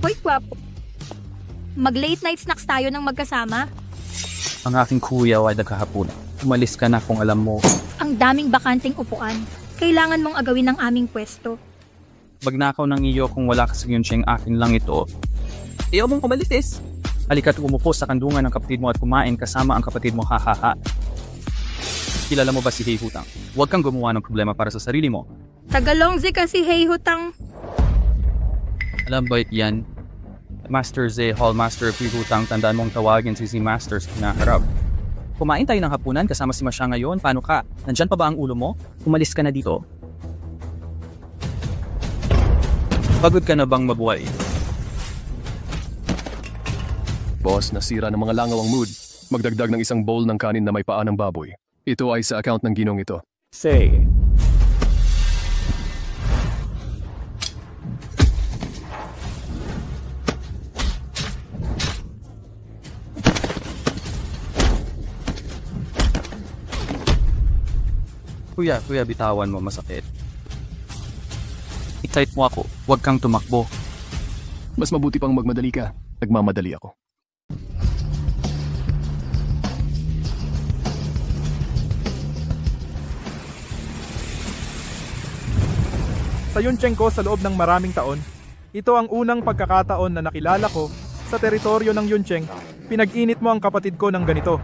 Hoy, gwapo. Mag-late night snacks tayo ng magkasama. Ang aking kuya ay nagkahapon. Umalis ka na kung alam mo. Ang daming bakanting upuan. Kailangan mong agawin ng aming pwesto. Magnakaw ng iyo kung wala ka sa Yuncheng, akin lang ito. Ayaw mong kumalitis. Halika't umupo sa kandungan ng kapatid mo at kumain kasama ang kapatid mo, hahaha. Kilala mo ba si Hei Hutang? Huwag kang gumawa ng problema para sa sarili mo. Tagalongzi kasi Hei Hutang. Alam ba yan? Master Z, Hallmaster of Hei Hutang, tandaan mong tawagin si Masters kinaharap. Kumain tayo ng hapunan kasama si Masya ngayon. Paano ka? Nandyan pa ba ang ulo mo? Umalis ka na dito. Pagod ka na bang mabuhay? Boss, nasira ng mga langaw ang mood. Magdagdag ng isang bowl ng kanin na may paa ng baboy. Ito ay sa account ng ginong ito. Say. Kuya, bitawan mo, masakit. I-tight mo ako. Huwag kang tumakbo. Mas mabuti pang magmadali ka. Nagmamadali ako. Sa Yuncheng ko sa loob ng maraming taon, ito ang unang pagkakataon na nakilala ko sa teritoryo ng Yuncheng. Pinag-init mo ang kapatid ko ng ganito.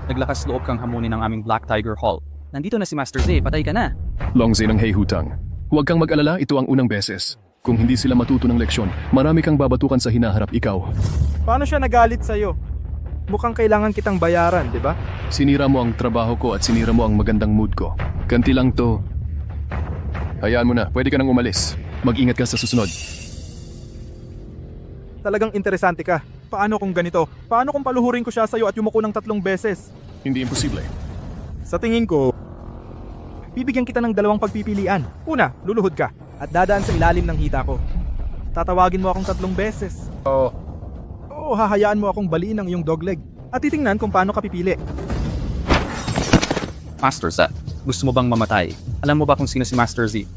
Naglakas loob kang hamunin ng aming Black Tiger Hall. Nandito na si Master Z, patay ka na. Longze ng Hei Hutang. Huwag kang mag-alala, ito ang unang beses. Kung hindi sila matuto ng leksyon, marami kang babatukan sa hinaharap ikaw. Paano siya nagalit sa'yo? Mukhang kailangan kitang bayaran, di ba? Sinira mo ang trabaho ko at sinira mo ang magandang mood ko. Ganti lang to. Hayaan mo na, pwede ka nang umalis. Mag-ingat ka sa susunod. Talagang interesante ka. Paano kung ganito? Paano kung paluhurin ko siya sa'yo at yumuko ng 3 beses? Hindi imposible. Sa tingin ko, bibigyan kita ng 2 pagpipilian. Una, luluhod ka at dadaan sa ilalim ng hita ko. Tatawagin mo akong 3 beses. O hahayaan mo akong baliin ang iyong dogleg at titingnan kung paano ka pipili. Master Z, gusto mo bang mamatay? Alam mo ba kung sino si Master Z?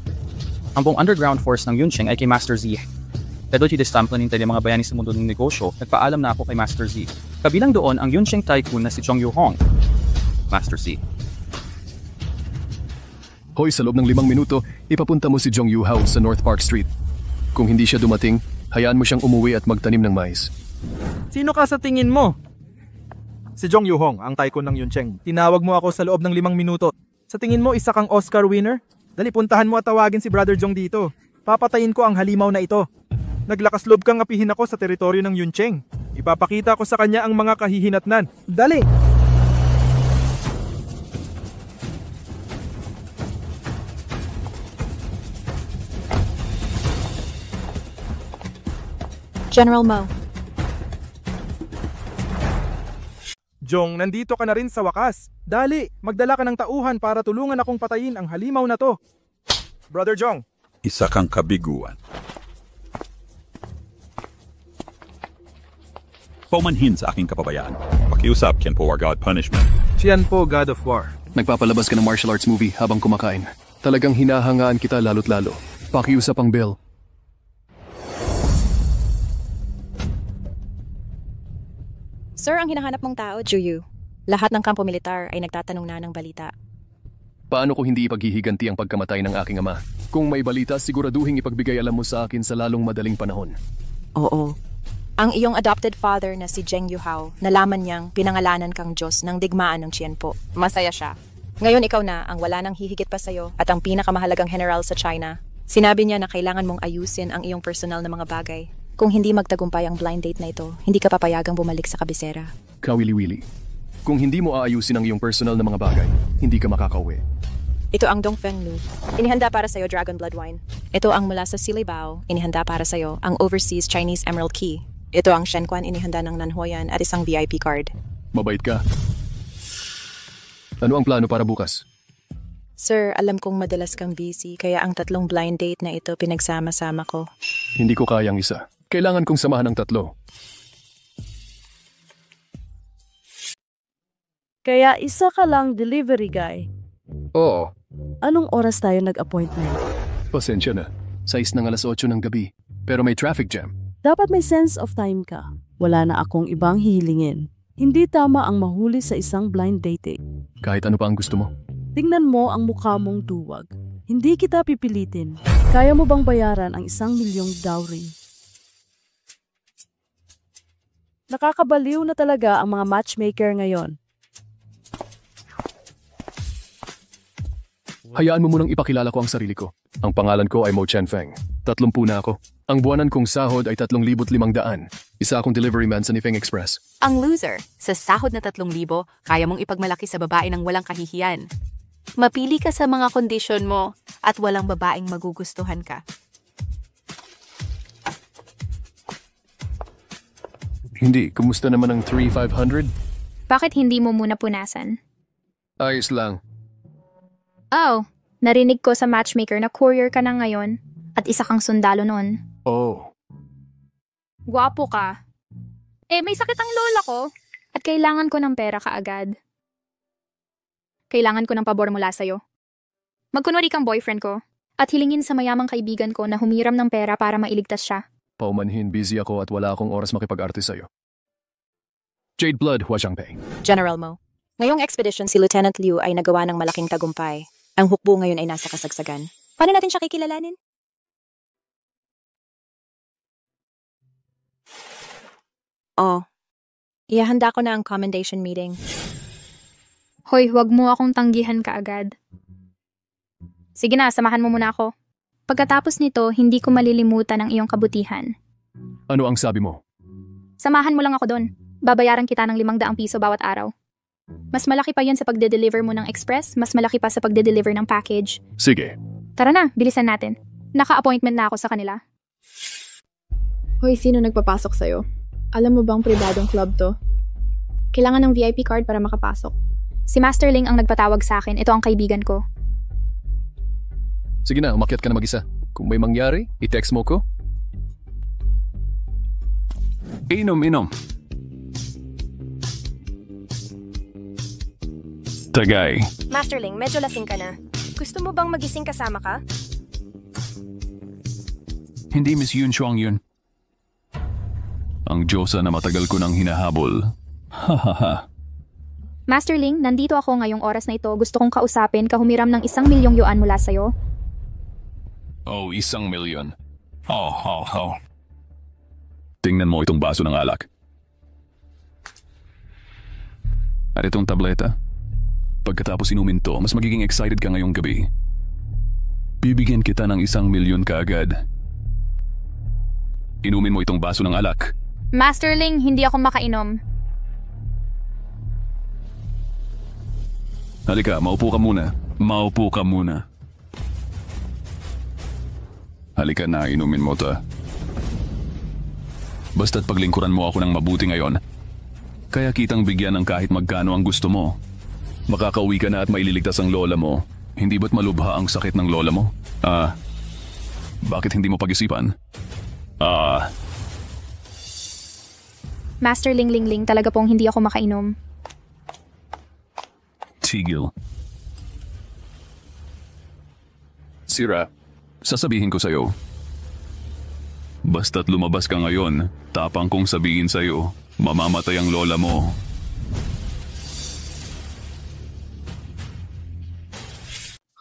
Ang buong underground force ng Yuncheng ay kay Master Z. Pero didestamp na nintay ng mga bayani sa mundo ng negosyo, nagpaalam na ako kay Master Z. Kabilang doon ang Yuncheng tycoon na si Chong Yu-hong. Master Z. Hoy, sa loob ng 5 minuto, ipapunta mo si Jong Yu-hao sa North Park Street. Kung hindi siya dumating, hayaan mo siyang umuwi at magtanim ng mais. Sino ka sa tingin mo? Si Jong Yu-hong, ang tycoon ng Yuncheng. Tinawag mo ako sa loob ng 5 minuto. Sa tingin mo, isa kang Oscar winner? Dali, puntahan mo at tawagin si Brother Jong dito. Papatayin ko ang halimaw na ito. Naglakas loob kang apihin ako sa teritoryo ng Yuncheng. Ipapakita ko sa kanya ang mga kahihinatnan. Dali! General Mo. Jong, nandito ka na rin sa wakas. Dali, magdala ka ng tauhan para tulungan akong patayin ang halimaw na to. Brother Jong. Isa kang kabiguan. Paumanhin sa aking kapabayaan. Pakiusap, Ken po our God punishment. Siyan po, God of War. Nagpapalabas ka ng martial arts movie habang kumakain. Talagang hinahangaan kita lalo't lalo. Pakiusap ang bell. Sir, ang hinahanap mong tao, Juyu. Lahat ng kampo militar ay nagtatanong na ng balita. Paano ko hindi ipaghihiganti ang pagkamatay ng aking ama? Kung may balita, siguraduhin ipagbigay alam mo sa akin sa lalong madaling panahon. Oo. Ang iyong adopted father na si Zheng Yuhao, nalaman niyang pinangalanan kang Diyos ng digmaan ng Qianpo. Masaya siya. Ngayon ikaw na ang wala nang hihigit pa sa'yo at ang pinakamahalagang general sa China. Sinabi niya na kailangan mong ayusin ang iyong personal na mga bagay. Kung hindi magtagumpay ang blind date na ito, hindi ka papayagang bumalik sa kabisera. Kawili-wili. Kung hindi mo aayusin ang iyong personal na mga bagay, hindi ka makakauwi. Ito ang Dongfeng Lu. Inihanda para sa'yo Dragon Blood Wine. Ito ang mula sa Silibao. Inihanda para sa'yo ang Overseas Chinese Emerald Key. Ito ang Shenquan inihanda ng Nanhuoyan at isang VIP card. Mabait ka. Ano ang plano para bukas? Sir, alam kong madalas kang busy, kaya ang 3 blind date na ito pinagsama-sama ko. Hindi ko kayang isa. Kailangan kong samahan ng 3. Kaya isa ka lang delivery guy. Oo. Anong oras tayo nag-appointment? Pasensya na. 6 ng 8:00 ng gabi. Pero may traffic jam. Dapat may sense of time ka. Wala na akong ibang hihilingin. Hindi tama ang mahuli sa isang blind dating. Kahit ano pa ang gusto mo. Tingnan mo ang mukha mong duwag. Hindi kita pipilitin. Kaya mo bang bayaran ang 1,000,000 dowry? Nakakabaliw na talaga ang mga matchmaker ngayon. Hayaan mo munang ipakilala ko ang sarili ko. Ang pangalan ko ay Mo Chen-Feng. 30 na ako. Ang buwanan kong sahod ay 3,500. Isa akong delivery man sa Nifeng Express. Ang loser, sa sahod na 3,000, kaya mong ipagmalaki sa babae ng walang kahihiyan. Mapili ka sa mga kondisyon mo at walang babaeng magugustuhan ka. Hindi, kumusta naman ang 3,500? Bakit hindi mo muna punasan? Ayos lang. Oh, narinig ko sa matchmaker na courier ka na ngayon at isa kang sundalo noon. Oh. Gwapo ka. May sakit ang lola ko at kailangan ko ng pera kaagad. Kailangan ko ng pabor mula sa'yo. Magkunwari kang boyfriend ko at hilingin sa mayamang kaibigan ko na humiram ng pera para mailigtas siya. Paumanhin, busy ako at wala akong oras makipag-arte sa'yo. Jade Blood, Huajiangpei. General Mo. Ngayong expedition si Lieutenant Liu ay nagawa ng malaking tagumpay. Ang hukbo ngayon ay nasa kasagsagan. Paano natin siya kikilalanin? Oh, ihahanda ko na ang commendation meeting. Hoy, huwag mo akong tanggihan kaagad. Sige na, samahan mo muna ako. Pagkatapos nito, hindi ko malilimutan ang iyong kabutihan. Ano ang sabi mo? Samahan mo lang ako doon. Babayaran kita ng 500 piso bawat araw. Mas malaki pa yan sa pagde-deliver mo ng express, mas malaki pa sa pagde-deliver ng package. Sige. Tara na, bilisan natin. Naka-appointment na ako sa kanila. Hoy, sino nagpapasok sa'yo? Alam mo bang pribadong club to? Kailangan ng VIP card para makapasok. Si Master Ling ang nagpatawag sa akin. Ito ang kaibigan ko. Sige na, umakyat ka na mag-isa. Kung may mangyari, i-text mo ko. Inom. Tagay. Master Ling, medyo lasing ka na. Gusto mo bang magising kasama ka? Hindi Miss Yun Chuang yun. Ang Diyosa na matagal ko nang hinahabol. Hahaha. Master Ling, nandito ako ngayong oras na ito. Gusto kong kausapin ka humiram ng 1,000,000 yuan mula sa'yo. Oh, 1,000,000. Oh. Tingnan mo itong baso ng alak. At itong tableta. Pagkatapos inumin to, mas magiging excited ka ngayong gabi. Bibigyan kita ng 1,000,000 kaagad. Inumin mo itong baso ng alak. Master Ling, hindi ako makainom. Halika, maupo ka muna. Halika na, inumin mo to. Basta't paglingkuran mo ako ng mabuti ngayon. Kaya kitang bigyan ng kahit magkano ang gusto mo. Makakauwi ka na at maililigtas ang lola mo. Hindi ba't malubha ang sakit ng lola mo? Bakit hindi mo pag-isipan? Master Ling, talaga pong hindi ako makainom. Tigil. Sira, sasabihin ko sa'yo. Basta't lumabas ka ngayon, tapang kong sabihin sa'yo, mamamatay ang lola mo.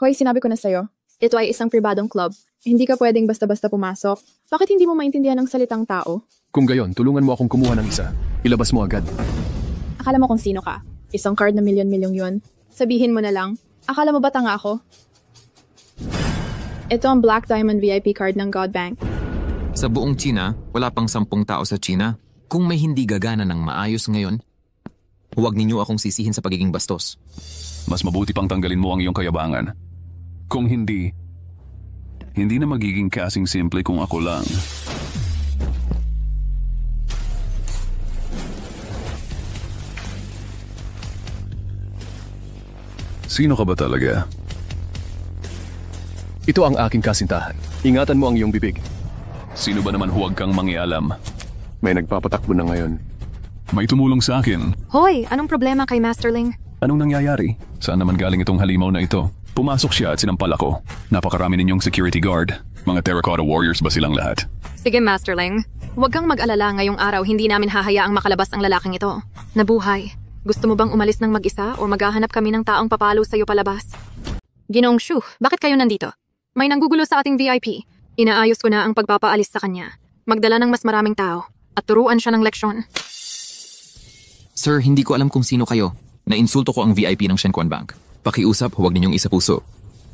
Hoy, sinabi ko na sa'yo. Ito ay isang pribadong club. Hindi ka pwedeng basta-basta pumasok. Bakit hindi mo maintindihan ang salitang tao? Kung gayon, tulungan mo akong kumuha ng isa. Ilabas mo agad. Akala mo kung sino ka? Isang card na milyon-milyong yun. Sabihin mo na lang. Akala mo ba tanga ako? Ito ang Black Diamond VIP card ng God Bank. Sa buong China, wala pang 10 tao sa China. Kung may hindi gagana ng maayos ngayon, huwag ninyo akong sisihin sa pagiging bastos. Mas mabuti pang tanggalin mo ang iyong kayabangan. Kung hindi na magiging kasing simple kung ako lang. Sino ka ba talaga? Ito ang aking kasintahan. Ingatan mo ang iyong bibig. Sino ba naman huwag kang mangialam? May nagpapatakbo na ngayon. May tumulong sa akin. Hoy, anong problema kay Master Ling? Anong nangyayari? Saan naman galing itong halimaw na ito? Pumasok siya at sinampal ako. Napakarami ninyong security guard. Mga terracotta warriors ba silang lahat? Sige, Master Ling. Huwag kang mag-alala, ngayong araw hindi namin hahayaang makalabas ang lalaking ito. Nabuhay. Gusto mo bang umalis ng mag-isa o maghahanap kami ng taong papalo sa'yo palabas? Ginoong Shu, bakit kayo nandito? May nanggugulo sa ating VIP. Inaayos ko na ang pagpapaalis sa kanya. Magdala ng mas maraming tao at turuan siya ng leksyon. Sir, hindi ko alam kung sino kayo. Nainsulto ko ang VIP ng Shenquan Bank. Pakiusap, huwag ninyong isapuso.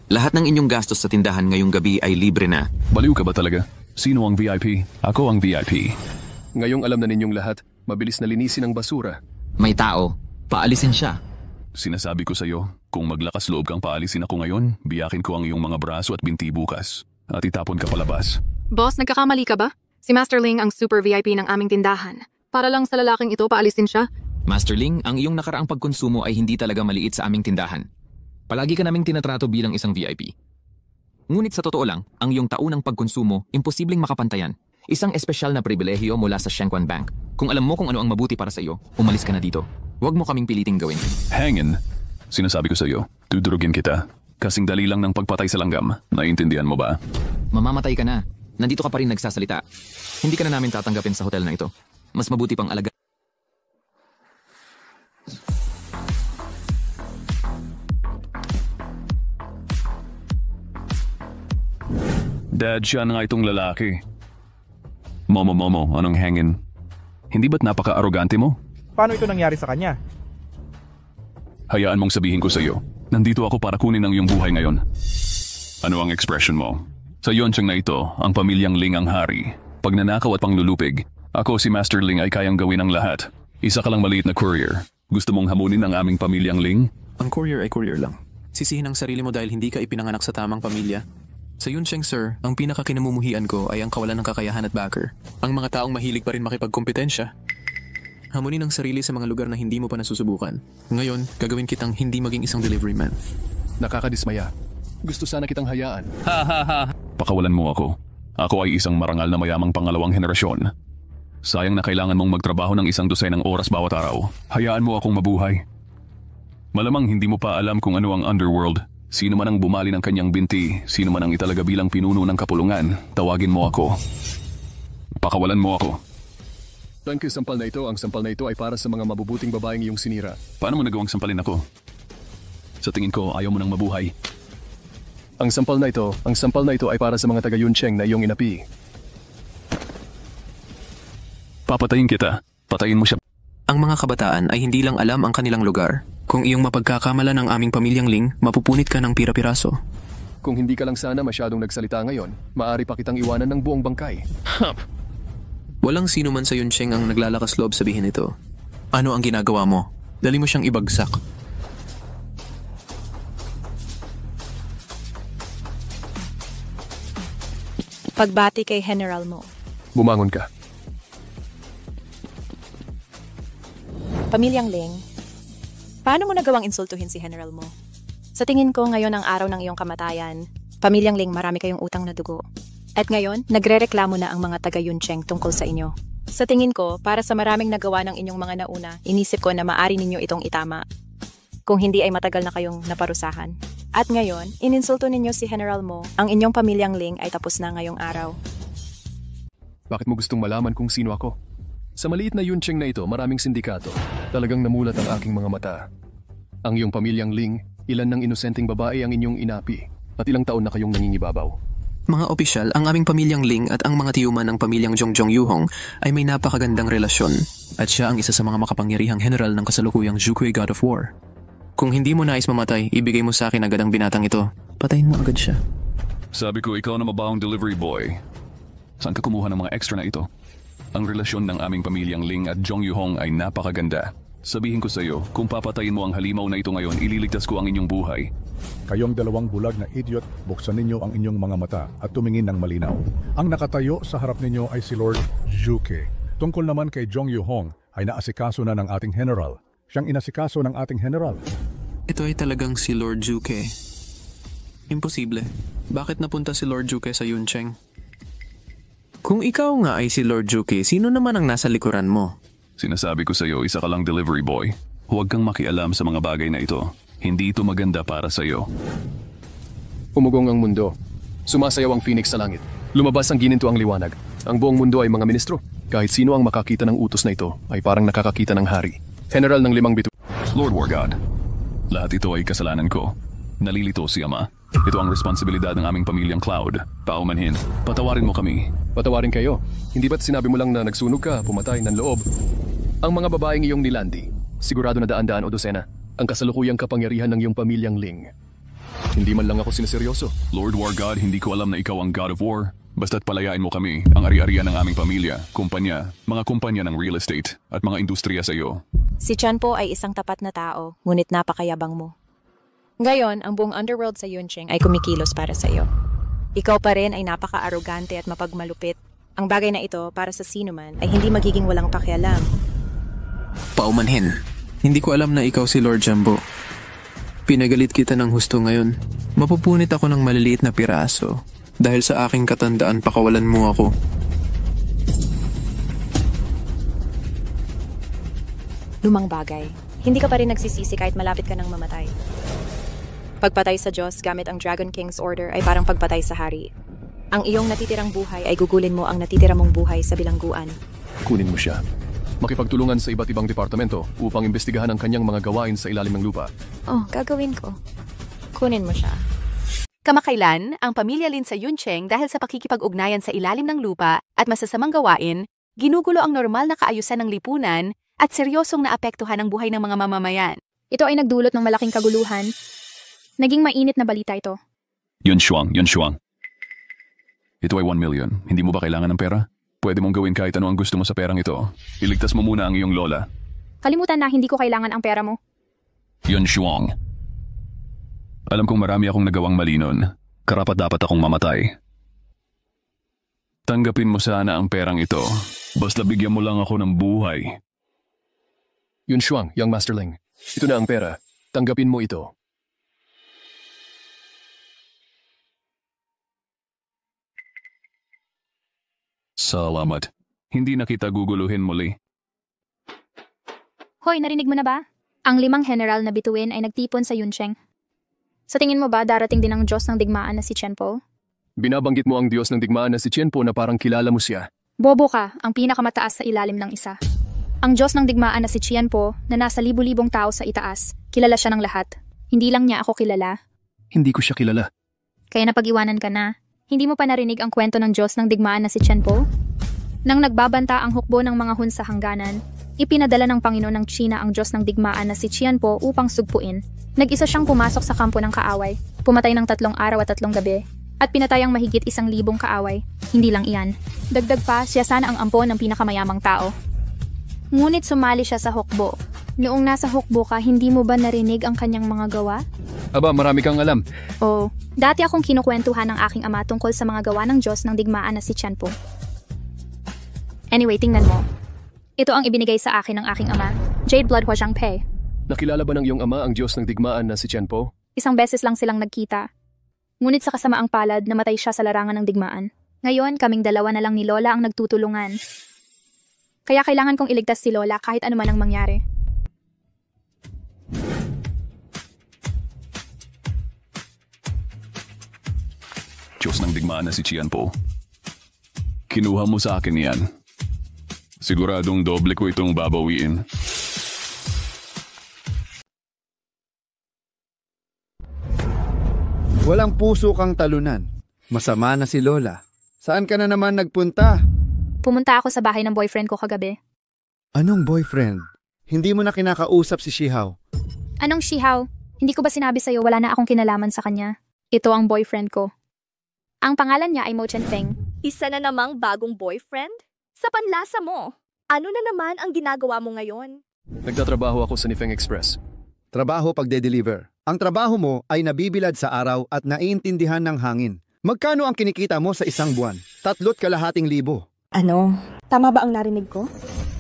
Lahat ng inyong gastos sa tindahan ngayong gabi ay libre na. Baliw ka ba talaga? Sino ang VIP? Ako ang VIP. Ngayong alam na ninyong lahat, mabilis na linisin ang basura. May tao. Paalisin siya. Sinasabi ko sa'yo, kung maglakas loob kang paalisin ako ngayon, biyakin ko ang iyong mga braso at binti bukas. At itapon ka palabas. Boss, nagkakamali ka ba? Si Master Ling ang super VIP ng aming tindahan. Para lang sa lalaking ito, paalisin siya. Master Ling, ang iyong nakaraang pagkonsumo ay hindi talaga maliit sa aming tindahan. Palagi ka naming tinatrato bilang isang VIP. Ngunit sa totoo lang, ang iyong taunang pagkonsumo, imposibleng makapantayan. Isang espesyal na pribilehiyo mula sa Shenquan Bank. Kung alam mo kung ano ang mabuti para sa iyo, umalis ka na dito. Huwag mo kaming piliting gawin. Hangin. Sinasabi ko sa iyo, dudurugin kita. Kasing dali lang ng pagpatay sa langgam. Naiintindihan mo ba? Mamamatay ka na. Nandito ka pa rin nagsasalita. Hindi ka na namin tatanggapin sa hotel na ito. Mas mabuti pang alaga. Dad, siya na nga itong lalaki. Momo, anong hangin? Hindi ba't napaka-arogante mo? Paano ito nangyari sa kanya? Hayaan mong sabihin ko sa iyo, nandito ako para kunin ang iyong buhay ngayon. Ano ang expression mo? Sa yonsyang na ito, ang pamilyang Ling ang hari. Pagnanakaw at panglulupig, ako si Master Ling ay kayang gawin ang lahat. Isa ka lang maliit na courier. Gusto mong hamunin ang aming pamilyang Ling? Ang courier ay courier lang. Sisihin ang sarili mo dahil hindi ka ipinanganak sa tamang pamilya. Sa Yunsheng, sir, ang pinakakinamumuhian ko ay ang kawalan ng kakayahan at backer. Ang mga taong mahilig pa rin makipagkompetensya. Hamunin ang sarili sa mga lugar na hindi mo pa nasusubukan. Ngayon, gagawin kitang hindi maging isang delivery man. Nakakadismaya. Gusto sana kitang hayaan. Pakawalan mo ako. Ako ay isang marangal na mayamang pangalawang henerasyon. Sayang na kailangan mong magtrabaho ng 1 dosenang oras bawat araw. Hayaan mo akong mabuhay. Malamang hindi mo pa alam kung ano ang underworld. Sino man ang bumali ng kanyang binti, sino man ang italaga bilang pinuno ng kapulungan, tawagin mo ako. Pakawalan mo ako. Thank you, sampal na ito. Ang sampal na ito ay para sa mga mabubuting babaeng iyong sinira. Paano mo nagawang sampalin ako? Sa tingin ko, ayaw mo nang mabuhay. Ang sampal na ito ay para sa mga taga-Yunsheng na iyong inapi. Papatayin kita. Patayin mo siya. Ang mga kabataan ay hindi lang alam ang kanilang lugar. Kung iyong mapagkakamalan ng aming pamilyang Ling, mapupunit ka ng pira-piraso. Kung hindi ka lang sana masyadong nagsalita ngayon, maaari pa kitang iwanan ng buong bangkay. Walang sino man sa Yunsheng ang naglalakas loob sabihin ito. Ano ang ginagawa mo? Dali mo siyang ibagsak. Pagbati kay General mo. Bumangon ka. Pamilyang Ling, paano mo nagawang insultuhin si General mo? Sa tingin ko ngayon ang araw ng iyong kamatayan. Pamilyang Ling, marami kayong utang na dugo. At ngayon, nagrereklamo na ang mga taga-Yunsheng tungkol sa inyo. Sa tingin ko, para sa maraming nagawa ng inyong mga nauna, inisip ko na maari ninyo itong itama. Kung hindi ay matagal na kayong naparusahan. At ngayon, ininsulto ninyo si General mo, ang inyong pamilyang Ling ay tapos na ngayong araw. Bakit mo gustong malaman kung sino ako? Sa maliit na Yunsheng na ito, maraming sindikato. Talagang namulat ang aking mga mata. Ang iyong pamilyang Ling, ilan ng inosenteng babae ang inyong inapi, at ilang taon na kayong nangingibabaw. Mga opisyal, ang aming pamilyang Ling at ang mga tiyuman ng pamilyang Jongjong Yuhong ay may napakagandang relasyon. At siya ang isa sa mga makapangyarihang general ng kasalukuyang Zhuque God of War. Kung hindi mo nais mamatay, ibigay mo sa akin agad ang binatang ito. Patayin mo agad siya. Sabi ko, ikaw na mabahong delivery boy. Saan ka kumuha ng mga extra na ito? Ang relasyon ng aming pamilyang Ling at Jong Yuhong ay napakaganda. Sabihin ko sa iyo, kung papatayin mo ang halimaw na ito ngayon, ililigtas ko ang inyong buhay. Kayong dalawang bulag na idiot, buksan ninyo ang inyong mga mata at tumingin ng malinaw. Ang nakatayo sa harap ninyo ay si Lord Zhuque. Tungkol naman kay Jong Yuhong ay naasikaso na ng ating general. Siyang inasikaso ng ating general. Ito ay talagang si Lord Zhuque. Imposible. Bakit napunta si Lord Zhuque sa Yunsheng? Kung ikaw nga ay si Lord Zhuque, sino naman ang nasa likuran mo? Sinasabi ko sa iyo, isa ka lang delivery boy. Huwag kang makialam sa mga bagay na ito. Hindi ito maganda para sa iyo. Umugong ang mundo. Sumasayaw ang Phoenix sa langit. Lumabas ang gininto ang liwanag. Ang buong mundo ay mga ministro. Kahit sino ang makakita ng utos na ito ay parang nakakakita ng hari. General ng 5 bituin. Lord Wargod, lahat ito ay kasalanan ko. Nalilito si Ama. Ito ang responsibilidad ng aming pamilyang Cloud. Paumanhin, patawarin mo kami. Patawarin kayo. Hindi ba't sinabi mo lang na nagsunog ka, pumatay ng loob? Ang mga babaeng iyong nilandi, sigurado na daan-daan o dosena, ang kasalukuyang kapangyarihan ng iyong pamilyang Ling. Hindi man lang ako sinaseryoso. Lord Wargod, hindi ko alam na ikaw ang God of War. Basta't palayain mo kami, ang ari-arian ng aming pamilya, kumpanya, mga kumpanya ng real estate, at mga industriya sa iyo. Si Tianpo ay isang tapat na tao, ngunit napakayabang mo. Ngayon, ang buong underworld sa Yunqing ay kumikilos para sa iyo. Ikaw pa rin ay napaka-arrogante at mapagmalupit. Ang bagay na ito, para sa sino man, ay hindi magiging walang pakialam. Paumanhin. Hindi ko alam na ikaw si Lord Jumbo. Pinagalit kita ng husto ngayon. Mapupunit ako ng maliliit na piraso. Dahil sa aking katandaan, pakawalan mo ako. Lumang bagay. Hindi ka pa rin nagsisisi kahit malapit ka nang mamatay. Pagpatay sa Diyos gamit ang Dragon King's order ay parang pagpatay sa hari. Ang iyong natitirang buhay ay gugulin mo ang natitira mong buhay sa bilangguan. Kunin mo siya. Makipagtulungan sa iba't ibang departamento upang imbestigahan ang kanyang mga gawain sa ilalim ng lupa. Oh, gagawin ko. Kunin mo siya. Kamakailan, ang pamilya Lin sa Yunqing dahil sa pakikipag-ugnayan sa ilalim ng lupa at masasamang gawain, ginugulo ang normal na kaayusan ng lipunan at seryosong naapektuhan ang buhay ng mga mamamayan. Ito ay nagdulot ng malaking kaguluhan. Naging mainit na balita ito. Yun Shuang. Ito ay 1 million. Hindi mo ba kailangan ng pera? Pwede mong gawin kahit ano ang gusto mo sa perang ito. Iligtas mo muna ang iyong lola. Kalimutan na hindi ko kailangan ang pera mo. Yun Shuang. Alam kong marami akong nagawang mali nun. Karapat-dapat akong mamatay. Tanggapin mo sana ang perang ito. Basta bigyan mo lang ako ng buhay. Yun Shuang, young Master Ling. Ito na ang pera. Tanggapin mo ito. Salamat. Hindi na kita guguluhin muli. Hoy, narinig mo na ba? Ang 5 general na bituin ay nagtipon sa Yunqing. Sa tingin mo ba darating din ang Diyos ng digmaan na si Tianpo? Binabanggit mo ang Diyos ng digmaan na si Tianpo na parang kilala mo siya. Bobo ka, ang pinakamataas sa ilalim ng isa. Ang Diyos ng digmaan na si Tianpo na nasa libu-libong tao sa itaas, kilala siya ng lahat. Hindi lang niya ako kilala. Hindi ko siya kilala. Kaya napag-iwanan ka na. Hindi mo pa narinig ang kwento ng Diyos ng digmaan na si Tianpo? Nang nagbabanta ang hukbo ng mga hun sa hangganan, ipinadala ng Panginoon ng China ang Diyos ng digmaan na si Tianpo upang sugpuin. Nag-isa siyang pumasok sa kampo ng kaaway, pumatay ng 3 araw at 3 gabi, at pinatay ang mahigit 1,000 kaaway. Hindi lang iyan. Dagdag pa, siya sana ang ampon ng pinakamayamang tao. Ngunit sumali siya sa hukbo. Noong nasa hukbo ka, hindi mo ba narinig ang kanyang mga gawa? Aba, marami kang alam. Oo. Dati akong kinukwentuhan ng aking ama tungkol sa mga gawa ng Diyos ng digmaan na si Tianpo. Anyway, tingnan mo. Ito ang ibinigay sa akin ng aking ama, Jade Blood Huazhang Pei. Nakilala ba ng iyong ama ang Diyos ng digmaan na si Tianpo? Isang beses lang silang nagkita. Ngunit sa kasamaang palad, namatay siya sa larangan ng digmaan. Ngayon, kaming dalawa na lang ni Lola ang nagtutulungan. Kaya kailangan kong iligtas si Lola kahit ano man ang mangyari. Diyos ng digmaan na si Tianpo. Kinuha mo sa akin yan. Siguradong doble ko itong babawiin. Walang puso kang talunan. Masama na si Lola. Saan ka na naman nagpunta? Pumunta ako sa bahay ng boyfriend ko kagabi. Anong boyfriend? Hindi mo na kinakausap si Shihao. Anong Shihao? Hindi ko ba sinabi sa'yo wala na akong kinalaman sa kanya? Ito ang boyfriend ko. Ang pangalan niya ay Mo Chen-feng. Isa na namang bagong boyfriend? Sa panlasa mo. Ano na naman ang ginagawa mo ngayon? Nagtatrabaho ako sa Nifeng Express. Trabaho pagde-deliver. Ang trabaho mo ay nabibilad sa araw at naiintindihan ng hangin. Magkano ang kinikita mo sa isang buwan? 3,200,000. Ano? Tama ba ang narinig ko?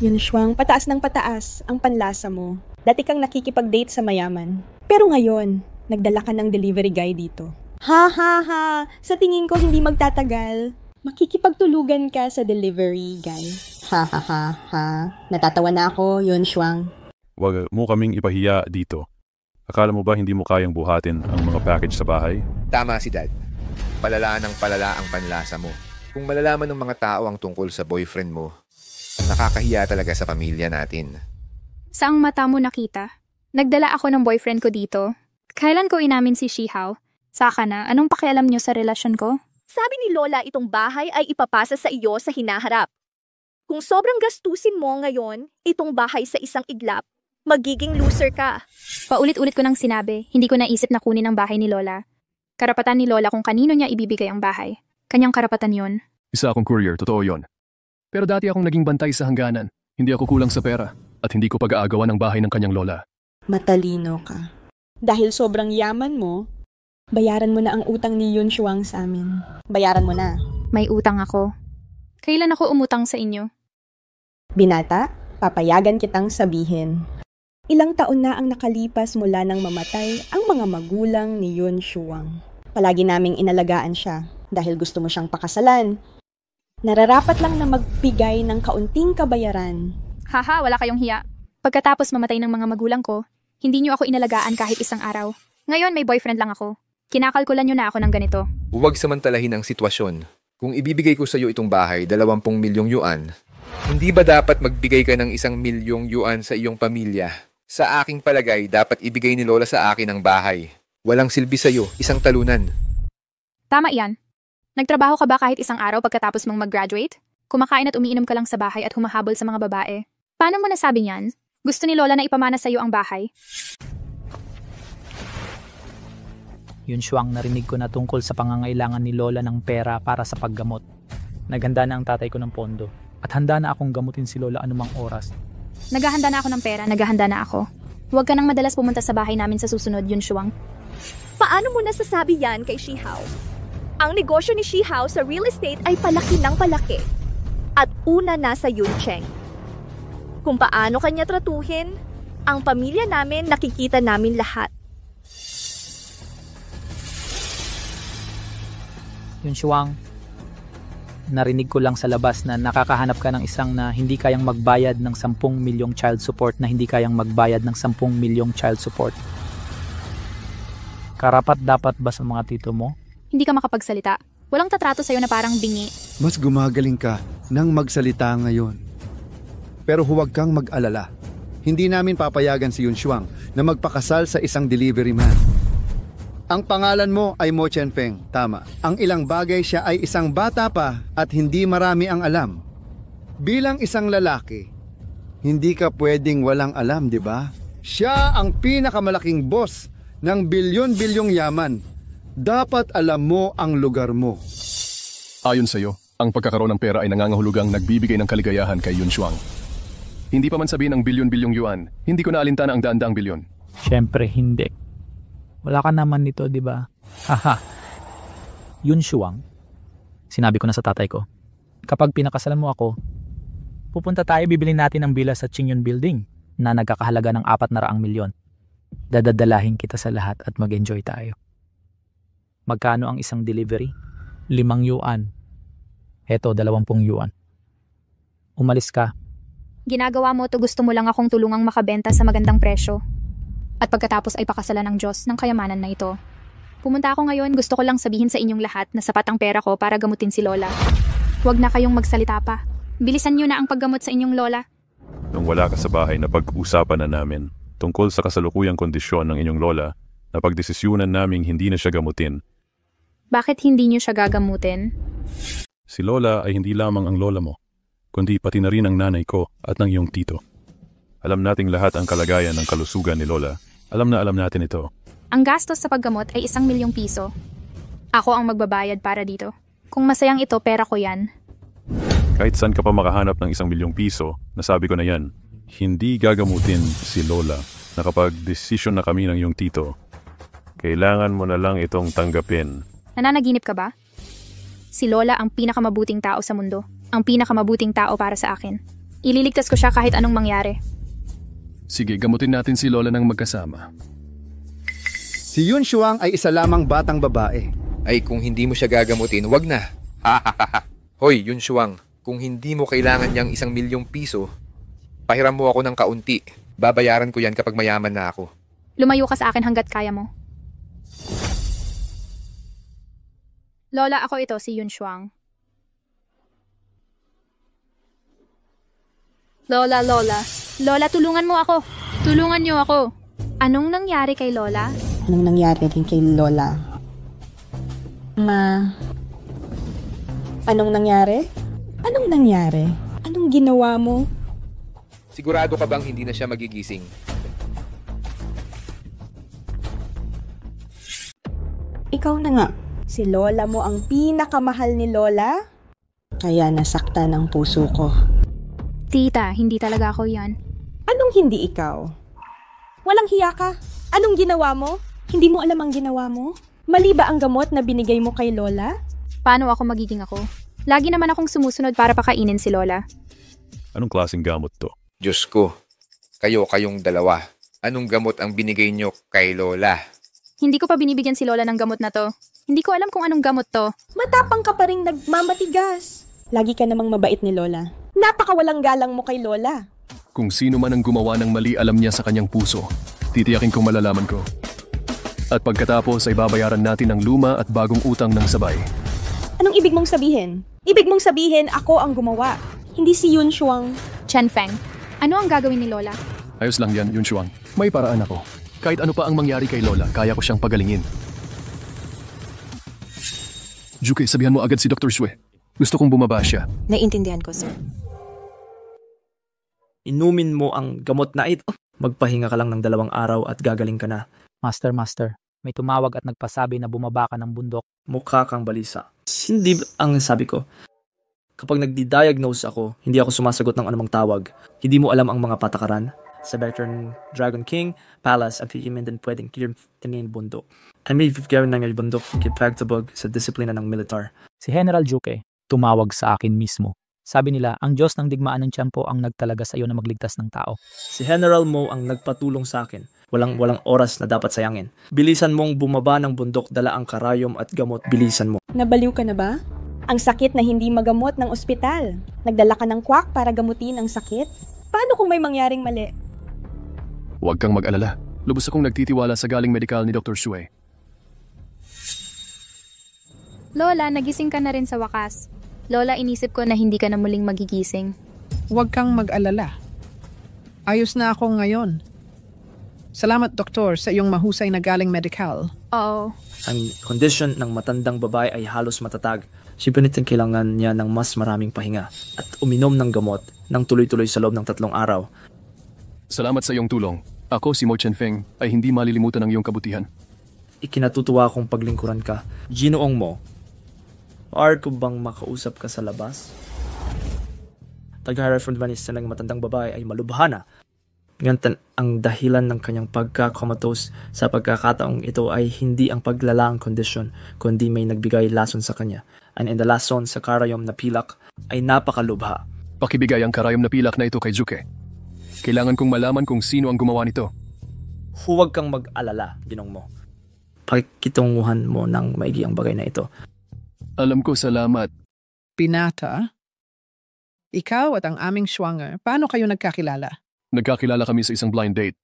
Yun Shuang, pataas ng pataas ang panlasa mo. Dati kang nakikipag-date sa mayaman. Pero ngayon, nagdala ka ng delivery guy dito. Ha ha ha! Sa tingin ko hindi magtatagal. Makikipagtulugan ka sa delivery guy. Ha ha ha ha. Natatawa na ako, Yun Shuang. Wag mo kaming ipahiya dito. Akala mo ba hindi mo kayang buhatin ang mga package sa bahay? Tama si Dad. Palala ng palala ang panlasa mo. Kung malalaman ng mga tao ang tungkol sa boyfriend mo, nakakahiya talaga sa pamilya natin. Saang mata mo nakita? Nagdala ako ng boyfriend ko dito. Kailan ko inamin si Shihao? Saka na, anong pakialam niyo sa relasyon ko? Sabi ni Lola itong bahay ay ipapasa sa iyo sa hinaharap. Kung sobrang gastusin mo ngayon itong bahay sa isang iglap, magiging loser ka. Paulit-ulit ko nang sinabi, hindi ko naisip na kunin ang bahay ni Lola. Karapatan ni Lola kung kanino niya ibibigay ang bahay. Kanyang karapatan yon. Isa akong courier, totoo yon. Pero dati akong naging bantay sa hangganan. Hindi ako kulang sa pera at hindi ko pag-aagawan ng bahay ng kanyang lola. Matalino ka. Dahil sobrang yaman mo, bayaran mo na ang utang ni Yun Shuang sa amin. Bayaran mo na. May utang ako. Kailan ako umutang sa inyo? Binata, papayagan kitang sabihin. Ilang taon na ang nakalipas mula nang mamatay ang mga magulang ni Yun Shuang. Palagi naming inalagaan siya dahil gusto mo siyang pakasalan. Nararapat lang na magbigay ng kaunting kabayaran. Haha, wala kayong hiya. Pagkatapos mamatay ng mga magulang ko, hindi niyo ako inalagaan kahit isang araw. Ngayon may boyfriend lang ako. Kinakalkulan niyo na ako ng ganito. Huwag samantalahin ang sitwasyon. Kung ibibigay ko sa iyo itong bahay, 20 milyong yuan, hindi ba dapat magbigay ka ng 1 milyong yuan sa iyong pamilya? Sa aking palagay, dapat ibigay ni Lola sa akin ang bahay. Walang silbi sa iyo, isang talunan. Tama iyan. Nagtrabaho ka ba kahit isang araw pagkatapos mong mag-graduate? Kumakain at umiinom ka lang sa bahay at humahabol sa mga babae. Paano mo nasabi niyan? Gusto ni Lola na ipamana sa iyo ang bahay? Yun Shuang, narinig ko na tungkol sa pangangailangan ni Lola ng pera para sa paggamot. Naghanda na ang tatay ko ng pondo at handa na akong gamutin si Lola anumang oras. Naghahanda na ako ng pera, naghahanda na ako. Huwag ka nang madalas pumunta sa bahay namin sa susunod, Yun Shuang. Paano mo nasasabi yan kay Shihao? Ang negosyo ni Shihao sa real estate ay palaki ng palaki. At una na sa Yuncheng. Kung paano kanya tratuhin, ang pamilya namin nakikita namin lahat. Yun Shuang, narinig ko lang sa labas na nakakahanap ka ng isang na hindi kayang magbayad ng 10 milyong child support na hindi kayang magbayad ng 10 milyong child support. Karapat dapat ba sa mga tito mo? Hindi ka makapagsalita. Walang tatrato sa'yo na parang bingi. Mas gumagaling ka nang magsalita ngayon. Pero huwag kang mag-alala. Hindi namin papayagan si Yun Shuang na magpakasal sa isang delivery man. Ang pangalan mo ay Mo Chenfeng, tama. Ang ilang bagay siya ay isang bata pa at hindi marami ang alam. Bilang isang lalaki, hindi ka pwedeng walang alam, di ba? Siya ang pinakamalaking boss ng bilyon-bilyong yaman. Dapat alam mo ang lugar mo. Ayon sa iyo, ang pagkakaroon ng pera ay nangangahulugang nagbibigay ng kaligayahan kay Yun Shuang. Hindi pa man sabihin ang bilyon-bilyong yuan, hindi ko na alintana ang daan-daang bilyon. Siyempre hindi. Wala ka naman nito, di ba? Haha. Yun Shuang, sinabi ko na sa tatay ko, kapag pinakasalan mo ako, pupunta tayo, bibili natin ang villa sa Qingyun Building na nagkakahalaga ng 400 milyon. Dadadalahin kita sa lahat at mag-enjoy tayo. Magkano ang isang delivery? 5 yuan. Eto, 20 yuan. Umalis ka. Ginagawa mo to, gusto mo lang akong tulungang makabenta sa magandang presyo. At pagkatapos ay pakasalan ng Diyos ng kayamanan na ito. Pumunta ako ngayon, gusto ko lang sabihin sa inyong lahat na sapat ang pera ko para gamutin si Lola. Huwag na kayong magsalita pa. Bilisan nyo na ang paggamot sa inyong Lola. Nung wala ka sa bahay, napag-usapan na namin tungkol sa kasalukuyang kondisyon ng inyong Lola na pagdesisyunan naming hindi na siya gamutin. Bakit hindi nyo siya gagamutin? Si Lola ay hindi lamang ang lola mo, kundi pati na rin ang nanay ko at ng iyong tito. Alam nating lahat ang kalagayan ng kalusugan ni Lola. Alam natin ito. Ang gastos sa paggamot ay 1 milyong piso. Ako ang magbabayad para dito. Kung masayang ito, pera ko yan. Kahit saan ka pa makahanap ng 1 milyong piso, nasabi ko na yan, hindi gagamutin si Lola na kapag desisyon na kami ng iyong tito, kailangan mo na lang itong tanggapin. Nananaginip ka ba? Si Lola ang pinakamabuting tao sa mundo. Ang pinakamabuting tao para sa akin. Ililigtas ko siya kahit anong mangyari. Sige, gamutin natin si Lola ng magkasama. Si Yun Shuang ay isa lamang batang babae. Ay kung hindi mo siya gagamutin, wag na. Hoy, Yun Shuang, kung hindi mo kailangan niyang 1 milyong piso, pahiram mo ako ng kaunti. Babayaran ko yan kapag mayaman na ako. Lumayo ka sa akin hanggat kaya mo. Lola, ako ito, si Yun Shuang. Lola, tulungan mo ako. Tulungan niyo ako. Anong nangyari kay Lola? Anong nangyari din kay Lola? Anong nangyari? Anong nangyari? Anong ginawa mo? Sigurado ka bang hindi na siya magigising? Ikaw na nga. Si Lola mo ang pinakamahal ni Lola? Kaya nasaktan ang puso ko. Tita, hindi talaga ako yan. Anong hindi ikaw? Walang hiya ka. Anong ginawa mo? Hindi mo alam ang ginawa mo? Mali ba ang gamot na binigay mo kay Lola? Paano ako magiging ako? Lagi naman akong sumusunod para pakainin si Lola. Anong klaseng gamot to? Diyos ko, kayong dalawa. Anong gamot ang binigay nyo kay Lola? Hindi ko pa binibigyan si Lola ng gamot na to. Hindi ko alam kung anong gamot to. Matapang ka pa rin nagmamatigas. Lagi ka namang mabait ni Lola. Napakawalang galang mo kay Lola. Kung sino man ang gumawa ng mali, alam niya sa kanyang puso. Titiyakin kong malalaman ko. At pagkatapos ay babayaran natin ang luma at bagong utang ng sabay. Anong ibig mong sabihin? Ibig mong sabihin ako ang gumawa. Hindi si Yun Shuang. Chen Feng, ano ang gagawin ni Lola? Ayos lang yan, Yun Shuang. May paraan ako. Kahit ano pa ang mangyari kay Lola, kaya ko siyang pagalingin. Juke, sabihan mo agad si Dr. Sue. Gusto kong bumaba siya. Naiintindihan ko, sir. Inumin mo ang gamot na ito. Magpahinga ka lang ng 2 araw at gagaling ka na. Master, may tumawag at nagpasabi na bumaba ka ng bundok. Mukha kang balisa. Hindi ang sabi ko. Kapag nagdi-diagnose ako, hindi ako sumasagot ng anumang tawag. Hindi mo alam ang mga patakaran. Sa Veteran Dragon King, Palace at hindi din pwedeng kirtinin bundok. Ay may gawin ng bundok kipagtabog sa disiplina ng militar. Si General Juke, tumawag sa akin mismo. Sabi nila, ang Diyos ng digmaan ng Tiempo ang nagtalaga sa iyo na magligtas ng tao. Si General Mo ang nagpatulong sa akin. Walang oras na dapat sayangin. Bilisan mong bumaba ng bundok, dala ang karayom at gamot. Bilisan mo. Nabaliw ka na ba? Ang sakit na hindi magamot ng ospital. Nagdala ka ng kwak para gamutin ang sakit? Paano kung may mangyaring mali? Huwag kang mag-alala. Lubos akong nagtitiwala sa galing medikal ni Dr. Sue. Lola, nagising ka na rin sa wakas. Lola, inisip ko na hindi ka na muling magigising. Huwag kang mag-alala. Ayos na ako ngayon. Salamat, Doktor, sa iyong mahusay na galing medikal. Oo. Ang kondisyon ng matandang babae ay halos matatag. Siyempre kailangan niya ng mas maraming pahinga at uminom ng gamot ng tuloy-tuloy sa loob ng 3 araw. Salamat sa iyong tulong. Ako, si Mo Chen Feng, ay hindi malilimutan ang iyong kabutihan. Ikinatutuwa kong paglingkuran ka. Ginoong Mo, maaari ko bang makausap ka sa labas? Taga-reference ba niya ng matandang babae ay malubhana. Ganyan ang dahilan ng kanyang pagka-comatose sa pagkakataong ito ay hindi ang paglalaang kondisyon, kundi may nagbigay lason sa kanya. And in the lason sa karayom na pilak ay napakalubha. Pakibigay ang karayom na pilak na ito kay Juke. Kailangan kong malaman kung sino ang gumawa nito. Huwag kang mag-alala, Ginong Mo. Pakitunguhan mo ng maigi ang bagay na ito. Alam ko, salamat. Pinata, ikaw at ang aming Schwanger, paano kayo nagkakilala? Nagkakilala kami sa isang blind date.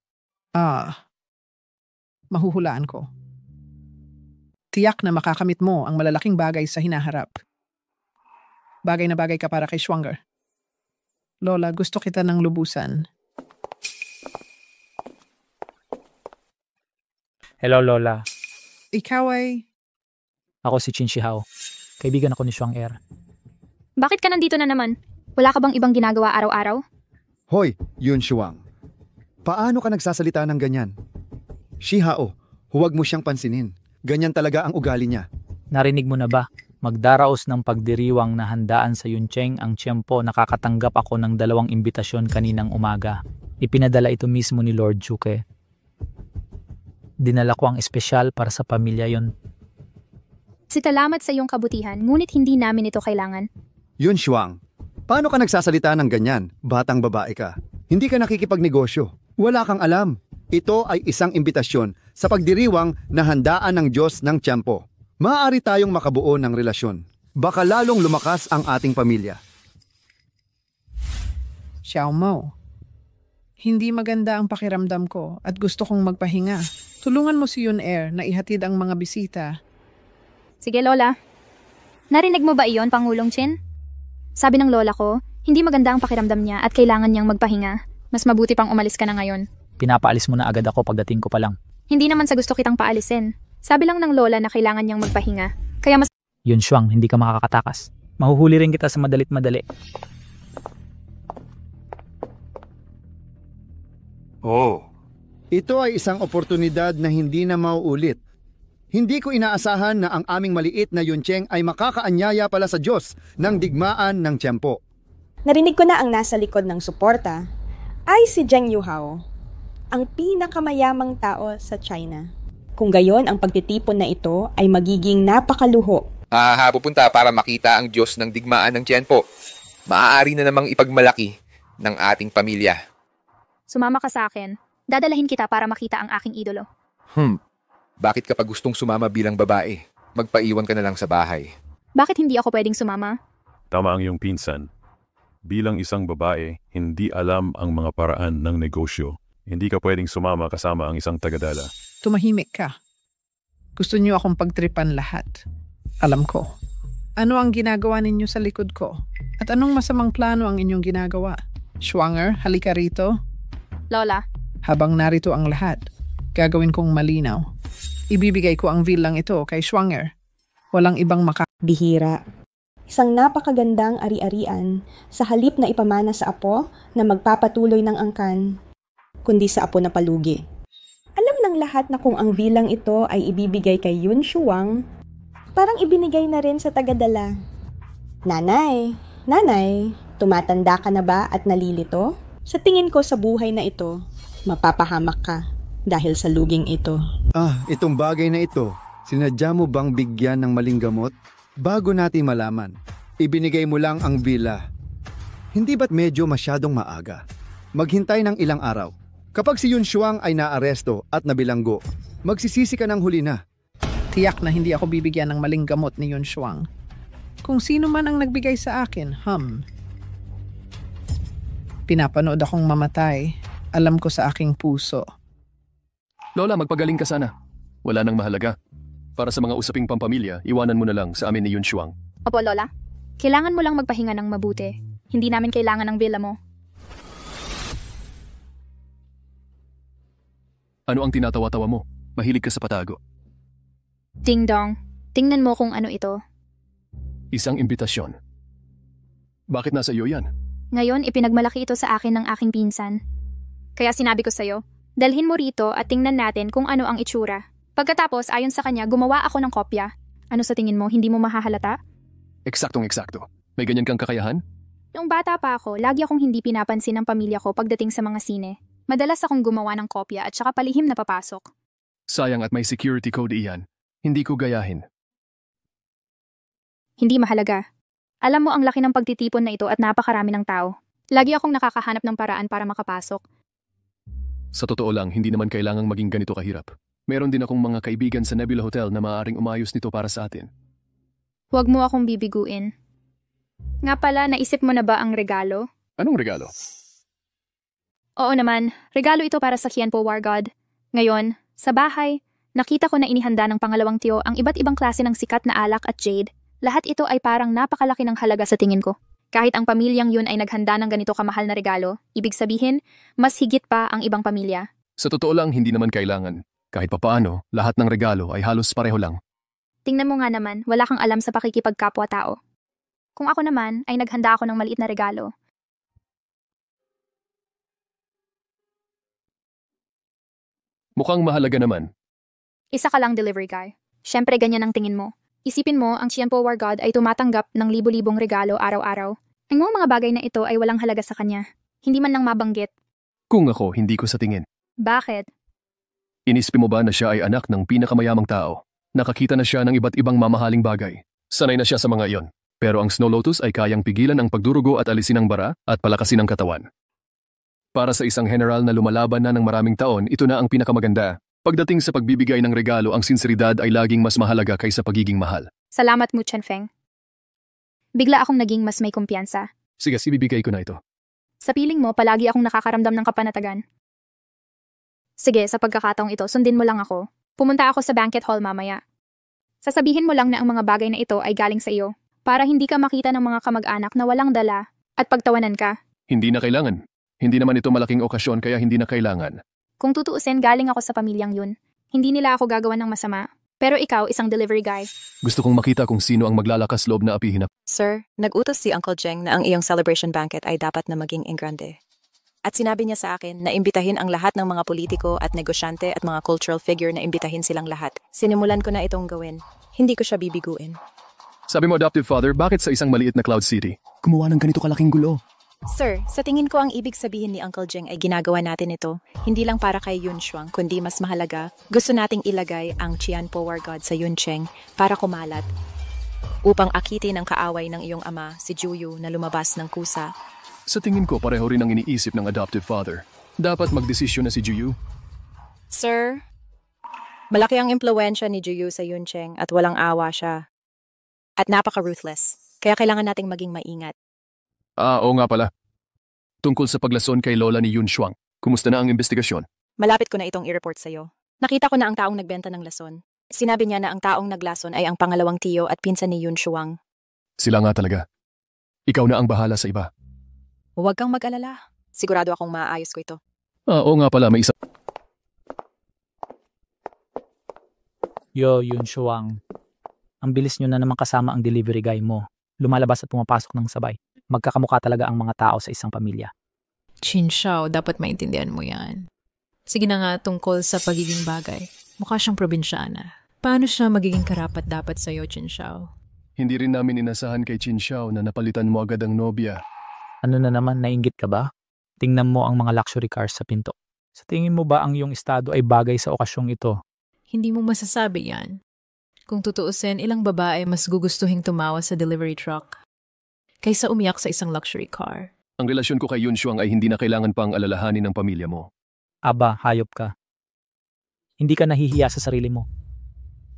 Mahuhulaan ko. Tiyak na makakamit mo ang malalaking bagay sa hinaharap. Bagay na bagay ka para kay Schwanger. Lola, gusto kita ng lubusan. Hello, Lola. Ikaw ay... Ako si Qin Shihao. Kaibigan ako ni Shuang Er. Bakit ka nandito na naman? Wala ka bang ibang ginagawa araw-araw? Hoy, Yun Shuang. Paano ka nagsasalita ng ganyan? Shihao, huwag mo siyang pansinin. Ganyan talaga ang ugali niya. Narinig mo na ba? Magdaraos ng pagdiriwang na handaan sa Yuncheng ang Tiempo. Nakakatanggap ako ng 2 imbitasyon kaninang umaga. Ipinadala ito mismo ni Lord Juke. Dinala ko ang espesyal para sa pamilya yon. Salamat sa iyong kabutihan, ngunit hindi namin ito kailangan. Yun Shuang, paano ka nagsasalita ng ganyan? Batang babae ka. Hindi ka nakikipagnegosyo. Wala kang alam. Ito ay isang imbitasyon sa pagdiriwang na handaan ng Diyos ng Tiempo. Maaari tayong makabuo ng relasyon. Baka lalong lumakas ang ating pamilya. Xiao Mo, hindi maganda ang pakiramdam ko at gusto kong magpahinga. Tulungan mo si Yun Er na ihatid ang mga bisita. Sige, Lola. Narinig mo ba iyon, Pangulong Chin? Sabi ng lola ko, Hindi maganda ang pakiramdam niya at kailangan niyang magpahinga. Mas mabuti pang umalis ka na ngayon. Pinapaalis mo na agad ako pagdating ko pa lang. Hindi naman sa gusto kitang paalisin. Sabi lang ng lola na kailangan niyang magpahinga. Kaya mas... Yunshuang, hindi ka makakatakas. Mahuhuli rin kita sa madalit-madali. Oh. Ito ay isang oportunidad na hindi na mauulit. Hindi ko inaasahan na ang aming maliit na Yuncheng ay makakaanyaya pala sa Diyos ng digmaan ng tiyempo. Narinig ko na ang nasa likod ng suporta ay si Zheng Yuhao, ang pinakamayamang tao sa China. Kung gayon, ang pagtitipon na ito ay magiging napakaluho. Pupunta para makita ang Diyos ng digmaan ng tiyempo. Maaari na namang ipagmalaki ng ating pamilya. Sumama ka sa akin. Dadalahin kita para makita ang aking idolo. Bakit kapag gustong sumama bilang babae, magpaiwan ka na lang sa bahay? Bakit hindi ako pwedeng sumama? Tama ang iyong pinsan. Bilang isang babae, hindi alam ang mga paraan ng negosyo. Hindi ka pwedeng sumama kasama ang isang tagadala. Tumahimik ka. Gusto niyo akong pagtripan lahat. Alam ko. Ano ang ginagawa ninyo sa likod ko? At anong masamang plano ang inyong ginagawa? Schwanger, halika rito. Lola. Habang narito ang lahat, gagawin kong malinaw. Ibibigay ko ang villang ito kay Schwanger. Walang ibang Bihira. Isang napakagandang ari-arian sa halip na ipamana sa apo na magpapatuloy ng angkan, kundi sa apo na palugi. Alam ng lahat na kung ang villang ito ay ibibigay kay Yun Shuang, parang ibinigay na rin sa tagadala. Nanay, tumatanda ka na ba at nalilito? Sa tingin ko sa buhay na ito, mapapahamak ka dahil sa luging ito. Itong bagay na ito, sinadya mo bang bigyan ng maling gamot? Bago natin malaman, ibinigay mo lang ang villa. Hindi ba't medyo masyadong maaga? Maghintay ng ilang araw. Kapag si Yun Shuang ay naaresto at nabilanggo, magsisisi ka ng huli na. Tiyak na hindi ako bibigyan ng maling gamot ni Yun Shuang. Kung sino man ang nagbigay sa akin, Pinapanood akong mamatay. Alam ko sa aking puso. Lola, magpagaling ka sana. Wala nang mahalaga. Para sa mga usaping pampamilya, iwanan mo na lang sa amin ni Yun Shuang. Opo, Lola. Kailangan mo lang magpahinga ng mabuti. Hindi namin kailangan ng villa mo. Ano ang tinatawa-tawa mo? Mahilig ka sa patago. Ding dong. Tingnan mo kung ano ito. Isang imbitasyon. Bakit nasa iyo yan? Ngayon, ipinagmalaki ito sa akin ng aking pinsan. Kaya sinabi ko sa'yo, dalhin mo rito at tingnan natin kung ano ang itsura. Pagkatapos, ayon sa kanya, gumawa ako ng kopya. Ano sa tingin mo, hindi mo mahahalata? Eksaktong-eksakto. May ganyan kang kakayahan? Noong bata pa ako, lagi akong hindi pinapansin ng pamilya ko pagdating sa mga sine. Madalas akong gumawa ng kopya at saka palihim na papasok. Sayang at may security code iyan. Hindi ko gayahin. Hindi mahalaga. Alam mo ang laki ng pagtitipon na ito at napakarami ng tao. Lagi akong nakakahanap ng paraan para makapasok. Sa totoo lang, hindi naman kailangang maging ganito kahirap. Meron din akong mga kaibigan sa Nebula Hotel na maaaring umayos nito para sa atin. Huwag mo akong bibiguin. Nga pala, naisip mo na ba ang regalo? Anong regalo? Oo naman, regalo ito para sa Qianpo War God. Ngayon, sa bahay, nakita ko na inihanda ng pangalawang tiyo ang iba't ibang klase ng sikat na alak at jade. Lahat ito ay parang napakalaki ng halaga sa tingin ko. Kahit ang pamilyang yun ay naghanda ng ganito kamahal na regalo, ibig sabihin, mas higit pa ang ibang pamilya. Sa totoo lang, hindi naman kailangan. Kahit papaano, lahat ng regalo ay halos pareho lang. Tingnan mo nga naman, wala kang alam sa pakikipagkapwa-tao. Kung ako naman, ay naghanda ako ng maliit na regalo. Mukhang mahalaga naman. Isa ka lang delivery guy. Siyempre ganyan ang tingin mo. Isipin mo, ang Qianpo War God ay tumatanggap ng libo-libong regalo araw-araw. Ang mga bagay na ito ay walang halaga sa kanya. Hindi man lang mabanggit. Kung ako, hindi ko sa tingin. Bakit? Inisip mo ba na siya ay anak ng pinakamayamang tao? Nakakita na siya ng iba't ibang mamahaling bagay. Sanay na siya sa mga iyon. Pero ang Snow Lotus ay kayang pigilan ang pagdurugo at alisin ang bara at palakasin ang katawan. Para sa isang general na lumalaban na ng maraming taon, ito na ang pinakamaganda. Pagdating sa pagbibigay ng regalo, ang sinseridad ay laging mas mahalaga kaysa pagiging mahal. Salamat mo, Chen-Feng. Bigla akong naging mas may kumpiyansa. Sige, ibibigay ko na ito. Sa piling mo, palagi akong nakakaramdam ng kapanatagan. Sige, sa pagkakataong ito, sundin mo lang ako. Pumunta ako sa banquet hall mamaya. Sasabihin mo lang na ang mga bagay na ito ay galing sa iyo, para hindi ka makita ng mga kamag-anak na walang dala at pagtawanan ka. Hindi na kailangan. Hindi naman ito malaking okasyon kaya hindi na kailangan. Kung tutuusin, galing ako sa pamilyang yun. Hindi nila ako gagawa ng masama. Pero ikaw, isang delivery guy. Gusto kong makita kung sino ang maglalakas loob na apihin na. Sir, nag-utos si Uncle Jeng na ang iyong celebration banquet ay dapat na maging en grande. At sinabi niya sa akin na imbitahin ang lahat ng mga politiko at negosyante at mga cultural figure na imbitahin silang lahat. Sinimulan ko na itong gawin. Hindi ko siya bibiguin. Sabi mo, adoptive father, bakit sa isang maliit na Cloud City? Gumawa ng ganito kalaking gulo. Sir, sa tingin ko ang ibig sabihin ni Uncle Jeng ay ginagawa natin ito, hindi lang para kay Yun Shuang, kundi mas mahalaga, gusto nating ilagay ang Qianpo War God sa Yun Cheng para kumalat, upang akitin ang kaaway ng iyong ama, si Juyu, na lumabas ng kusa. Sa tingin ko, pareho rin ang iniisip ng adoptive father. Dapat magdesisyon na si Juyu. Sir, malaki ang impluwensya ni Juyu sa Yun Cheng at walang awa siya. At napaka-ruthless, kaya kailangan nating maging maingat. Oo nga pala. Tungkol sa paglason kay Lola ni Yun Shuang, kumusta na ang investigasyon? Malapit ko na itong i-report sa'yo. Nakita ko na ang taong nagbenta ng lason. Sinabi niya na ang taong naglason ay ang pangalawang tiyo at pinsan ni Yun Shuang. Sila nga talaga. Ikaw na ang bahala sa iba. Huwag kang mag-alala. Sigurado akong maayos ko ito. Oo nga pala, may isa. Yo, Yun Shuang. Ang bilis nyo na naman kasama ang delivery guy mo. Lumalabas at pumapasok ng sabay. Magkakamukha talaga ang mga tao sa isang pamilya. Chin Xiao, dapat maintindihan mo yan. Sige na nga tungkol sa pagiging bagay. Mukha siyang probinsyana. Paano siya magiging karapat dapat sa'yo, Chin Xiao? Hindi rin namin inasahan kay Chin Xiao na napalitan mo agad ang nobya. Ano na naman, nainggit ka ba? Tingnan mo ang mga luxury cars sa pinto. Sa tingin mo ba ang iyong estado ay bagay sa okasyong ito? Hindi mo masasabi yan. Kung tutuusin, ilang babae mas gugustuhing tumawa sa delivery truck kaysa umiyak sa isang luxury car. Ang relasyon ko kay Yun Shuang ay hindi na kailangan pang alalahanin ng pamilya mo. Aba, hayop ka. Hindi ka nahihiya sa sarili mo.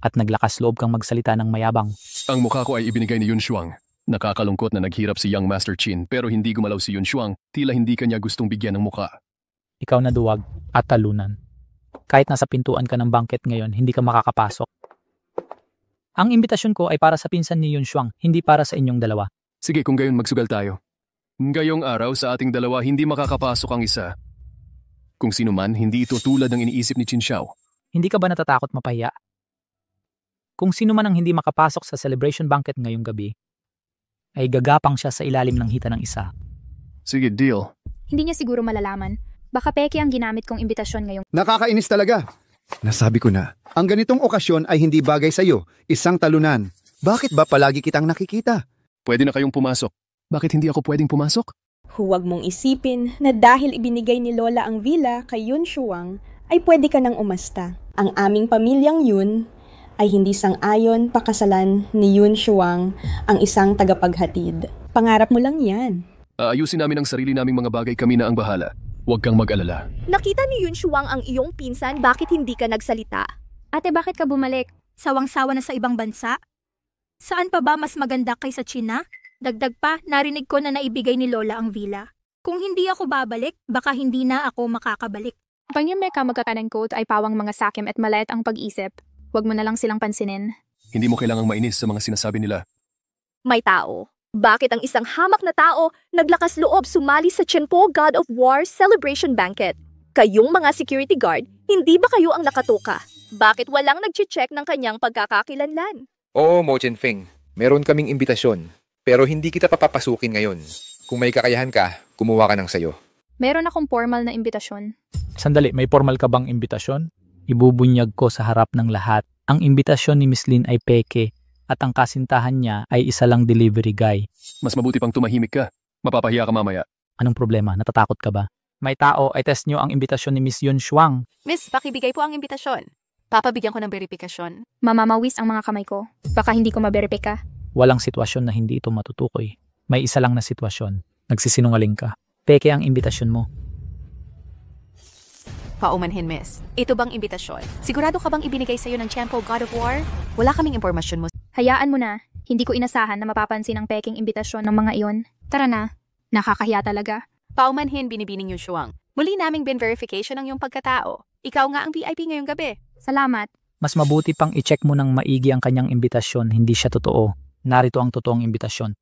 At naglakas loob kang magsalita ng mayabang. Ang mukha ko ay ibinigay ni Yun Shuang. Nakakalungkot na naghirap si Young Master Qin pero hindi gumalaw si Yun Shuang. Tila hindi kanya gustong bigyan ng mukha. Ikaw na duwag at talunan. Kahit nasa pintuan ka ng bangket ngayon, hindi ka makakapasok. Ang imbitasyon ko ay para sa pinsan ni Yun Shuang, hindi para sa inyong dalawa. Sige, kung gayon magsugal tayo. Ngayong araw sa ating dalawa hindi makakapasok ang isa. Kung sino man, hindi ito tulad ng iniisip ni Chin Xiao. Hindi ka ba natatakot mapahiya? Kung sino man ang hindi makapasok sa celebration banquet ngayong gabi, ay gagapang siya sa ilalim ng hita ng isa. Sige, deal. Hindi niya siguro malalaman. Baka peke ang ginamit kong imbitasyon ngayong... Nakakainis talaga. Nasabi ko na, ang ganitong okasyon ay hindi bagay sa'yo, isang talunan. Bakit ba palagi kitang nakikita? Pwede na kayong pumasok. Bakit hindi ako pwedeng pumasok? Huwag mong isipin na dahil ibinigay ni Lola ang villa kay Yun Shuang, ay pwede ka nang umasta. Ang aming pamilyang Yun ay hindi sang-ayon pakasalan ni Yun Shuang ang isang tagapaghatid. Pangarap mo lang yan. Ayusin namin ang sarili naming mga bagay, kami na ang bahala. Huwag kang mag-alala. Nakita ni Yun Shuang ang iyong pinsan, bakit hindi ka nagsalita? Ate, bakit ka bumalik? Sawang-sawa na sa ibang bansa? Saan pa ba mas maganda kaysa China? Dagdag pa, narinig ko na naibigay ni Lola ang villa. Kung hindi ako babalik, baka hindi na ako makakabalik. Pag yung meka magkakanan ko ay pawang mga sakim at maliit ang pag-isip, huwag mo na lang silang pansinin. Hindi mo kailangang mainis sa mga sinasabi nila. May tao. Bakit ang isang hamak na tao naglakas loob sumali sa Qianpo God of War Celebration Banquet? Kayong mga security guard, hindi ba kayo ang nakatuka? Bakit walang nag-check ng kanyang pagkakakilanlan? Oo, Mo Chen-feng. Meron kaming imbitasyon. Pero hindi kita papapasukin ngayon. Kung may kakayahan ka, kumuha ka ng sayo. Meron akong formal na imbitasyon. Sandali, may formal ka bang imbitasyon? Ibubunyag ko sa harap ng lahat. Ang imbitasyon ni Miss Lin ay peke at ang kasintahan niya ay isa lang delivery guy. Mas mabuti pang tumahimik ka. Mapapahiya ka mamaya. Anong problema? Natatakot ka ba? May tao ay test nyo ang imbitasyon ni Miss Yun Shuang. Miss, pakibigay po ang imbitasyon. Papabigyan ko ng verifikasyon. Mamamawis ang mga kamay ko. Baka hindi ko maberipika. Walang sitwasyon na hindi ito matutukoy. May isa lang na sitwasyon. Nagsisinungaling ka. Peke ang imbitasyon mo. Paumanhin, Miss. Ito bang imbitasyon? Sigurado ka bang ibinigay sa'yo ng Qianpo God of War? Wala kaming impormasyon mo. Hayaan mo na. Hindi ko inasahan na mapapansin ang peking imbitasyon ng mga iyon. Tara na. Nakakahiya talaga. Paumanhin, binibining Yun Shuang. Muli naming bin-verification ang iyong pagkatao. Ikaw nga ang VIP ngayong gabi. Salamat. Mas mabuti pang i-check mo ng maigi ang kanyang imbitasyon, hindi siya totoo. Narito ang totoong imbitasyon.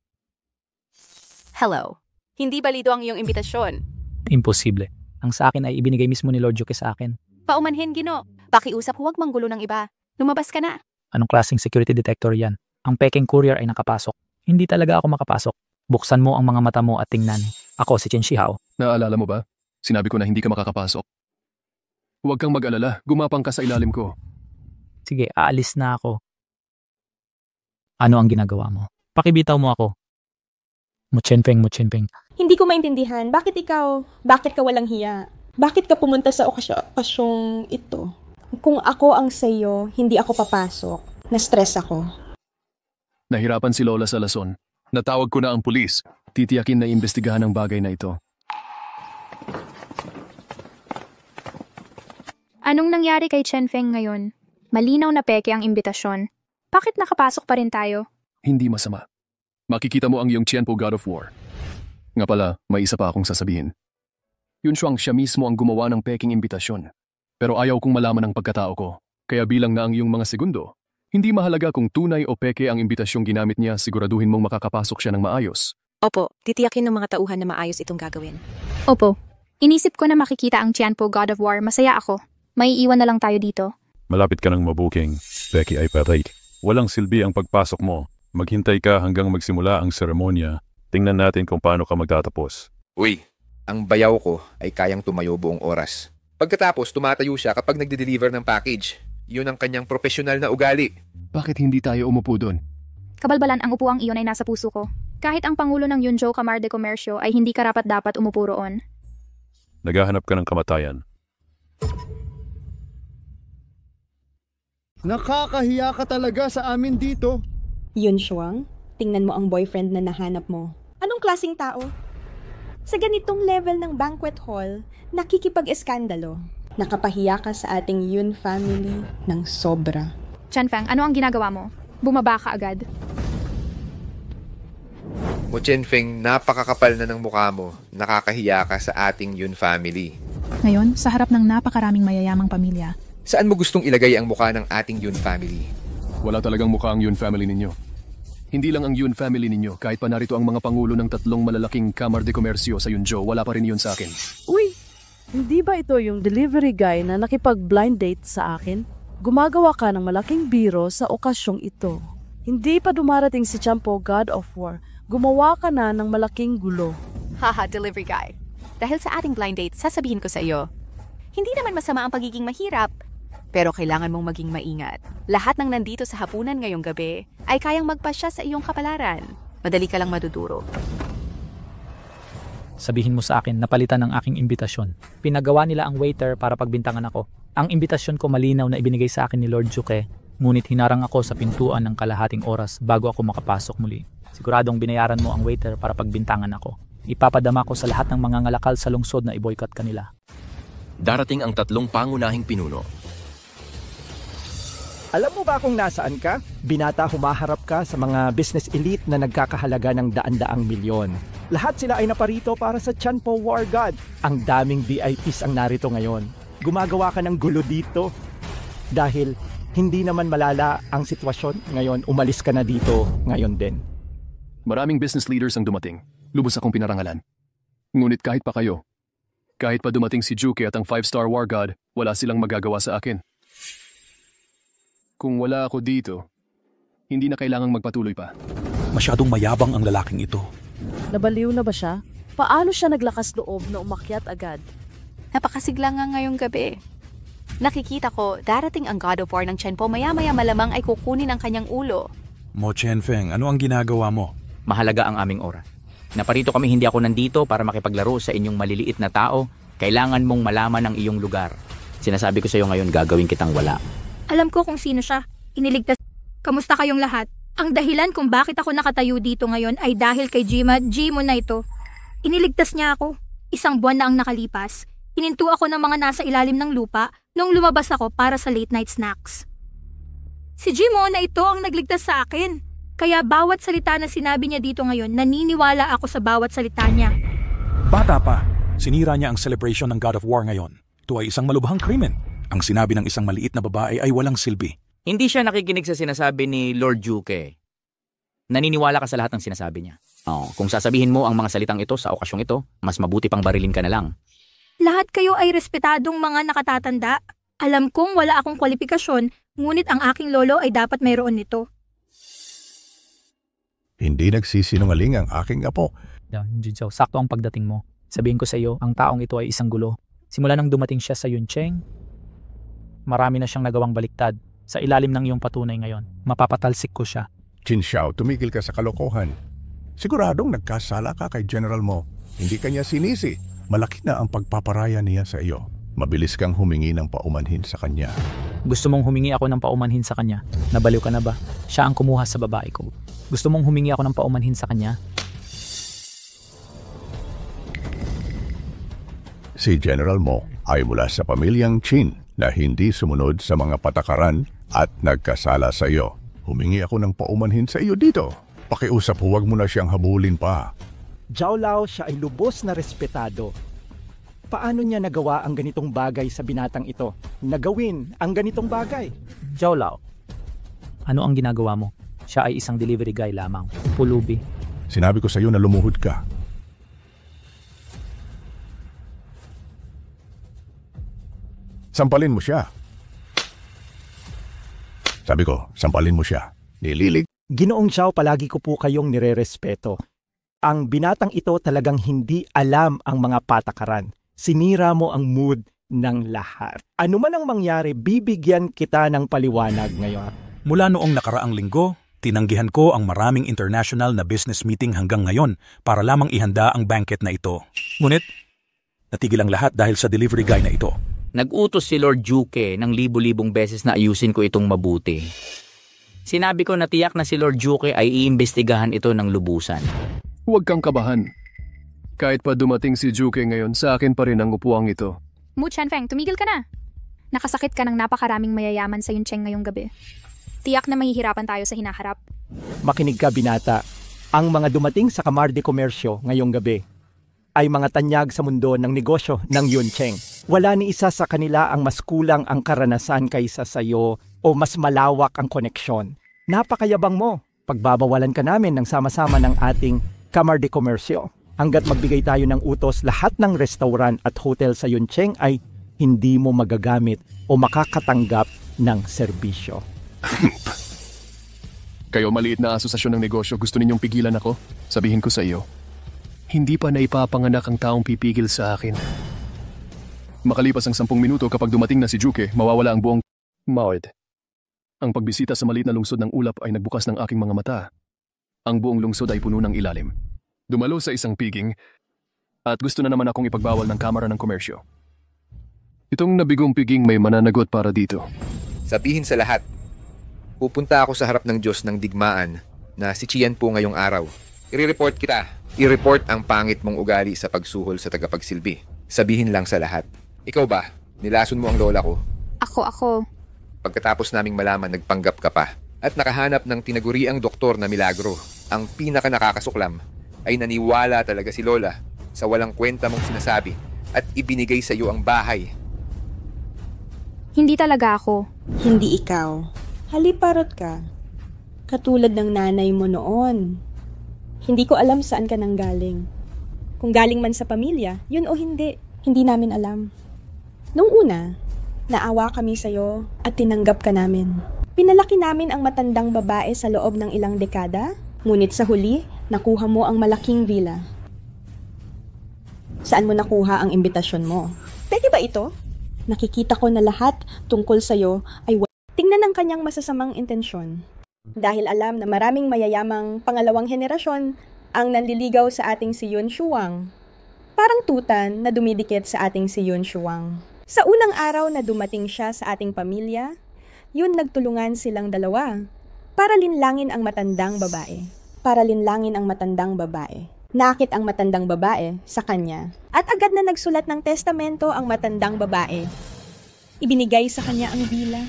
Hello. Hindi balido ang iyong imbitasyon. Imposible. Ang sa akin ay ibinigay mismo ni Lord Juke sa akin. Paumanhin, Gino. Pakiusap, huwag manggulo ng iba. Lumabas ka na. Anong klaseng security detector yan? Ang peking courier ay nakapasok. Hindi talaga ako makapasok. Buksan mo ang mga mata mo at tingnan. Ako si Chen Shihao. Naalala mo ba? Sinabi ko na hindi ka makakapasok. Huwag kang mag-alala. Gumapang ka sa ilalim ko. Sige, aalis na ako. Ano ang ginagawa mo? Pakibitaw mo ako. Muchenpeng. Hindi ko maintindihan. Bakit ikaw? Bakit ka walang hiya? Bakit ka pumunta sa okasyong ito? Kung ako ang sayo, hindi ako papasok. Na-stress ako. Nahirapan si Lola sa lason. Natawag ko na ang pulis. Titiyakin na imbestigahan ang bagay na ito. Anong nangyari kay Chen Feng ngayon? Malinaw na peke ang imbitasyon. Bakit nakapasok pa rin tayo? Hindi masama. Makikita mo ang iyong Tianpo God of War. Nga pala, may isa pa akong sasabihin. Yun siyang siya mismo ang gumawa ng peking imbitasyon. Pero ayaw kong malaman ang pagkatao ko. Kaya bilang na ang iyong mga segundo, hindi mahalaga kung tunay o peke ang imbitasyong ginamit niya, siguraduhin mong makakapasok siya ng maayos. Opo, titiyakin ng mga tauhan na maayos itong gagawin. Opo. Inisip ko na makikita ang Tianpo God of War. Masaya ako. May iwan na lang tayo dito. Malapit ka ng mabuking. Becky ay patay. Walang silbi ang pagpasok mo. Maghintay ka hanggang magsimula ang seremonya. Tingnan natin kung paano ka magtatapos. Uy, ang bayaw ko ay kayang tumayo buong oras. Pagkatapos, tumatayo siya kapag nagde-deliver ng package. Yun ang kanyang profesional na ugali. Bakit hindi tayo umupo doon? Kabalbalan, ang upuang iyon ay nasa puso ko. Kahit ang Pangulo ng Yunzhou Kamar de Comercio ay hindi karapat-dapat umupo roon. Naghahanap ka ng kamatayan. Nakakahiya ka talaga sa amin dito. Yun, Shuang. Tingnan mo ang boyfriend na nahanap mo. Anong klaseng tao? Sa ganitong level ng banquet hall, nakikipag-eskandalo. Nakapahiya ka sa ating Yun family ng sobra. Chen Feng, ano ang ginagawa mo? Bumaba ka agad. Mo Chen Feng, napakakapal na ng mukha mo. Nakakahiya ka sa ating Yun family. Ngayon, sa harap ng napakaraming mayayamang pamilya, saan mo gustong ilagay ang mukha ng ating Yun family? Wala talagang mukha ang Yun family ninyo. Hindi lang ang Yun family ninyo, kahit pa narito ang mga pangulo ng 3 malalaking Kamar de Comercio sa Yunzhou, wala pa rin yun sa akin. Uy, hindi ba ito yung delivery guy na nakipag-blind date sa akin? Gumagawa ka ng malaking biro sa okasyong ito. Hindi pa dumarating si Tianpo God of War, gumawa ka na ng malaking gulo. Haha, delivery guy. Dahil sa ating blind date, sasabihin ko sa iyo, hindi naman masama ang pagiging mahirap. Pero kailangan mong maging maingat. Lahat ng nandito sa hapunan ngayong gabi ay kayang magpasya sa iyong kapalaran. Madali ka lang maduduro. Sabihin mo sa akin, napalitan ang aking imbitasyon. Pinagawa nila ang waiter para pagbintangan ako. Ang imbitasyon ko malinaw na ibinigay sa akin ni Lord Juke, ngunit hinarang ako sa pintuan ng kalahating oras bago ako makapasok muli. Siguradong binayaran mo ang waiter para pagbintangan ako. Ipapadama ko sa lahat ng mga ngalakal sa lungsod na i-boycott kanila. Darating ang 3 pangunahing pinuno. Alam mo ba kung nasaan ka? Binata, humaharap ka sa mga business elite na nagkakahalaga ng daan-daang milyon. Lahat sila ay naparito para sa Tianpo War God. Ang daming VIPs ang narito ngayon. Gumagawa ka ng gulo dito. Dahil hindi naman malala ang sitwasyon ngayon, umalis ka na dito ngayon din. Maraming business leaders ang dumating. Lubos akong pinarangalan. Ngunit kahit pa kayo, kahit pa dumating si Juke at ang 5-star War God, wala silang magagawa sa akin. Kung wala ako dito, hindi na kailangang magpatuloy pa. Masyadong mayabang ang lalaking ito. Nabaliw na ba siya? Paano siya naglakas loob na umakyat agad? Napakasigla nga ngayong gabi. Nakikita ko, darating ang God of War ng Tianpo, maya-maya malamang ay kukunin ang kanyang ulo. Mo Chen Feng, ano ang ginagawa mo? Mahalaga ang aming oras. Naparito kami, hindi ako nandito para makipaglaro sa inyong maliliit na tao. Kailangan mong malaman ang iyong lugar. Sinasabi ko sa iyo ngayon, gagawin kitang wala. Alam ko kung sino siya. Iniligtas. Kamusta kayong lahat? Ang dahilan kung bakit ako nakatayo dito ngayon ay dahil kay Jimo na ito. Iniligtas niya ako. 1 buwan na ang nakalipas. Hininto ako ng mga nasa ilalim ng lupa nung lumabas ako para sa late night snacks. Si Jimo na ito ang nagligtas sa akin. Kaya bawat salita na sinabi niya dito ngayon, naniniwala ako sa bawat salita niya. Bata pa, sinira niya ang celebration ng God of War ngayon. Ito ay isang malubhang krimen. Ang sinabi ng isang maliit na babae ay walang silbi. Hindi siya nakikinig sa sinasabi ni Lord Juke. Naniniwala ka sa lahat ng sinasabi niya. Kung sasabihin mo ang mga salitang ito sa okasyong ito, mas mabuti pang barilin ka na lang. Lahat kayo ay respetadong mga nakatatanda. Alam kong wala akong kwalifikasyon, ngunit ang aking lolo ay dapat mayroon nito. Hindi nagsisinungaling ang aking apo. Jinzhou, sakto ang pagdating mo. Sabihin ko sa iyo, ang taong ito ay isang gulo. Simula nang dumating siya sa Yuncheng, marami na siyang nagawang baliktad. Sa ilalim ng iyong patunay ngayon, mapapatalsik ko siya. Qin Xiao, tumigil ka sa kalokohan. Siguradong nagkasala ka kay General Mo. Hindi kanya sinisi. Malaki na ang pagpaparaya niya sa iyo. Mabilis kang humingi ng paumanhin sa kanya. Gusto mong humingi ako ng paumanhin sa kanya? Nabaliw ka na ba? Siya ang kumuha sa babae ko. Gusto mong humingi ako ng paumanhin sa kanya? Si General Mo ay mula sa pamilyang Qin na hindi sumunod sa mga patakaran at nagkasala sa iyo. Humingi ako ng paumanhin sa iyo dito. Pakiusap, huwag mo na siyang habulin pa. Zhao Lao, siya ay lubos na respetado. Paano niya nagawa ang ganitong bagay sa binatang ito? Nagawin ang ganitong bagay? Zhao Lao, ano ang ginagawa mo? Siya ay isang delivery guy lamang. Pulubi. Sinabi ko sa iyo na lumuhod ka. Sampalin mo siya. Sabi ko, sampalin mo siya. Nililig. Ginoong Zhao, palagi ko po kayong nirerespeto. Ang binatang ito talagang hindi alam ang mga patakaran. Sinira mo ang mood ng lahat. Ano man ang mangyari, bibigyan kita ng paliwanag ngayon. Mula noong nakaraang linggo, tinanggihan ko ang maraming international na business meeting hanggang ngayon para lamang ihanda ang banquet na ito. Ngunit, natigil ang lahat dahil sa delivery guy na ito. Nag-utos si Lord Juke ng libo-libong beses na ayusin ko itong mabuti. Sinabi ko na tiyak na si Lord Juke ay iimbestigahan ito ng lubusan. Huwag kang kabahan. Kahit pa dumating si Juke ngayon, sa akin pa rin ang upuang ito. Mu Chanfeng, tumigil ka na. Nakasakit ka ng napakaraming mayayaman sa Yuncheng ngayong gabi. Tiyak na mahihirapan tayo sa hinaharap. Makinig ka, binata. Ang mga dumating sa Kamar de Komersyo ngayong gabi ay mga tanyag sa mundo ng negosyo ng Yuncheng. Wala ni isa sa kanila ang mas kulang ang karanasan kaysa sayo o mas malawak ang koneksyon. Napakayabang mo. Pagbabawalan ka namin ng sama-sama ng ating Kamar de Komersyo. Hanggat magbigay tayo ng utos, lahat ng restaurant at hotel sa Yuncheng ay hindi mo magagamit o makakatanggap ng serbisyo. Kayo maliit na asosasyon ng negosyo, gusto ninyong pigilan ako? Sabihin ko sa iyo, hindi pa naipapanganak ang taong pipigil sa akin. Makalipas ang 10 minuto kapag dumating na si Juke, mawawala ang buong Mawed. Ang pagbisita sa maliit na lungsod ng ulap ay nagbukas ng aking mga mata. Ang buong lungsod ay puno ng ilalim. Dumalo sa isang piging at gusto na naman akong ipagbawal ng Kamara ng Komersyo. Itong nabigong piging may mananagot para dito. Sabihin sa lahat, pupunta ako sa harap ng Diyos ng digmaan na si Qian po ngayong araw. I-report kita. I-report ang pangit mong ugali sa pagsuhol sa tagapagsilbi. Sabihin lang sa lahat. Ikaw ba? Nilason mo ang lola ko? Ako. Pagkatapos naming malaman, nagpanggap ka pa. At nakahanap ng tinaguriang doktor na milagro. Ang pinaka nakakasuklam ay naniwala talaga si lola sa walang kwenta mong sinasabi at ibinigay sa iyo ang bahay. Hindi talaga ako. Hindi ikaw. Haliparot ka. Katulad ng nanay mo noon. Hindi ko alam saan ka nang galing. Kung galing man sa pamilya, yun o hindi. Hindi namin alam. Nung una, naawa kami sa'yo at tinanggap ka namin. Pinalaki namin ang matandang babae sa loob ng ilang dekada, ngunit sa huli, nakuha mo ang malaking villa. Saan mo nakuha ang imbitasyon mo? Pwede ba ito? Nakikita ko na lahat tungkol sa'yo ay tingnan ang kanyang masasamang intensyon. Dahil alam na maraming mayayamang pangalawang henerasyon ang nanliligaw sa ating si Yun Shuang. Parang tutan na dumidikit sa ating si Yun Shuang. Sa unang araw na dumating siya sa ating pamilya, yun nagtulungan silang dalawa para linlangin ang matandang babae. Nakit ang matandang babae sa kanya at agad na nagsulat ng testamento ang matandang babae. Ibinigay sa kanya ang villa.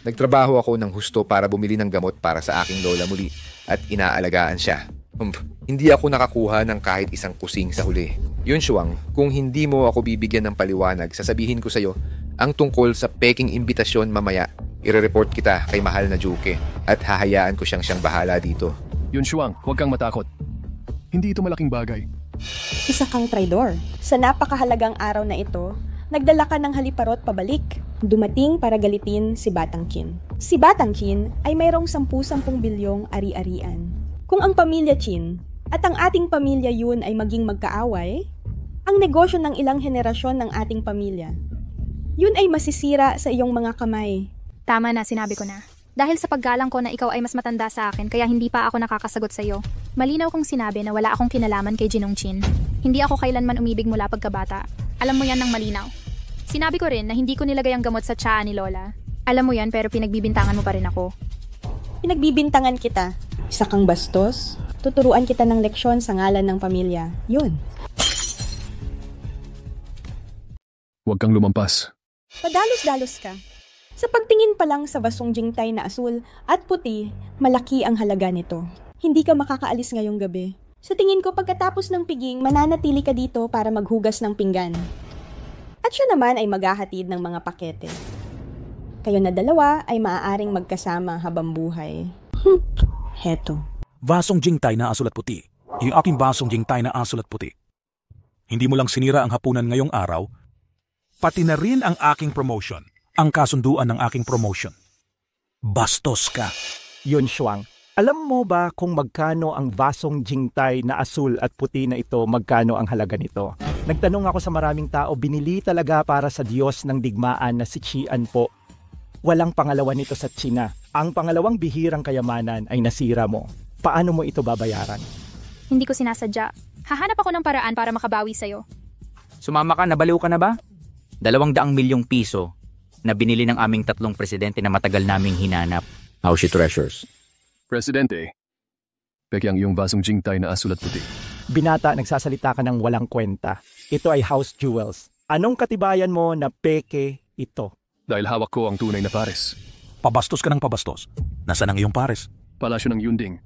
Nagtrabaho ako ng husto para bumili ng gamot para sa aking lola muli at inaalagaan siya. Hindi ako nakakuha ng kahit isang kusing sa huli. Yun Shuang, kung hindi mo ako bibigyan ng paliwanag, sasabihin ko sa'yo ang tungkol sa peking imbitasyon mamaya. I-report kita kay mahal na Juke at hahayaan ko siyang bahala dito. Yun Shuang, huwag kang matakot. Hindi ito malaking bagay. Isa kang traidor. Sa napakahalagang araw na ito, nagdala ka ng haliparot pabalik. Dumating para galitin si Batang Qin. Si Batang Qin ay mayroong 10-10 bilyong ari-arian. Kung ang pamilya Qin at ang ating pamilya Yun ay maging magkaaway, ang negosyo ng ilang henerasyon ng ating pamilya, yun ay masisira sa iyong mga kamay. Tama na, sinabi ko na. Dahil sa paggalang ko na ikaw ay mas matanda sa akin kaya hindi pa ako nakakasagot sa iyo. Malinaw kong sinabi na wala akong kinalaman kay Ginong Qin. Hindi ako kailanman umibig mula pagkabata. Alam mo yan ng malinaw. Sinabi ko rin na hindi ko nilagay ang gamot sa tsaa ni Lola. Alam mo yan pero pinagbibintangan mo pa rin ako. Pinagbibintangan kita. Isa kang bastos. Tuturuan kita ng leksyon sa ngalan ng pamilya. Yun. Huwag kang lumampas. Padalos-dalos ka. Sa pagtingin pa lang sa basong jingtay na asul at puti, malaki ang halaga nito. Hindi ka makakaalis ngayong gabi. Sa tingin ko pagkatapos ng piging, mananatili ka dito para maghugas ng pinggan. At siya naman ay maghahatid ng mga pakete. Kayo na dalawa ay maaaring magkasama habang buhay. Heto. Basong jingtay na asul at puti. Yung aking basong jingtay na asul at puti. Hindi mo lang sinira ang hapunan ngayong araw, pati na rin ang aking promotion. Ang kasunduan ng aking promotion. Bastos ka. Yun, Shuang. Alam mo ba kung magkano ang basong jingtay na asul at puti na ito, magkano ang halaga nito? Nagtanong ako sa maraming tao, binili talaga para sa Diyos ng digmaan na si Qian po. Walang pangalawa nito sa China. Ang pangalawang bihirang kayamanan ay nasira mo. Paano mo ito babayaran? Hindi ko sinasadya. Hahanap ako ng paraan para makabawi sa'yo. Sumama ka, nabaliw ka na ba? 200 milyong piso na binili ng aming 3 presidente na matagal naming hinanap. How's your treasures? Presidente, peke ang iyong basong jingtay na asul at puti. Binata, nagsasalita ka ng walang kwenta. Ito ay house jewels. Anong katibayan mo na peke ito? Dahil hawak ko ang tunay na pares. Pabastos ka ng pabastos. Nasaan ang iyong pares? Palasyo ng Yunding.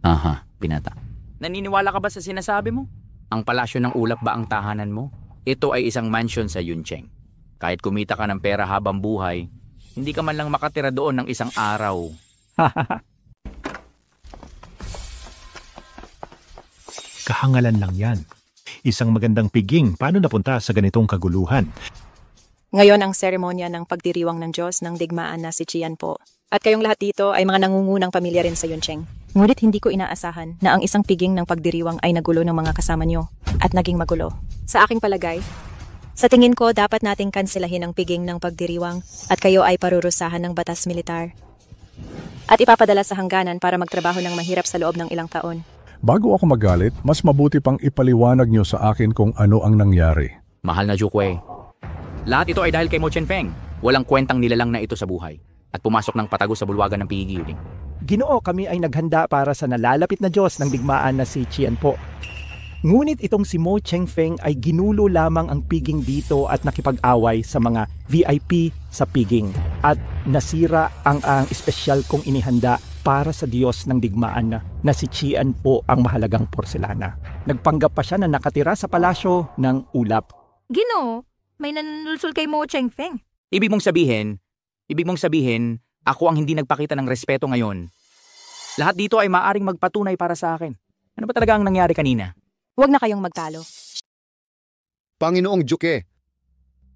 Aha, Binata. Naniniwala ka ba sa sinasabi mo? Ang palasyo ng ulap ba ang tahanan mo? Ito ay isang mansion sa Yuncheng. Kahit kumita ka ng pera habang buhay, hindi ka man lang makatira doon ng isang araw. Kahangalan lang yan. Isang magandang piging, paano napunta sa ganitong kaguluhan? Ngayon ang seremonya ng pagdiriwang ng Diyos ng digmaan na si Qian po. At kayong lahat dito ay mga nangungunang pamilya rin sa Yuncheng. Ngunit hindi ko inaasahan na ang isang piging ng pagdiriwang ay nagulo ng mga kasama nyo at naging magulo. Sa aking palagay, sa tingin ko dapat nating kansilahin ang piging ng pagdiriwang at kayo ay parurusahan ng batas militar. At ipapadala sa hangganan para magtrabaho ng mahirap sa loob ng ilang taon. Bago ako magalit, mas mabuti pang ipaliwanag nyo sa akin kung ano ang nangyari. Mahal na Jukwe, lahat ito ay dahil kay Mo Chenfeng. Walang kwentang nilalang na ito sa buhay at pumasok ng patago sa bulwagan ng pigiling. Ginoo, kami ay naghanda para sa nalalapit na Diyos ng digmaan na si Qian po. Ngunit itong si Mo Chenfeng ay ginulo lamang ang piging dito at nakipag-away sa mga VIP sa piging at nasira ang espesyal kong inihanda para sa Diyos ng digmaan na si Qian po ang mahalagang porselana. Nagpanggap pa siya na nakatira sa palasyo ng ulap. Ginoo, may nanunulsul kay Mo Chenfeng. Ibig mong sabihin, ako ang hindi nagpakita ng respeto ngayon. Lahat dito ay maaring magpatunay para sa akin. Ano ba talaga ang nangyari kanina? Huwag na kayong magtalo. Panginoong Juke,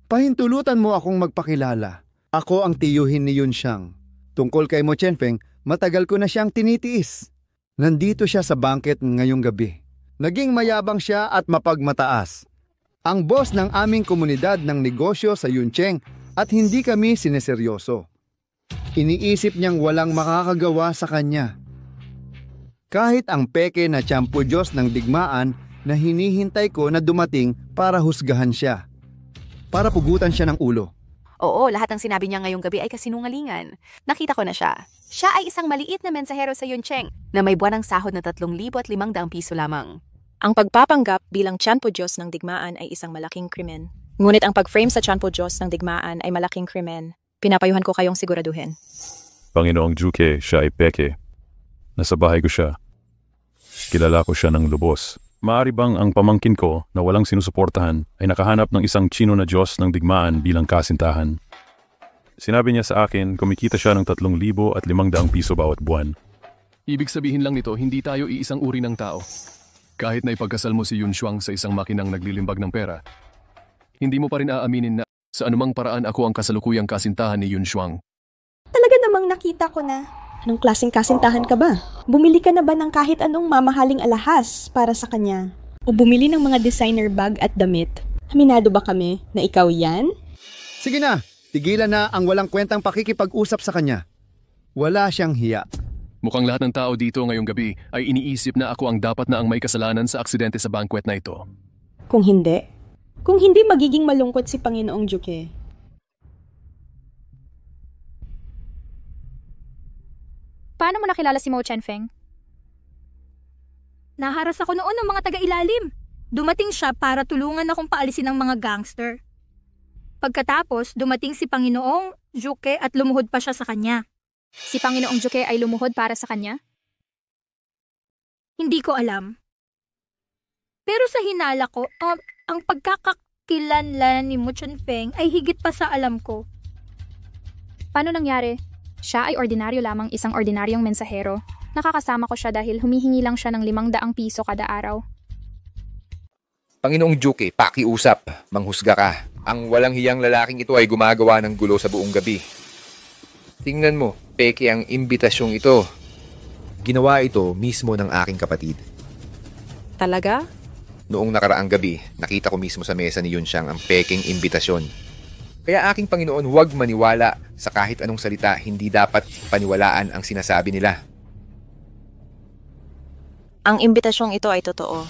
pahintulutan mo akong magpakilala. Ako ang tiyuhin ni Yunxiang. Tungkol kay Mo Chenfeng, matagal ko na siyang tinitiis. Nandito siya sa banket ngayong gabi. Naging mayabang siya at mapagmataas. Ang boss ng aming komunidad ng negosyo sa Yuncheng at hindi kami sineseryoso. Iniisip niyang walang makakagawa sa kanya. Kahit ang peke na tiyampo Diyos ng digmaan na hinihintay ko na dumating para husgahan siya. Para pugutan siya ng ulo. Oo, lahat ng sinabi niya ngayong gabi ay kasinungalingan. Nakita ko na siya. Siya ay isang maliit na mensahero sa Yuncheng na may buwanang sahod na 3,500 piso lamang. Ang pagpapanggap bilang tiyampo Diyos ng digmaan ay isang malaking krimen. Ngunit ang pag-frame sa tiyampo Diyos ng digmaan ay malaking krimen. Pinapayuhan ko kayong siguraduhin. Panginoong Juke, siya ay peke. Nasa bahay ko siya. Kilala ko siya ng lubos. Maaari bang ang pamangkin ko na walang sinusuportahan ay nakahanap ng isang Chino na Diyos ng digmaan bilang kasintahan? Sinabi niya sa akin, kumikita siya ng 3,500 piso bawat buwan. Ibig sabihin lang nito, hindi tayo iisang uri ng tao. Kahit na ipagkasal mo si Yun Shuang sa isang makinang naglilimbag ng pera, hindi mo pa rin aaminin na sa anumang paraan ako ang kasalukuyang kasintahan ni Yun Shuang. Talaga namang nakita ko na. Anong klaseng kasintahan ka ba? Bumili ka na ba ng kahit anong mamahaling alahas para sa kanya? O bumili ng mga designer bag at damit? Aminado ba kami na ikaw yan? Sige na, tigilan na ang walang kwentang pakikipag-usap sa kanya. Wala siyang hiya. Mukhang lahat ng tao dito ngayong gabi ay iniisip na ako ang dapat na ang may kasalanan sa aksidente sa banquet na ito. Kung hindi magiging malungkot si Panginoong Juke. Paano mo nakilala si Mo Chenfeng? Naharas ako noon ng mga taga-ilalim. Dumating siya para tulungan akong paalisin ng mga gangster. Pagkatapos, dumating si Panginoong Juke at lumuhod pa siya sa kanya. Si Panginoong Juke ay lumuhod para sa kanya? Hindi ko alam. Pero sa hinala ko, ang pagkakakilanlan ni Mo Chenfeng ay higit pa sa alam ko. Paano nangyari? Siya ay ordinaryo lamang, isang ordinaryong mensahero. Nakakasama ko siya dahil humihingi lang siya ng 500 piso kada araw. Panginoong Juke, pakiusap, manghusga ka. Ang walang hiyang lalaking ito ay gumagawa ng gulo sa buong gabi. Tingnan mo, peke ang imbitasyong ito. Ginawa ito mismo ng aking kapatid. Talaga? Noong nakaraang gabi, nakita ko mismo sa mesa ni Yun Shuang ang peking imbitasyon. Kaya aking Panginoon, huwag maniwala sa kahit anong salita, hindi dapat paniwalaan ang sinasabi nila. Ang imbitasyong ito ay totoo.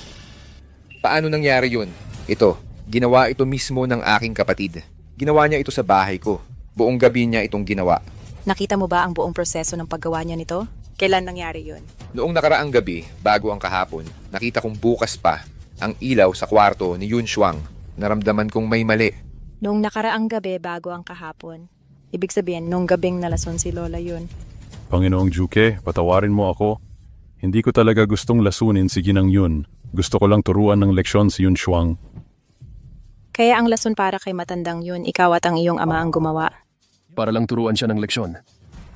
Paano nangyari yun? Ito, ginawa ito mismo ng aking kapatid. Ginawa niya ito sa bahay ko. Buong gabi niya itong ginawa. Nakita mo ba ang buong proseso ng paggawa niya nito? Kailan nangyari yun? Noong nakaraang gabi, bago ang kahapon, nakita kong bukas pa ang ilaw sa kwarto ni Yun Shuang. Naramdaman kong may mali. Noong nakaraang gabi, bago ang kahapon. Ibig sabihin, noong gabing nalason si Lola yun. Panginoong Juke, patawarin mo ako. Hindi ko talaga gustong lasunin si Ginang Yun. Gusto ko lang turuan ng leksyon si Yun Shuang. Kaya ang lason para kay matandang yun, ikaw at ang iyong ama ang gumawa. Para lang turuan siya ng leksyon.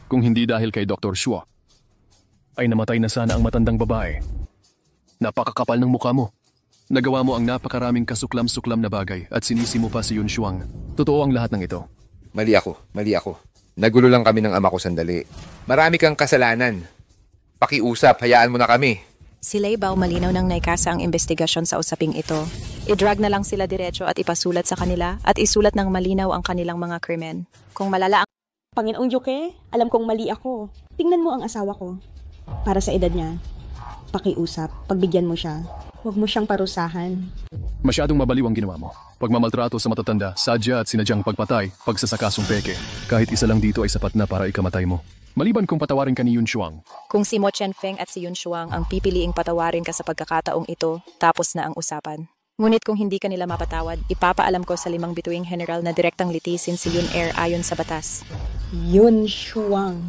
Kung hindi dahil kay Dr. Shua, ay namatay na sana ang matandang babae. Napakakapal ng mukha mo. Nagawa mo ang napakaraming kasuklam-suklam na bagay at sinisi mo pa si Yun Shuang. Totoo ang lahat ng ito. Mali ako. Nagulo lang kami ng ama ko sandali. Marami kang kasalanan. Pakiusap, hayaan mo na kami. Si Leibaw malinaw nang naikasa ang investigasyon sa usaping ito. I-drag na lang sila diretso at ipasulat sa kanila at isulat ng malinaw ang kanilang mga krimen. Kung malala ang... Panginoong Juke, alam kong mali ako. Tingnan mo ang asawa ko. Para sa edad niya, pakiusap, pagbigyan mo siya. Huwag mo siyang parusahan. Masyadong mabaliw ang ginawa mo. Pagmamaltrato sa matatanda, sadya at sinadyang pagpatay, pagsasakasong peke. Kahit isa lang dito ay sapat na para ikamatay mo. Maliban kung patawarin ka ni Yun Shuang. Kung si Mo Chenfeng at si Yun Shuang ang pipiliing patawarin ka sa pagkakataong ito, tapos na ang usapan. Ngunit kung hindi ka nila mapatawad, ipapaalam ko sa 5 bituing general na direktang litisin si Yun Air ayon sa batas. Yun Shuang.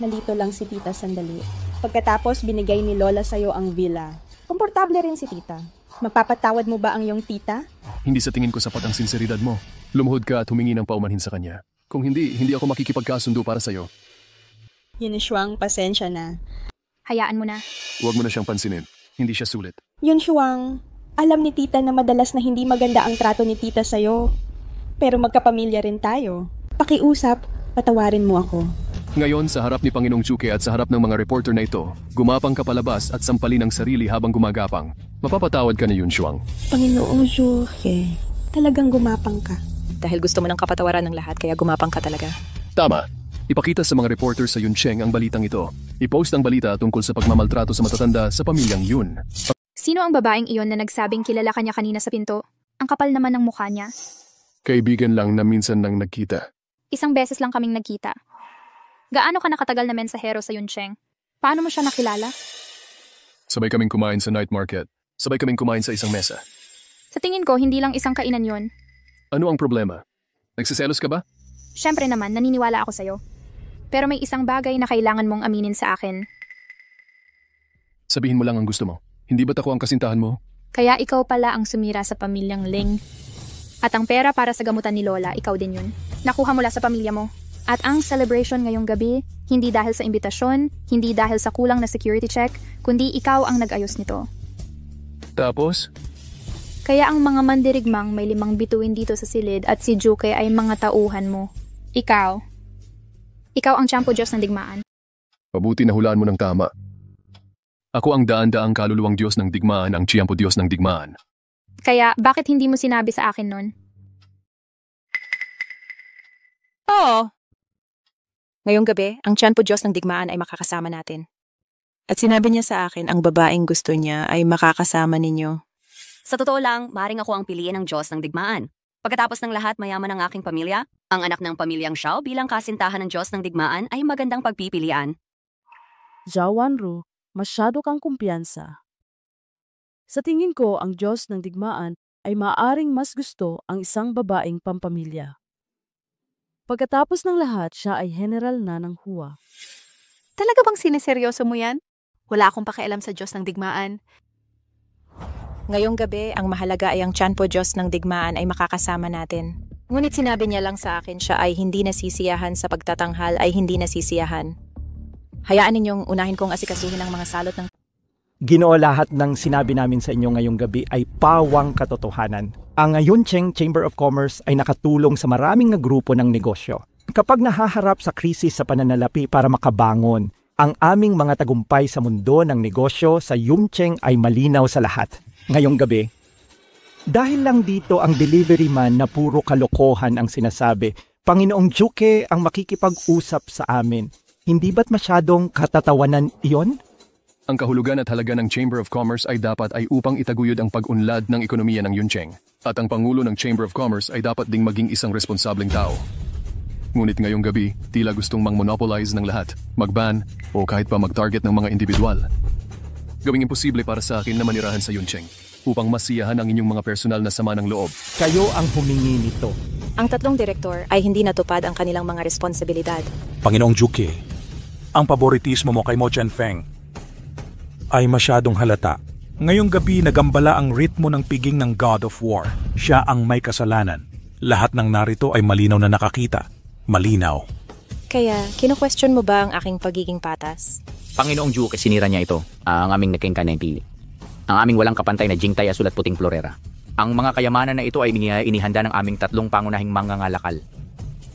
Nalito lang si tita sandali. Pagkatapos binigay ni Lola sa'yo ang villa. Komportable rin si tita. Mapapatawad mo ba ang iyong tita? Hindi sa tingin ko sapat ang sinseridad mo. Lumuhod ka at humingi ng paumanhin sa kanya. Kung hindi ako makikipagkasundo para sa'yo. Yun Shuang, pasensya na. Hayaan mo na. Huwag mo na siyang pansinin. Hindi siya sulit. Yun Shuang, alam ni tita na madalas na hindi maganda ang trato ni tita sa'yo. Pero magkapamilya rin tayo. Pakiusap, patawarin mo ako. Ngayon, sa harap ni Panginoong Juke at sa harap ng mga reporter na ito, gumapang ka palabas at sampalin ang sarili habang gumagapang. Mapapatawad ka ni Yun Shuang. Panginoong Juke, talagang gumapang ka. Dahil gusto mo ng kapatawaran ng lahat, kaya gumapang ka talaga. Tama. Ipakita sa mga reporter sa Yuncheng ang balitang ito. I-post ang balita tungkol sa pagmamaltrato sa matatanda sa pamilyang Yun. Sino ang babaeng iyon na nagsabing kilala kanya kanina sa pinto? Ang kapal naman ng mukha niya. Kaibigan lang na minsan nang nagkita. Isang beses lang kaming nagkita. Gaano ka nakatagal na mensahero sa Yuncheng? Paano mo siya nakilala? Sabay kaming kumain sa night market. Sabay kaming kumain sa isang mesa. Sa tingin ko, hindi lang isang kainan yon. Ano ang problema? Nagsiselos ka ba? Siyempre naman, naniniwala ako sa'yo. Pero may isang bagay na kailangan mong aminin sa akin. Sabihin mo lang ang gusto mo. Hindi ba't ako ang kasintahan mo? Kaya ikaw pala ang sumira sa pamilyang Ling. At ang pera para sa gamutan ni Lola, ikaw din yun. Nakuha mula sa pamilya mo. At ang celebration ngayong gabi, hindi dahil sa imbitasyon, hindi dahil sa kulang na security check, kundi ikaw ang nag-ayos nito. Tapos? Kaya ang mga mandirigmang may 5 bituin dito sa silid at si Juke ay mga tauhan mo. Ikaw ang Tiyampo Diyos ng digmaan. Mabuti na hulaan mo ng tama. Ako ang daan-daang kaluluwang Diyos ng digmaan, ang Tiyampo Diyos ng digmaan. Kaya bakit hindi mo sinabi sa akin nun? Oo. Ngayong gabi, ang Tiyampo Diyos ng digmaan ay makakasama natin. At sinabi niya sa akin ang babaeng gusto niya ay makakasama ninyo. Sa totoo lang, maring ako ang piliin ng Diyos ng digmaan. Pagkatapos ng lahat, mayaman ang aking pamilya, ang anak ng pamilyang Xiao bilang kasintahan ng Diyos ng digmaan ay magandang pagpipilian. Zhao Wanru, masyado kang kumpiyansa. Sa tingin ko, ang Diyos ng digmaan ay maaring mas gusto ang isang babaeng pampamilya. Pagkatapos ng lahat, siya ay general na ng Hua. Talaga bang sineseryoso mo yan? Wala akong pakialam sa Diyos ng digmaan. Ngayong gabi, ang mahalaga ay ang Tiyampo Diyos ng digmaan ay makakasama natin. Ngunit sinabi niya lang sa akin siya ay hindi nasisiyahan sa pagtatanghal ay hindi nasisiyahan. Hayaan ninyong unahin kong asikasuhin ang mga salot ng... Ginoo, lahat ng sinabi namin sa inyo ngayong gabi ay pawang katotohanan. Ang Yuncheng Chamber of Commerce ay nakatulong sa maraming na grupo ng negosyo. Kapag nahaharap sa krisis sa pananalapi para makabangon, ang aming mga tagumpay sa mundo ng negosyo sa Yuncheng ay malinaw sa lahat. Ngayong gabi, dahil lang dito ang delivery man na puro kalokohan ang sinasabi, Panginoong Juke ang makikipag-usap sa amin. Hindi ba't masyadong katatawanan iyon? Ang kahulugan at halaga ng Chamber of Commerce ay dapat ay upang itaguyod ang pag-unlad ng ekonomiya ng Yuncheng. At ang Pangulo ng Chamber of Commerce ay dapat ding maging isang responsableng tao. Ngunit ngayong gabi, tila gustong mang-monopolize ng lahat, mag-ban o kahit pa mag-target ng mga individual. Gawing imposible para sa akin na manirahan sa Yuncheng upang masiyahan ang inyong mga personal na sama ng loob. Kayo ang humingi nito. Ang 3 direktor ay hindi natupad ang kanilang mga responsibilidad. Panginoong Juke, ang paboritismo mo kay Mo Chen-feng ay masyadong halata. Ngayong gabi nagambala ang ritmo ng piging ng God of War. Siya ang may kasalanan. Lahat ng narito ay malinaw na nakakita. Malinaw. Kaya, kino-question mo ba ang aking pagiging patas? Panginoong Juke, sinira niya ito, ang aming nakingkan na pili. Ang aming walang kapantay na Jingtay Asul at Puting Florera. Ang mga kayamanan na ito ay inihanda ng aming 3 pangunahing mangangalakal.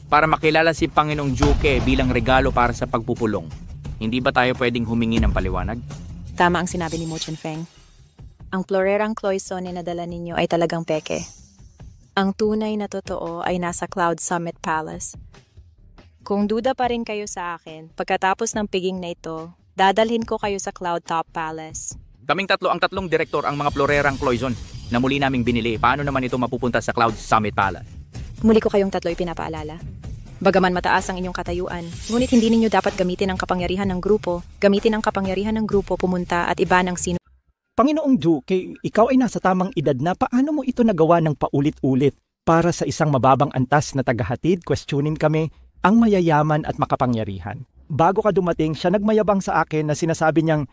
Para makilala si Panginoong Juke bilang regalo para sa pagpupulong. Hindi ba tayo pwedeng humingi ng paliwanag? Tama ang sinabi ni Mo Chen-feng. Ang Florerang Cloison na nadala ninyo ay talagang peke. Ang tunay na totoo ay nasa Cloud Summit Palace. Kung duda pa rin kayo sa akin, pagkatapos ng piging na ito, dadalhin ko kayo sa Cloud Top Palace. Kaming 3 ang 3 direktor ang mga Florerang Cloison na muli naming binili. Paano naman ito mapupunta sa Cloud Summit Palace? Muli ko kayong 3 ipinapaalala. Bagaman mataas ang inyong katayuan, ngunit hindi ninyo dapat gamitin ang kapangyarihan ng grupo. Gamitin ang kapangyarihan ng grupo pumunta at iba ng sino. Panginoong Juke, ikaw ay nasa tamang edad na. Paano mo ito nagawa ng paulit-ulit? Para sa isang mababang antas na tagahatid, questionin kami ang mayayaman at makapangyarihan. Bago ka dumating, siya nagmayabang sa akin na sinasabi niyang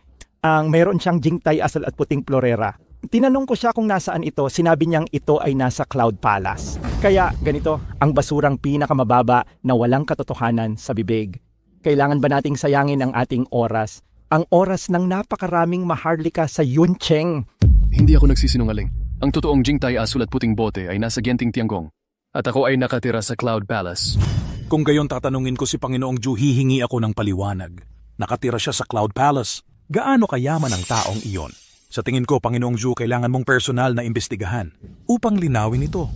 mayroon siyang Jingtay Asul at Puting Florera. Tinanong ko siya kung nasaan ito, sinabi niyang ito ay nasa Cloud Palace. Kaya ganito, ang basurang pinakamababa na walang katotohanan sa bibig. Kailangan ba nating sayangin ang ating oras? Ang oras ng napakaraming maharlika sa Yuncheng. Hindi ako nagsisinungaling. Ang totoong Jingtay Asul at Puting Bote ay nasa Genting Tiangong. At ako ay nakatira sa Cloud Palace. Kung gayon tatanungin ko si Panginoong Ju, hihingi ako ng paliwanag. Nakatira siya sa Cloud Palace. Gaano kayaman ang taong iyon? Sa tingin ko, Panginoong Ju, kailangan mong personal na imbestigahan upang linawin ito.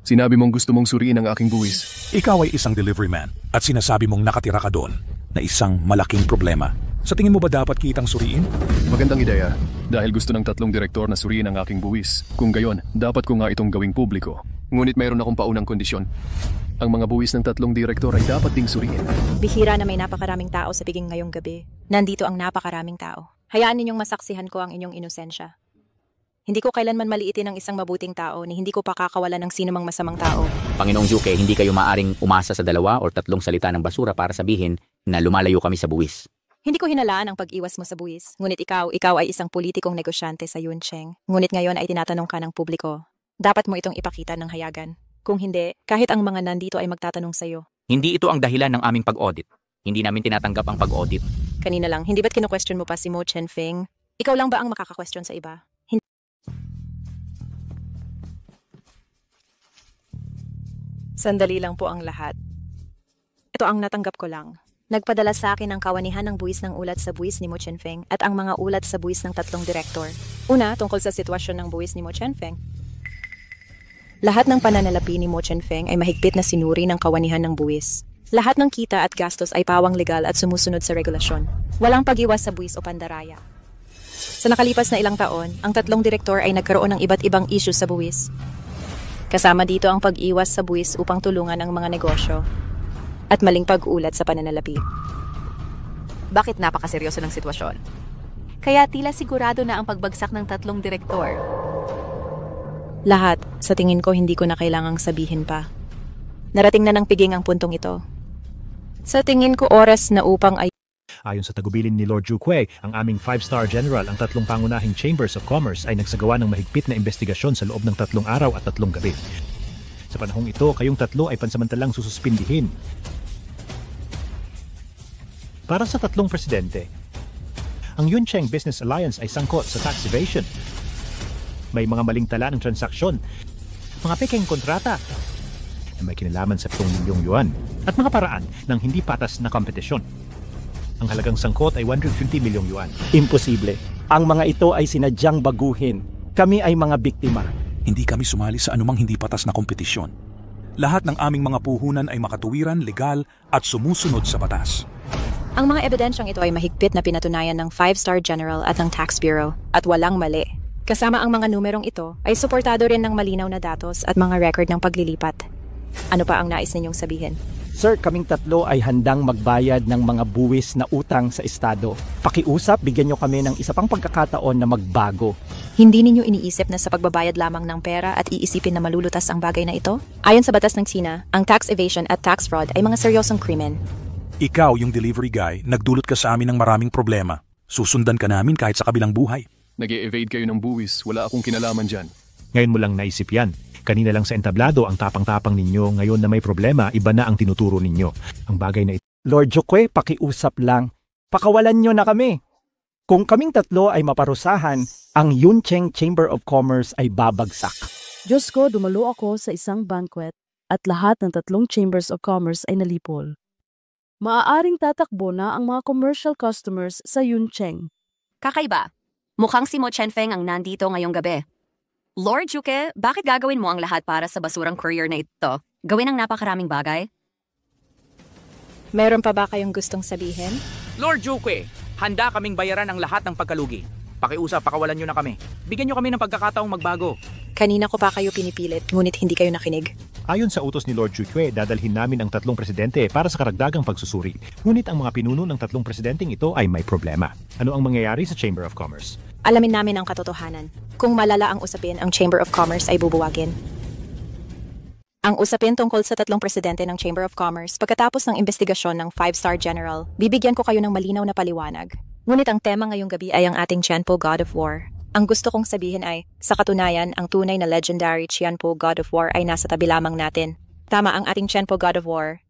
Sinabi mong gusto mong suriin ang aking buwis. Ikaw ay isang delivery man at sinasabi mong nakatira ka doon na isang malaking problema. Sa tingin mo ba dapat kitang suriin? Magandang ideya. Dahil gusto ng 3 direktor na suriin ang aking buwis. Kung gayon, dapat ko nga itong gawing publiko. Ngunit mayroon akong paunang kondisyon. Ang mga buwis ng 3 direktor ay dapat ding suriin. Bihira na may napakaraming tao sa piging ngayong gabi. Nandito ang napakaraming tao. Hayaan ninyong masaksihan ko ang inyong inosensya. Hindi ko kailanman maliitin ang isang mabuting tao ni hindi ko pakakawalan ng sinumang masamang tao. Panginoong Juke, hindi kayo maaring umasa sa 2 o 3 salita ng basura para sabihin na lumalayo kami sa buwis. Hindi ko hinalaan ang pag-iwas mo sa buwis. Ngunit ikaw ay isang politikong negosyante sa Yuncheng. Ngunit ngayon ay tinatanong ka ng publiko. Dapat mo itong ipakita ng hayagan. Kung hindi, kahit ang mga nandito ay magtatanong sa iyo. Hindi ito ang dahilan ng aming pag-audit. Hindi namin tinatanggap ang pag-audit. Kanina lang, hindi ba't kino-question mo pa si Mo Chen-feng? Ikaw lang ba ang makaka-question sa iba? Sandali lang po ang lahat. Ito ang natanggap ko lang. Nagpadala sa akin ang kawanihan ng buwis ng ulat sa buwis ni Mo Chenfeng at ang mga ulat sa buwis ng 3 direktor. Una, tungkol sa sitwasyon ng buwis ni Mo Chenfeng. Lahat ng pananalapi ni Mo Chenfeng ay mahigpit na sinuri ng kawanihan ng buwis. Lahat ng kita at gastos ay pawang legal at sumusunod sa regulasyon. Walang pag-iwas sa buwis o pandaraya. Sa nakalipas na ilang taon, ang 3 direktor ay nagkaroon ng iba't ibang issues sa buwis. Kasama dito ang pag-iwas sa buwis upang tulungan ang mga negosyo at maling pag-ulat sa pananalapi. Bakit napakaseryoso ng sitwasyon? Kaya tila sigurado na ang pagbagsak ng 3 direktor. Lahat, sa tingin ko hindi ko na kailangang sabihin pa. Narating na ng piging ang puntong ito. Sa tingin ko oras na upang ay... Ayon sa tagubilin ni Lord Zhuque, ang aming 5-star general, ang 3 pangunahing Chambers of Commerce ay nagsagawa ng mahigpit na investigasyon sa loob ng 3 araw at 3 gabi. Sa panahong ito, kayong 3 ay pansamantalang sususpindihin. Para sa 3 presidente, ang Yuncheng Business Alliance ay sangkot sa tax evasion. May mga maling tala ng transaksyon, mga peking kontrata na may kinalaman sa 7 milyong yuan at mga paraan ng hindi patas na kompetisyon. Ang halagang sangkot ay 150 milyong yuan. Imposible. Ang mga ito ay sinadyang baguhin. Kami ay mga biktima. Hindi kami sumali sa anumang hindi patas na kompetisyon. Lahat ng aming mga puhunan ay makatuwiran, legal at sumusunod sa batas. Ang mga ebidensyang ito ay mahigpit na pinatunayan ng 5-star general at ng Tax Bureau at walang mali. Kasama ang mga numerong ito ay suportado rin ng malinaw na datos at mga record ng paglilipat. Ano pa ang nais ninyong sabihin? Sir, kaming 3 ay handang magbayad ng mga buwis na utang sa Estado. Pakiusap, bigyan nyo kami ng isa pang pagkakataon na magbago. Hindi ninyo iniisip na sa pagbabayad lamang ng pera at iisipin na malulutas ang bagay na ito? Ayon sa batas ng China, ang tax evasion at tax fraud ay mga seryosong krimen. Ikaw, yung delivery guy, nagdulot ka sa amin ng maraming problema. Susundan ka namin kahit sa kabilang buhay. Nag-e-evade kayo ng buwis, wala akong kinalaman dyan. Ngayon mo lang naisip yan. Kanina lang sa entablado ang tapang-tapang ninyo, ngayon na may problema, iba na ang tinuturo ninyo. Ang bagay na ito. Lord Zhuque, pakiusap lang. Pakawalan nyo na kami. Kung kaming 3 ay maparusahan, ang Yuncheng Chamber of Commerce ay babagsak. Diyos ko, dumalo ako sa isang banquet at lahat ng 3 Chambers of Commerce ay nalipol. Maaaring tatakbo na ang mga commercial customers sa Yuncheng. Kakaiba. Mukhang si Mo Chenfeng ang nandito ngayong gabi. Lord Zhuque, bakit gagawin mo ang lahat para sa basurang courier na ito? Gawin ang napakaraming bagay? Meron pa ba kayong gustong sabihin? Lord Zhuque, handa kaming bayaran ang lahat ng pagkalugi. Pakiusap, pakawalan nyo na kami. Bigyan nyo kami ng pagkakataong magbago. Kanina ko pa kayo pinipilit, ngunit hindi kayo nakinig. Ayon sa utos ni Lord Zhuque, dadalhin namin ang 3 presidente para sa karagdagang pagsusuri. Ngunit ang mga pinuno ng 3 presidenteng ito ay may problema. Ano ang mangyayari sa Chamber of Commerce? Alamin namin ang katotohanan. Kung malala ang usapin, ang Chamber of Commerce ay bubuwagin. Ang usapin tungkol sa 3 presidente ng Chamber of Commerce pagkatapos ng investigasyon ng 5-star general, bibigyan ko kayo ng malinaw na paliwanag. Ngunit ang tema ngayong gabi ay ang ating Qianpo God of War. Ang gusto kong sabihin ay, sa katunayan, ang tunay na legendary Qianpo God of War ay nasa tabi lamang natin. Tama, ang ating Qianpo God of War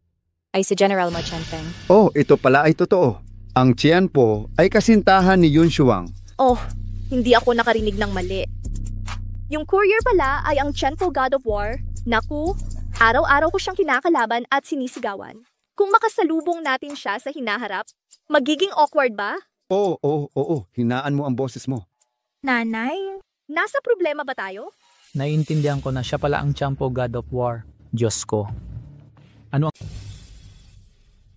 ay si General Mo Chenfeng. Oh, ito pala ay totoo. Ang Qianpo ay kasintahan ni Yun Shuang. Oh, hindi ako nakarinig ng mali. Yung courier pala ay ang Qianpo God of War. Naku, araw-araw ko siyang kinakalaban at sinisigawan. Kung makasalubong natin siya sa hinaharap, magiging awkward ba? Oo. Hinaan mo ang boses mo. Nanay, nasa problema ba tayo? Naiintindihan ko na siya pala ang Qianpo God of War. Diyos ko. Ano ang...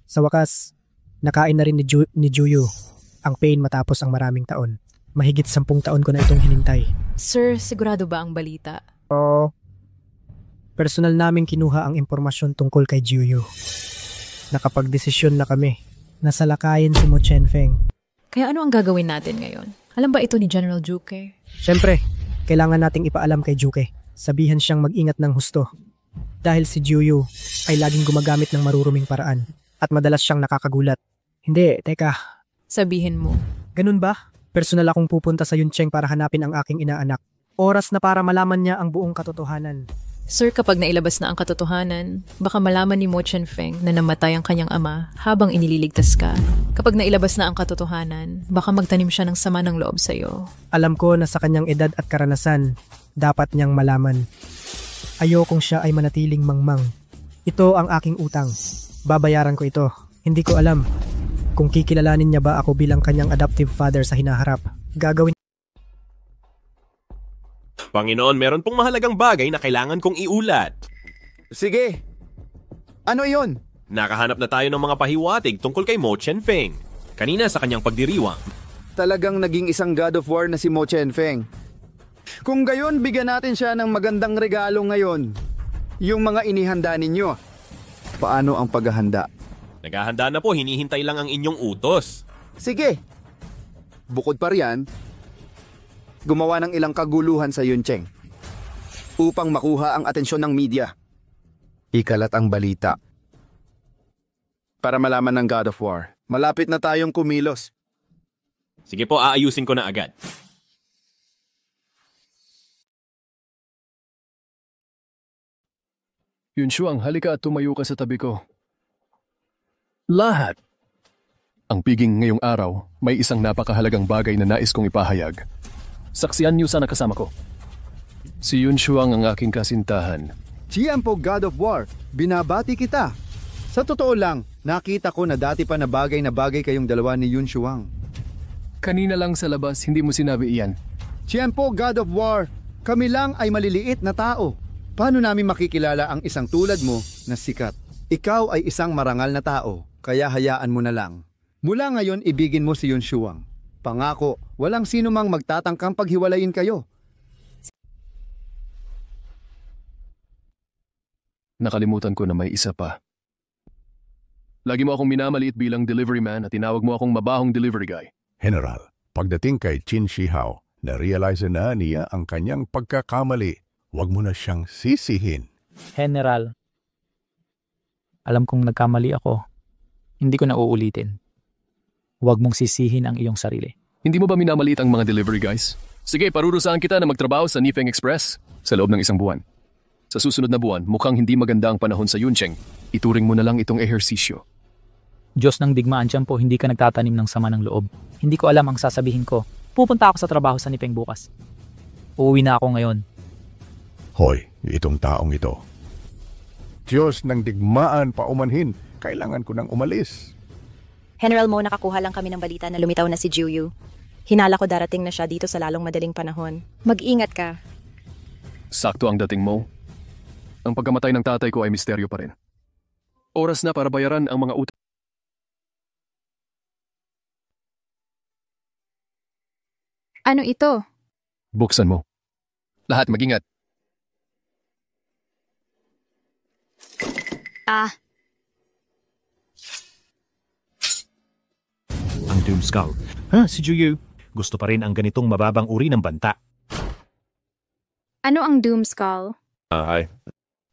Sa wakas, nakain na rin ni Juyu ang pain matapos ang maraming taon. Mahigit 10 taon ko na itong hinintay. Sir, sigurado ba ang balita? Oo. Personal naming kinuha ang impormasyon tungkol kay Juyu. Nakapagdesisyon na kami. Nasalakayin si Mo Chenfeng. Kaya ano ang gagawin natin ngayon? Alam ba ito ni General Zhuque? Siyempre, kailangan nating ipaalam kay Zhuque. Sabihan siyang mag-ingat ng husto. Dahil si Juyu ay laging gumagamit ng maruruming paraan at madalas siyang nakakagulat. Hindi, teka. Sabihin mo. Ganun ba? Personal akong pupunta sa Yuncheng para hanapin ang aking inaanak. Oras na para malaman niya ang buong katotohanan. Sir, kapag nailabas na ang katotohanan, baka malaman ni Mo Chenfeng na namatay ang kanyang ama habang inililigtas ka. Kapag nailabas na ang katotohanan, baka magtanim siya ng sama ng loob sa'yo. Alam ko na sa kanyang edad at karanasan, dapat niyang malaman. Ayokong siya ay manatiling mangmang. Ito ang aking utang. Babayaran ko ito. Hindi ko alam kung kikilalanin niya ba ako bilang kanyang adoptive father sa hinaharap. Gagawin. Panginoon, meron pong mahalagang bagay na kailangan kong iulat. Sige. Ano iyon? Nakahanap na tayo ng mga pahiwatig tungkol kay Mo Chen-feng. Kanina sa kanyang pagdiriwang. Talagang naging isang God of War na si Mo Chen-feng. Kung gayon, bigyan natin siya ng magandang regalo ngayon. Yung mga inihanda ninyo. Paano ang paghahanda? Naghahanda na po, hinihintay lang ang inyong utos. Sige. Bukod pa riyan, gumawa ng ilang kaguluhan sa Yuncheng upang makuha ang atensyon ng media. Ikalat ang balita. Para malaman ng God of War, malapit na tayong kumilos. Sige po, aayusin ko na agad. Yunshuang, halika at tumayo ka sa tabi ko. Lahat. Ang piging ngayong araw, may isang napakahalagang bagay na nais kong ipahayag. Saksiyan niyo sana kasama ko. Si Yunshuang ang aking kasintahan. Tiempo, God of War, binabati kita. Sa totoo lang, nakita ko na dati pa na bagay kayong dalawa ni Yunshuang. Kanina lang sa labas, hindi mo sinabi iyan. Tiempo, God of War, kami lang ay maliliit na tao. Paano namin makikilala ang isang tulad mo na sikat? Ikaw ay isang marangal na tao, kaya hayaan mo na lang. Mula ngayon, ibigin mo si Yunshuang. Pangako, walang sino mang magtatangkang paghiwalayin kayo. Nakalimutan ko na may isa pa. Lagi mo akong minamaliit bilang delivery man at tinawag mo akong mabahong delivery guy. General, pagdating kay Qin Shihao, na-realize na niya ang kanyang pagkakamali. Huwag mo na siyang sisihin. General, alam kong nagkamali ako. Hindi ko na uulitin. Huwag mong sisihin ang iyong sarili. Hindi mo ba minamaliit ang mga delivery guys? Sige, parurusahan kita na magtrabaho sa Nifeng Express sa loob ng 1 buwan. Sa susunod na buwan, mukhang hindi maganda ang panahon sa Yuncheng. Ituring mo na lang itong ehersisyo. Diyos ng digmaan dyan po, hindi ka nagtatanim ng sama ng loob. Hindi ko alam ang sasabihin ko. Pupunta ako sa trabaho sa Nifeng bukas. Uuwi na ako ngayon. Hoy, itong taong ito. Diyos ng digmaan paumanhin, kailangan ko nang umalis. General Mo, nakakuha lang kami ng balita na lumitaw na si Juyu. Hinala ko darating na siya dito sa lalong madaling panahon. Mag-ingat ka. Sakto ang dating mo. Ang pagkamatay ng tatay ko ay misteryo pa rin. Oras na para bayaran ang mga utang. Ano ito? Buksan mo. Lahat mag-ingat. Ang Doom Skull. Si Juyu. Gusto pa rin ang ganitong mababang uri ng banta. Ano ang Doom Skull? Hi.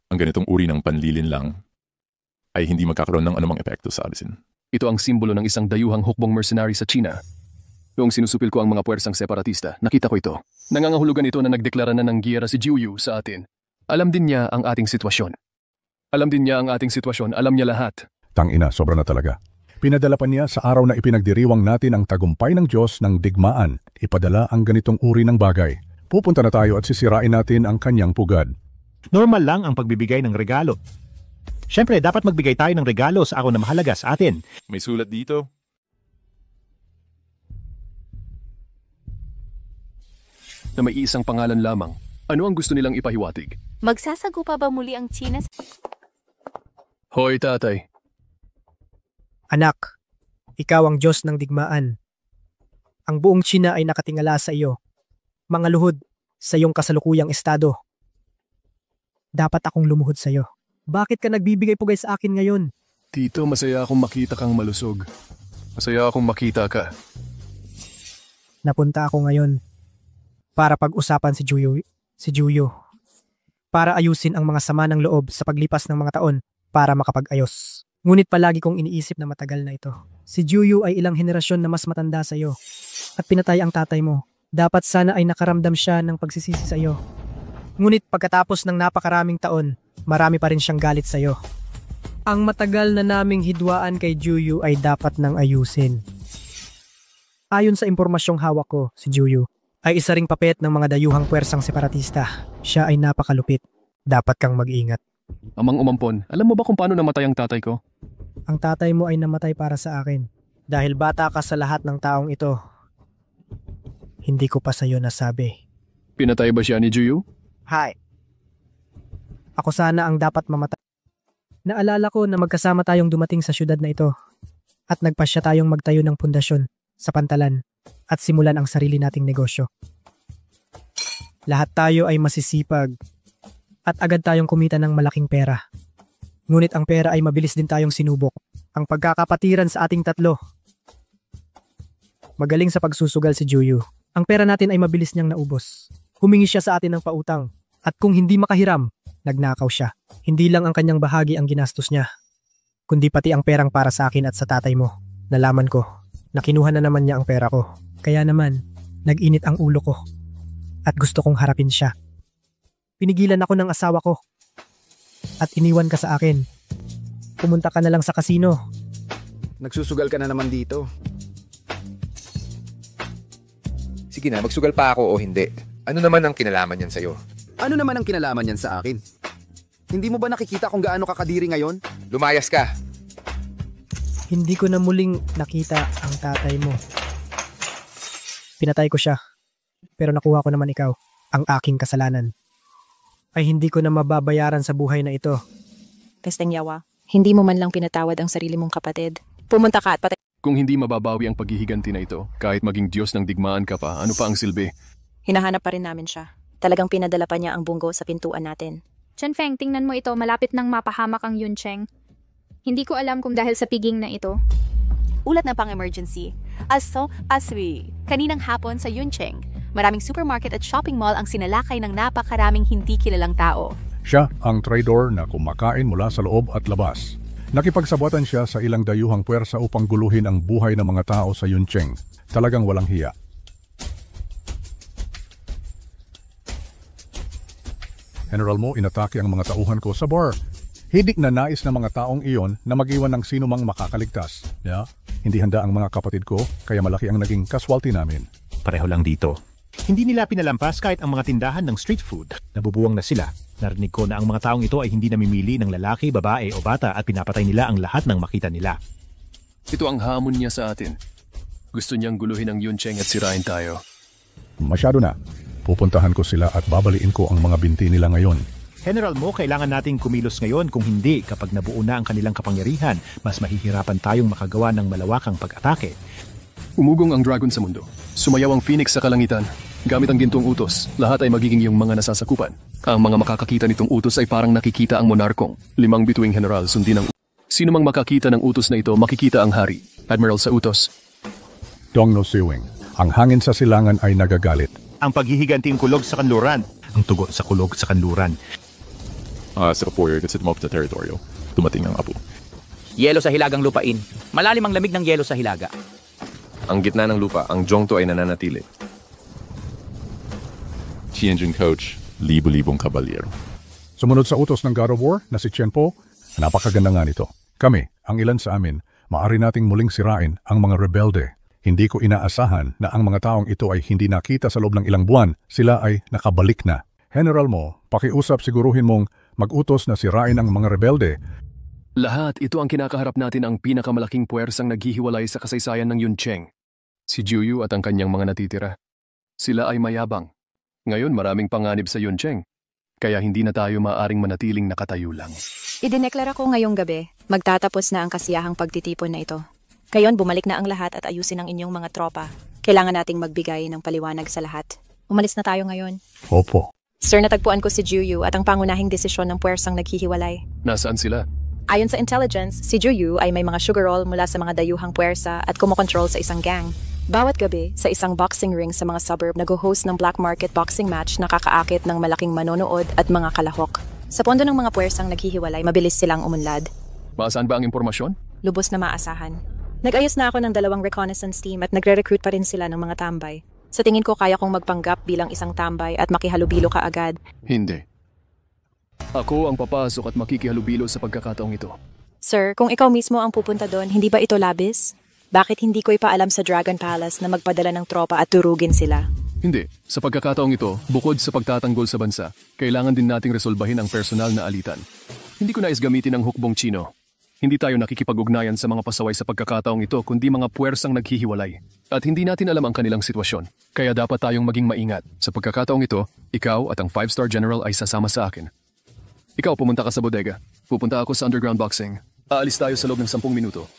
Ang ganitong uri ng panlilin lang ay hindi magkakaroon ng anumang epekto sa alisin. Ito ang simbolo ng isang dayuhang hukbong mercenary sa China. Noong sinusupil ko ang mga puwersang separatista, nakita ko ito. Nangangahulugan ito na nagdeklara na ng giyera si Juyu sa atin. Alam din niya ang ating sitwasyon. Alam niya lahat. Tangina, sobra na talaga. Pinadala pa niya sa araw na ipinagdiriwang natin ang tagumpay ng Diyos ng digmaan. Ipadala ang ganitong uri ng bagay. Pupunta na tayo at sisirain natin ang kanyang pugad. Normal lang ang pagbibigay ng regalo. Siyempre, dapat magbigay tayo ng regalo sa araw na mahalaga sa atin. May sulat dito. Na may isang pangalan lamang. Ano ang gusto nilang ipahiwatig? Magsasagupa ba muli ang China? Hoy, tatay. Anak, ikaw ang Diyos ng digmaan. Ang buong China ay nakatingala sa iyo. Mga luhod sa iyong kasalukuyang estado. Dapat akong lumuhod sa iyo. Bakit ka nagbibigay pugay sa akin ngayon? Tito, masaya akong makita kang malusog. Masaya akong makita ka. Napunta ako ngayon para pag-usapan si Juyu. Para ayusin ang mga sama ng loob sa paglipas ng mga taon para makapag-ayos. Ngunit palagi kong iniisip na matagal na ito. Si Juyu ay ilang henerasyon na mas matanda sa iyo. At pinatay ang tatay mo. Dapat sana ay nakaramdam siya ng pagsisisi sa iyo. Ngunit pagkatapos ng napakaraming taon, marami pa rin siyang galit sa iyo. Ang matagal na naming hidwaan kay Juyu ay dapat nang ayusin. Ayon sa impormasyong hawak ko, si Juyu ay isa ring papet ng mga dayuhang puwersang separatista. Siya ay napakalupit. Dapat kang mag-ingat. Amang umampon, alam mo ba kung paano namatay ang tatay ko? Ang tatay mo ay namatay para sa akin. Dahil bata ka sa lahat ng taong ito. Hindi ko pa sa'yo nasabi. Pinatay ba siya ni Juyu? Hi. Ako sana ang dapat mamatay. Naalala ko na magkasama tayong dumating sa syudad na ito. At nagpasya tayong magtayo ng pundasyon sa pantalan at simulan ang sarili nating negosyo. Lahat tayo ay masisipag at agad tayong kumita ng malaking pera. Ngunit ang pera ay mabilis din tayong sinubok. Ang pagkakapatiran sa ating tatlo. Magaling sa pagsusugal si Juyu. Ang pera natin ay mabilis niyang naubos. Humingi siya sa atin ng pautang. At kung hindi makahiram, nagnakaw siya. Hindi lang ang kanyang bahagi ang ginastos niya, kundi pati ang perang para sa akin at sa tatay mo. Nalaman ko na kinuha na naman niya ang pera ko. Kaya naman, nag-init ang ulo ko. At gusto kong harapin siya. Pinigilan ako ng asawa ko. At iniwan ka sa akin. Pumunta ka na lang sa kasino. Nagsusugal ka na naman dito. Sige na, magsugal pa ako o hindi. Ano naman ang kinalaman yan sa'yo? Ano naman ang kinalaman yan sa akin? Hindi mo ba nakikita kung gaano kakadiri ngayon? Lumayas ka! Hindi ko na muling nakita ang tatay mo. Pinatay ko siya. Pero nakuha ko naman ikaw. Ang aking kasalanan ay hindi ko na mababayaran sa buhay na ito. Pestengyawa, hindi mo man lang pinatawad ang sarili mong kapatid. Pumunta ka at patay. Kung hindi mababawi ang paghihiganti na ito, kahit maging Diyos ng digmaan ka pa, ano pa ang silbi? Hinahanap pa rin namin siya. Talagang pinadala pa niya ang bunggo sa pintuan natin. Chen Feng, tingnan mo ito, malapit nang mapahamak ang Yuncheng. Hindi ko alam kung dahil sa piging na ito. Ulat na pang-emergency. Aswi, kaninang hapon sa Yuncheng, maraming supermarket at shopping mall ang sinalakay ng napakaraming hindi kilalang tao. Siya ang traidor na kumakain mula sa loob at labas. Nakipagsabuatan siya sa ilang dayuhang puwersa upang guluhin ang buhay ng mga tao sa Yuncheng. Talagang walang hiya. General Mo, inatake ang mga tauhan ko sa bar. Hidik na nais ng mga taong iyon na mag-iwan ng sino mang makakaligtas. Hindi handa ang mga kapatid ko, kaya malaki ang naging casualty namin. Pareho lang dito. Hindi nila pinalampas kahit ang mga tindahan ng street food. Nabubuwang na sila. Narinig ko na ang mga taong ito ay hindi namimili ng lalaki, babae o bata at pinapatay nila ang lahat ng makita nila. Ito ang hamon niya sa atin. Gusto niyang guluhin ang Yuncheng at sirain tayo. Masyado na. Pupuntahan ko sila at babaliin ko ang mga binti nila ngayon. General Mo, kailangan nating kumilos ngayon. Kung hindi, kapag nabuo na ang kanilang kapangyarihan, mas mahihirapan tayong makagawa ng malawakang pag-atake. Umugong ang dragon sa mundo. Sumayaw ang phoenix sa kalangitan. Gamit ang gintong utos, lahat ay magiging iyong mga nasasakupan. Ang mga makakakita nitong utos ay parang nakikita ang monarkong. 5 bituing general sundin ang Sino mang makakita ng utos na ito, makikita ang hari. Admiral sa utos. Dongno Siwing, ang hangin sa silangan ay nagagalit. Ang paghihiganting kulog sa kanluran. Ang tugo sa kulog sa kanluran. Sa Kapoyer, kasi tumop sa teritoryo. Dumating ang apo. Yelo sa hilagang lupain. Malalim ang lamig ng yelo sa hilaga. Ang gitna ng lupa, ang Zhongto ay nananatili. Tianjin Coach, libo-libong kabalyero. Sumunod sa utos ng God of War na si Qianpo, napakaganda nga nito. Kami, ang ilan sa amin, maaari nating muling sirain ang mga rebelde. Hindi ko inaasahan na ang mga taong ito ay hindi nakita sa loob ng ilang buwan. Sila ay nakabalik na. General Mo, pakiusap siguruhin mong mag-utos na sirain ang mga rebelde. Lahat ito ang kinakaharap natin ang pinakamalaking puwersang naghihiwalay sa kasaysayan ng Yuncheng. Si Juyu at ang kanyang mga natitira. Sila ay mayabang. Ngayon maraming panganib sa Yuncheng. Kaya hindi na tayo maaaring manatiling nakatayo lang. Idineklara ko ngayong gabi, magtatapos na ang kasiyahang pagtitipon na ito. Ngayon, bumalik na ang lahat at ayusin ang inyong mga tropa. Kailangan nating magbigay ng paliwanag sa lahat. Umalis na tayo ngayon. Opo. Sir, natagpuan ko si Juyu at ang pangunahing desisyon ng puwersang naghihiwalay. Nasaan sila? Ayon sa intelligence, si Juyu ay may mga sugar roll mula sa mga dayuhang puwersa at kumokontrol sa isang gang. Bawat gabi, sa isang boxing ring sa mga suburb, nag-host ng black market boxing match na kakaakit ng malaking manonood at mga kalahok. Sa pondo ng mga puwersang naghihiwalay, mabilis silang umunlad. Maasaan ba ang impormasyon? Lubos na maasahan. Nag-ayos na ako ng 2 reconnaissance team at nagre-recruit pa rin sila ng mga tambay. Sa tingin ko kaya kong magpanggap bilang isang tambay at makihalubilo ka agad. Hindi. Ako ang papasok at makikihalubilo sa pagkakataong ito. Sir, kung ikaw mismo ang pupunta doon, hindi ba ito labis? Bakit hindi ko ipaalam sa Dragon Palace na magpadala ng tropa at turugin sila? Hindi. Sa pagkakataong ito, bukod sa pagtatanggol sa bansa, kailangan din nating resolbahin ang personal na alitan. Hindi ko nais gamitin ang hukbong Chino. Hindi tayo nakikipag-ugnayan sa mga pasaway sa pagkakataong ito kundi mga puwersang naghihiwalay. At hindi natin alam ang kanilang sitwasyon. Kaya dapat tayong maging maingat. Sa pagkakataong ito, ikaw at ang 5-star general ay sasama sa akin. Ikaw pumunta ka sa bodega. Pupunta ako sa underground boxing. Aalis tayo sa loob ng 10 minuto.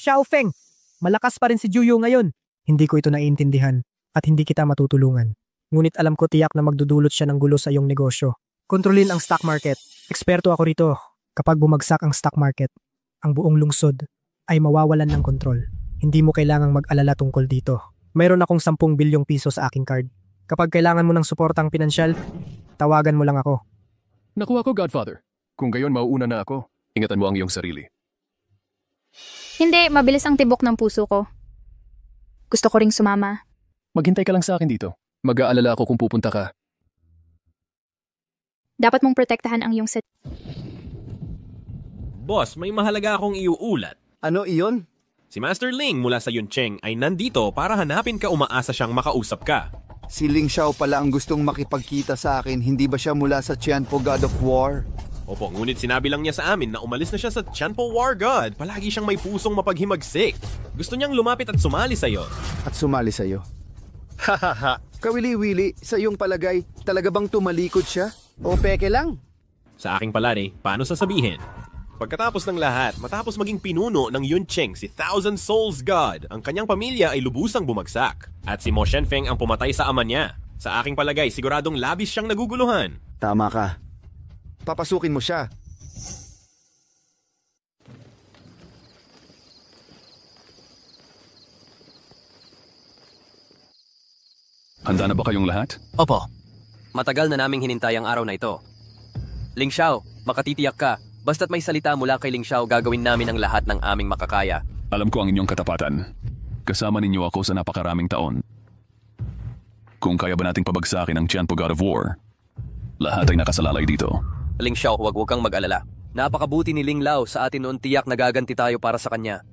Xiaofeng, malakas pa rin si Juyo ngayon. Hindi ko ito naiintindihan at hindi kita matutulungan. Ngunit alam ko tiyak na magdudulot siya ng gulo sa iyong negosyo. Kontrolin ang stock market. Eksperto ako rito. Kapag bumagsak ang stock market, ang buong lungsod ay mawawalan ng kontrol. Hindi mo kailangang mag-alala tungkol dito. Mayroon akong 10 bilyong piso sa aking card. Kapag kailangan mo ng suportang pinansyal, tawagan mo lang ako. Nakuha ko, Godfather. Kung gayon, mauuna na ako. Ingatan mo ang iyong sarili. Hindi, mabilis ang tibok ng puso ko. Gusto ko ring sumama. Maghintay ka lang sa akin dito. Mag-aalala ako kung pupunta ka. Dapat mong protektahan ang iyong set. Boss, may mahalaga akong iuulat. Ano iyon? Si Master Ling mula sa Yuncheng ay nandito para hanapin ka, umaasa siyang makausap ka. Si Ling Xiao pala ang gustong makipagkita sa akin, hindi ba siya mula sa Qianpo God of War? Opo, ngunit sinabi lang niya sa amin na umalis na siya sa Qianpo War God. Palagi siyang may pusong mapaghimagsik. Gusto niyang lumapit at sumali sa'yo. At sumali sa'yo? Hahaha. Kawili-wili, sa iyong palagay, talaga bang tumalikod siya? O peke lang? Sa aking palari, paano sasabihin? Pagkatapos ng lahat, matapos maging pinuno ng Yuncheng si Thousand Souls God, ang kanyang pamilya ay lubusang bumagsak. At si Mo Shenfeng ang pumatay sa ama niya. Sa aking palagay, siguradong labis siyang naguguluhan. Tama ka. Papasukin mo siya. Handa na ba kayong lahat? Opo. Matagal na naming hinintay ang araw na ito. Ling Xiao, makatitiyak ka. Basta't may salita mula kay Ling Xiao, gagawin namin ang lahat ng aming makakaya. Alam ko ang inyong katapatan. Kasama ninyo ako sa napakaraming taon. Kung kaya ba nating pabagsakin ang Qianpo God of War, lahat ay nakasalalay dito. Ling Xiao, huwag kang mag-alala. Napakabuti ni Ling Lao sa atin noon, tiyak na gaganti tayo para sa kanya.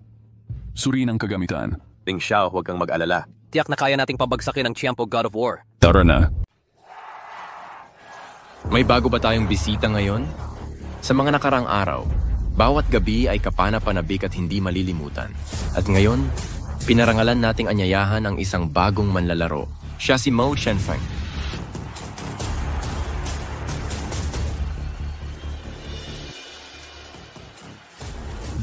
Suriin ang kagamitan. Ling Xiao, huwag kang mag-alala. Tiyak na kaya nating pabagsakin ang Qianpo God of War. Tara na. May bago ba tayong bisita ngayon? Sa mga nakarang araw, bawat gabi ay kapana-panabik at hindi malilimutan. At ngayon, pinarangalan nating anyayahan ang isang bagong manlalaro. Siya si Mo Shenfeng.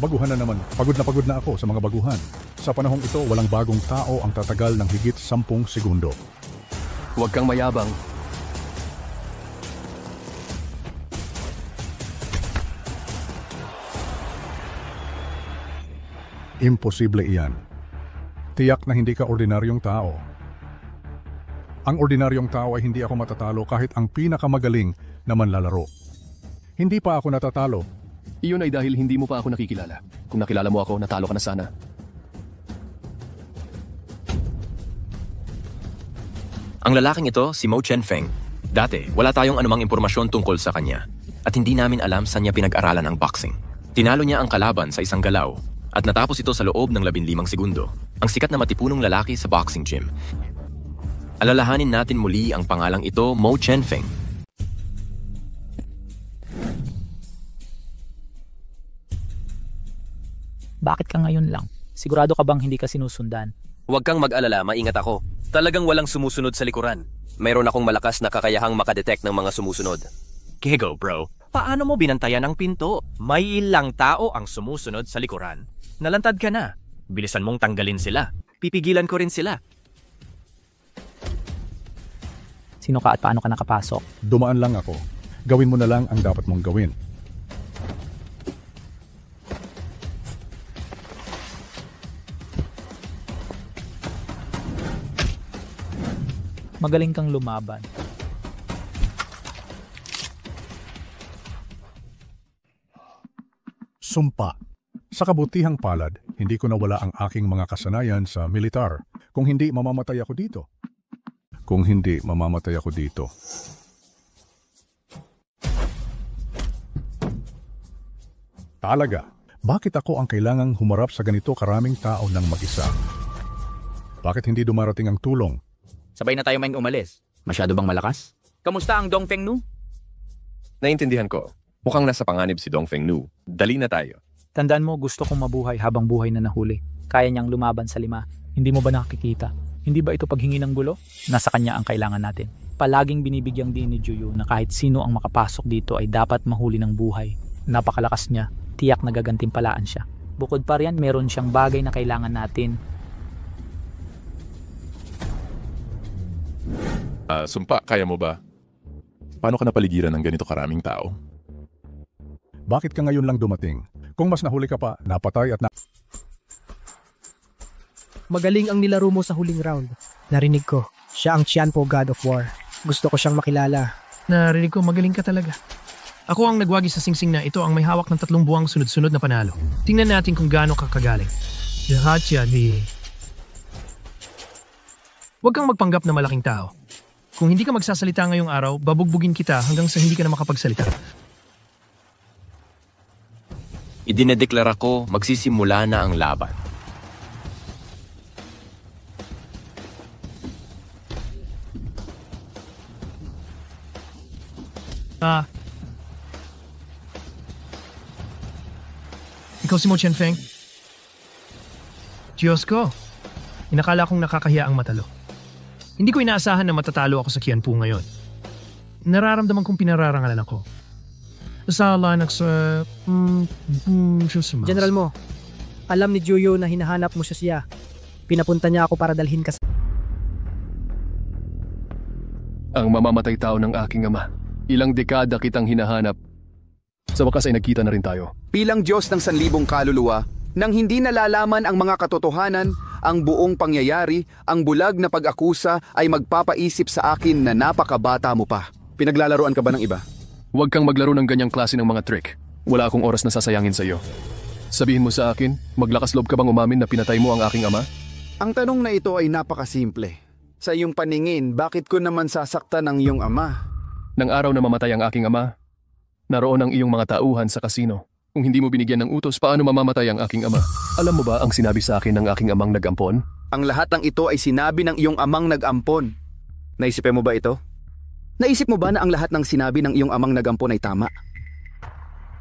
Baguhan na naman. Pagod na ako sa mga baguhan. Sa panahong ito, walang bagong tao ang tatagal ng higit 10 segundo. Huwag kang mayabang. Imposible iyan. Tiyak na hindi ka ordinaryong tao. Ang ordinaryong tao ay hindi ako matatalo kahit ang pinakamagaling na manlalaro. Hindi pa ako natatalo. Iyon ay dahil hindi mo pa ako nakikilala. Kung nakilala mo ako, natalo ka na sana. Ang lalaking ito, si Mo Shenfeng. Dati, wala tayong anumang impormasyon tungkol sa kanya. At hindi namin alam saan niya pinag-aralan ang boxing. Tinalo niya ang kalaban sa isang galaw. At natapos ito sa loob ng 15 segundo. Ang sikat na matipunong lalaki sa boxing gym. Alalahanin natin muli ang pangalang ito, Mo Shenfeng. Bakit ka ngayon lang? Sigurado ka bang hindi ka sinusundan? Huwag kang mag-alala, maingat ako. Talagang walang sumusunod sa likuran. Mayroon akong malakas na kakayahang makadetect ng mga sumusunod. Kego, bro. Paano mo binantayan ang pinto? May ilang tao ang sumusunod sa likuran. Nalantad ka na. Bilisan mong tanggalin sila. Pipigilan ko rin sila. Sino ka at paano ka nakapasok? Dumaan lang ako. Gawin mo na lang ang dapat mong gawin. Magaling kang lumaban. Sumpa. Sa kabutihang palad, hindi ko nawala ang aking mga kasanayan sa militar. Kung hindi, mamamatay ako dito. Talaga, bakit ako ang kailangang humarap sa ganito karaming tao ng mag-isa? Bakit hindi dumarating ang tulong? Sabay na tayo maing umalis. Masyado bang malakas? Kamusta ang Dong Feng Nu? Naintindihan ko. Mukhang nasa panganib si Dong Feng Nu. Dali na tayo. Tandaan mo, gusto kong mabuhay habang buhay na nahuli. Kaya niyang lumaban sa 5. Hindi mo ba nakikita? Hindi ba ito paghingi ng gulo? Nasa kanya ang kailangan natin. Palaging binibigyang din ni Juyo na kahit sino ang makapasok dito ay dapat mahuli ng buhay. Napakalakas niya. Tiyak na gagantimpalaan siya. Bukod pa riyan, meron siyang bagay na kailangan natin. Sumpa, kaya mo ba? Paano ka napaligiran ng ganito karaming tao? Bakit ka ngayon lang dumating? Kung mas nahuli ka pa, napatay at Magaling ang nilaro mo sa huling round. Narinig ko. Siya ang Qianpo God of War. Gusto ko siyang makilala. Narinig ko, magaling ka talaga. Ako ang nagwagi sa singsing na ito ang may hawak ng 3 buwang sunod-sunod na panalo. Tingnan natin kung gaano ka kagaling. Huwag kang magpanggap na malaking tao. Kung hindi ka magsasalita ngayong araw, babugbugin kita hanggang sa hindi ka na makapagsalita. Idinedeklara ko, magsisimula na ang laban. Ikaw si Mo Qianfeng? Diyos ko, inakala kong nakakahiya ang matalo. Hindi ko inaasahan na matatalo ako sa Qianpo ngayon. Nararamdaman kong pinararangalan ako. General Mo, alam ni Juyo na hinahanap mo siya. Pinapunta niya ako para dalhin ka sa... Ang mamamatay tao ng aking ama. Ilang dekada kitang hinahanap. Sa wakas ay nagkita na rin tayo. Bilang Diyos ng 1,000 kaluluwa, nang hindi nalalaman ang mga katotohanan, ang buong pangyayari, ang bulag na pag-akusa ay magpapaisip sa akin na napakabata mo pa. Pinaglalaroan ka ba ng iba? Huwag kang maglaro ng ganyang klase ng mga trick. Wala akong oras na sasayangin sa iyo. Sabihin mo sa akin, maglakas loob ka bang umamin na pinatay mo ang aking ama? Ang tanong na ito ay napakasimple. Sa iyong paningin, bakit ko naman sasaktan ang iyong ama? Nang araw na mamatay ang aking ama, naroon ang iyong mga tauhan sa kasino. Kung hindi mo binigyan ng utos, paano mamamatay ang aking ama? Alam mo ba ang sinabi sa akin ng aking amang nag-ampon? Ang lahat ng ito ay sinabi ng iyong amang nag-ampon. Naisipin mo ba ito? Naisip mo ba na ang lahat ng sinabi ng iyong amang nag-ampon ay tama?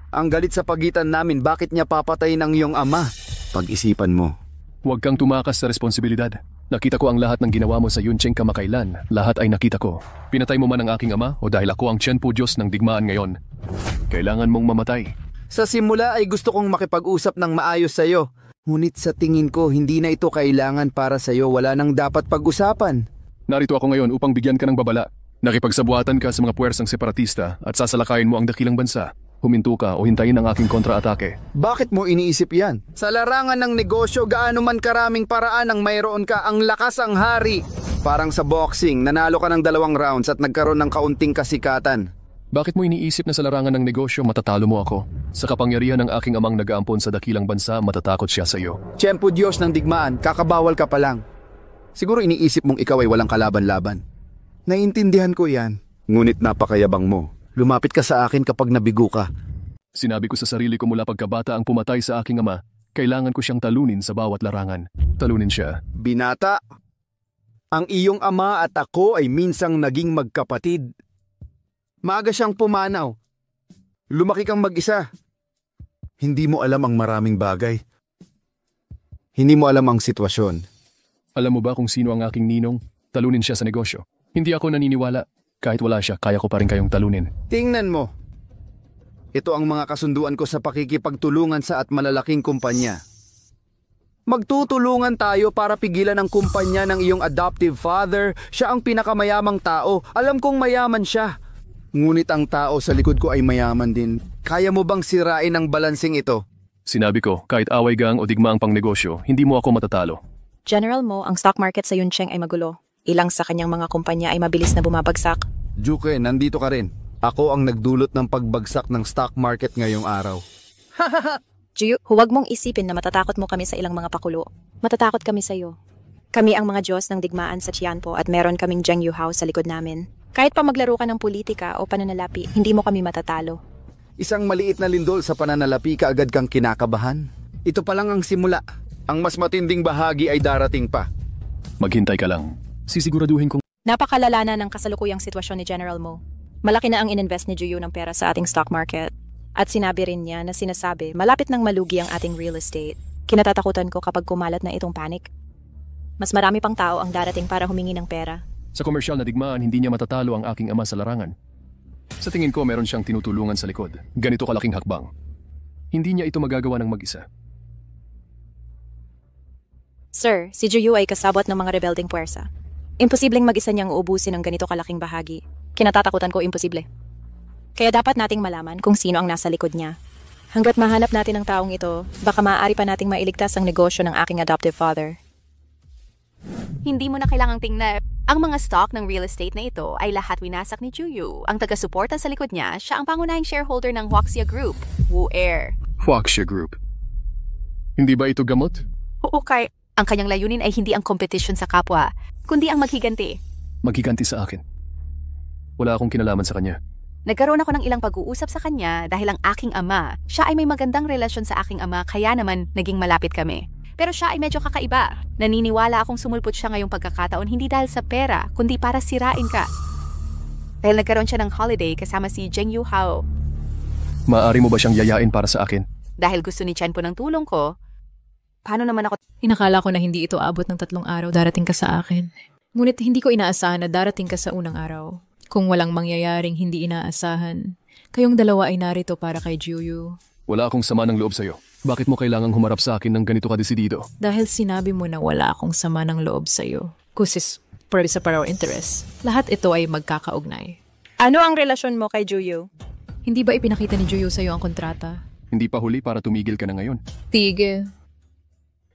Ang galit sa pagitan namin, bakit niya papatay ng iyong ama? Pag-isipan mo. Huwag kang tumakas sa responsibilidad. Nakita ko ang lahat ng ginawa mo sa Yuncheng kamakailan. Lahat ay nakita ko. Pinatay mo man ang aking ama o dahil ako ang Qianpo Diyos ng digmaan ngayon. Kailangan mong mamatay. Sa simula ay gusto kong makipag-usap ng maayos sa iyo. Ngunit sa tingin ko, hindi na ito kailangan para sa iyo. Wala nang dapat pag-usapan. Narito ako ngayon upang bigyan ka ng babala. Nakipagsabuatan ka sa mga puwersang separatista at sasalakayin mo ang dakilang bansa. Huminto ka o hintayin ang aking kontra-atake. Bakit mo iniisip yan? Sa larangan ng negosyo, gaano man karaming paraan ang mayroon ka, ang lakas ang hari. Parang sa boxing, nanalo ka ng 2 rounds at nagkaroon ng kaunting kasikatan. Bakit mo iniisip na sa larangan ng negosyo matatalo mo ako? Sa kapangyarihan ng aking amang nag-aampon sa dakilang bansa, matatakot siya sa iyo. Qianpo Diyos ng digmaan, kakabawal ka pa lang. Siguro iniisip mong ikaw ay walang kalaban-laban. Naiintindihan ko yan. Ngunit napakayabang mo. Lumapit ka sa akin kapag nabigo ka. Sinabi ko sa sarili ko mula pagkabata ang pumatay sa aking ama, kailangan ko siyang talunin sa bawat larangan. Talunin siya. Binata, ang iyong ama at ako ay minsang naging magkapatid. Maaga siyang pumanaw. Lumaki kang mag-isa. Hindi mo alam ang maraming bagay. Hindi mo alam ang sitwasyon. Alam mo ba kung sino ang aking ninong? Talunin siya sa negosyo. Hindi ako naniniwala. Kahit wala siya, kaya ko pa rin kayong talunin. Tingnan mo. Ito ang mga kasunduan ko sa pakikipagtulungan sa at malalaking kumpanya. Magtutulungan tayo para pigilan ang kumpanya ng iyong adoptive father. Siya ang pinakamayamang tao. Alam kong mayaman siya. Ngunit ang tao sa likod ko ay mayaman din. Kaya mo bang sirain ang balansing ito? Sinabi ko, kahit away gang o digmaang pang negosyo, hindi mo ako matatalo. General Mo, ang stock market sa Yuncheng ay magulo. Ilang sa kanyang mga kumpanya ay mabilis na bumabagsak. Juke, nandito ka rin. Ako ang nagdulot ng pagbagsak ng stock market ngayong araw. Jiu, huwag mong isipin na matatakot mo kami sa ilang mga pakulo. Matatakot kami sa iyo. Kami ang mga Diyos ng digmaan sa Qianpo at meron kaming Zheng Yuhao sa likod namin. Kahit pa maglaro ka ng politika o pananalapi, hindi mo kami matatalo. Isang maliit na lindol sa pananalapi ka agad kang kinakabahan. Ito pa lang ang simula. Ang mas matinding bahagi ay darating pa. Maghintay ka lang. Sisiguraduhin kong Napakalala na ng kasalukuyang sitwasyon ni General Mo. Malaki na ang ininvest ni Juyu ng pera sa ating stock market. At sinabi rin niya na sinasabi malapit nang malugi ang ating real estate. Kinatatakutan ko kapag kumalat na itong panic. Mas marami pang tao ang darating para humingi ng pera. Sa komersyal na digmaan, hindi niya matatalo ang aking ama sa larangan. Sa tingin ko, meron siyang tinutulungan sa likod. Ganito kalaking hakbang. Hindi niya ito magagawa ng mag-isa. Sir, si Juyu ay kasabot ng mga rebelding puwersa. Imposibleng mag-isa niyang uubusin ng ganito kalaking bahagi. Kinatatakutan ko imposible. Kaya dapat nating malaman kung sino ang nasa likod niya. Hanggat mahanap natin ang taong ito, baka maaari pa nating mailigtas ang negosyo ng aking adoptive father. Hindi mo na kailangang tingnan. Ang mga stock ng real estate na ito ay lahat winasak ni Juyu. Ang taga-suporta sa likod niya, siya ang pangunahing shareholder ng Huaxia Group, Wu Air. Huaxia Group. Hindi ba ito gamot? Oo, kay ang kanyang layunin ay hindi ang competition sa kapwa, kundi ang maghiganti. Maghiganti sa akin. Wala akong kinalaman sa kanya. Nagkaroon ako ng ilang pag-uusap sa kanya dahil ang aking ama, siya ay may magandang relasyon sa aking ama kaya naman naging malapit kami. Pero siya ay medyo kakaiba. Naniniwala akong sumulpot siya ngayong pagkakataon hindi dahil sa pera, kundi para sirain ka. Dahil nagkaroon siya ng holiday kasama si Zheng Yuhao. Maaari mo ba siyang yayain para sa akin? Dahil gusto ni Chen po ng tulong ko, paano naman ako? Inakala ko na hindi ito abot ng 3 araw darating ka sa akin. Ngunit hindi ko inaasahan na darating ka sa unang araw. Kung walang mangyayaring hindi inaasahan, kayong dalawa ay narito para kay Juyu. Wala akong sama ng loob sa'yo. Bakit mo kailangang humarap sa akin ng ganito kadesidido? Dahil sinabi mo na wala akong sama ng loob sa'yo. Kusis, sa our interest. Lahat ito ay magkakaugnay. Ano ang relasyon mo kay Juyu? Hindi ba ipinakita ni Juyu sa'yo ang kontrata? Hindi pa huli para tumigil ka na ngayon. Tigil.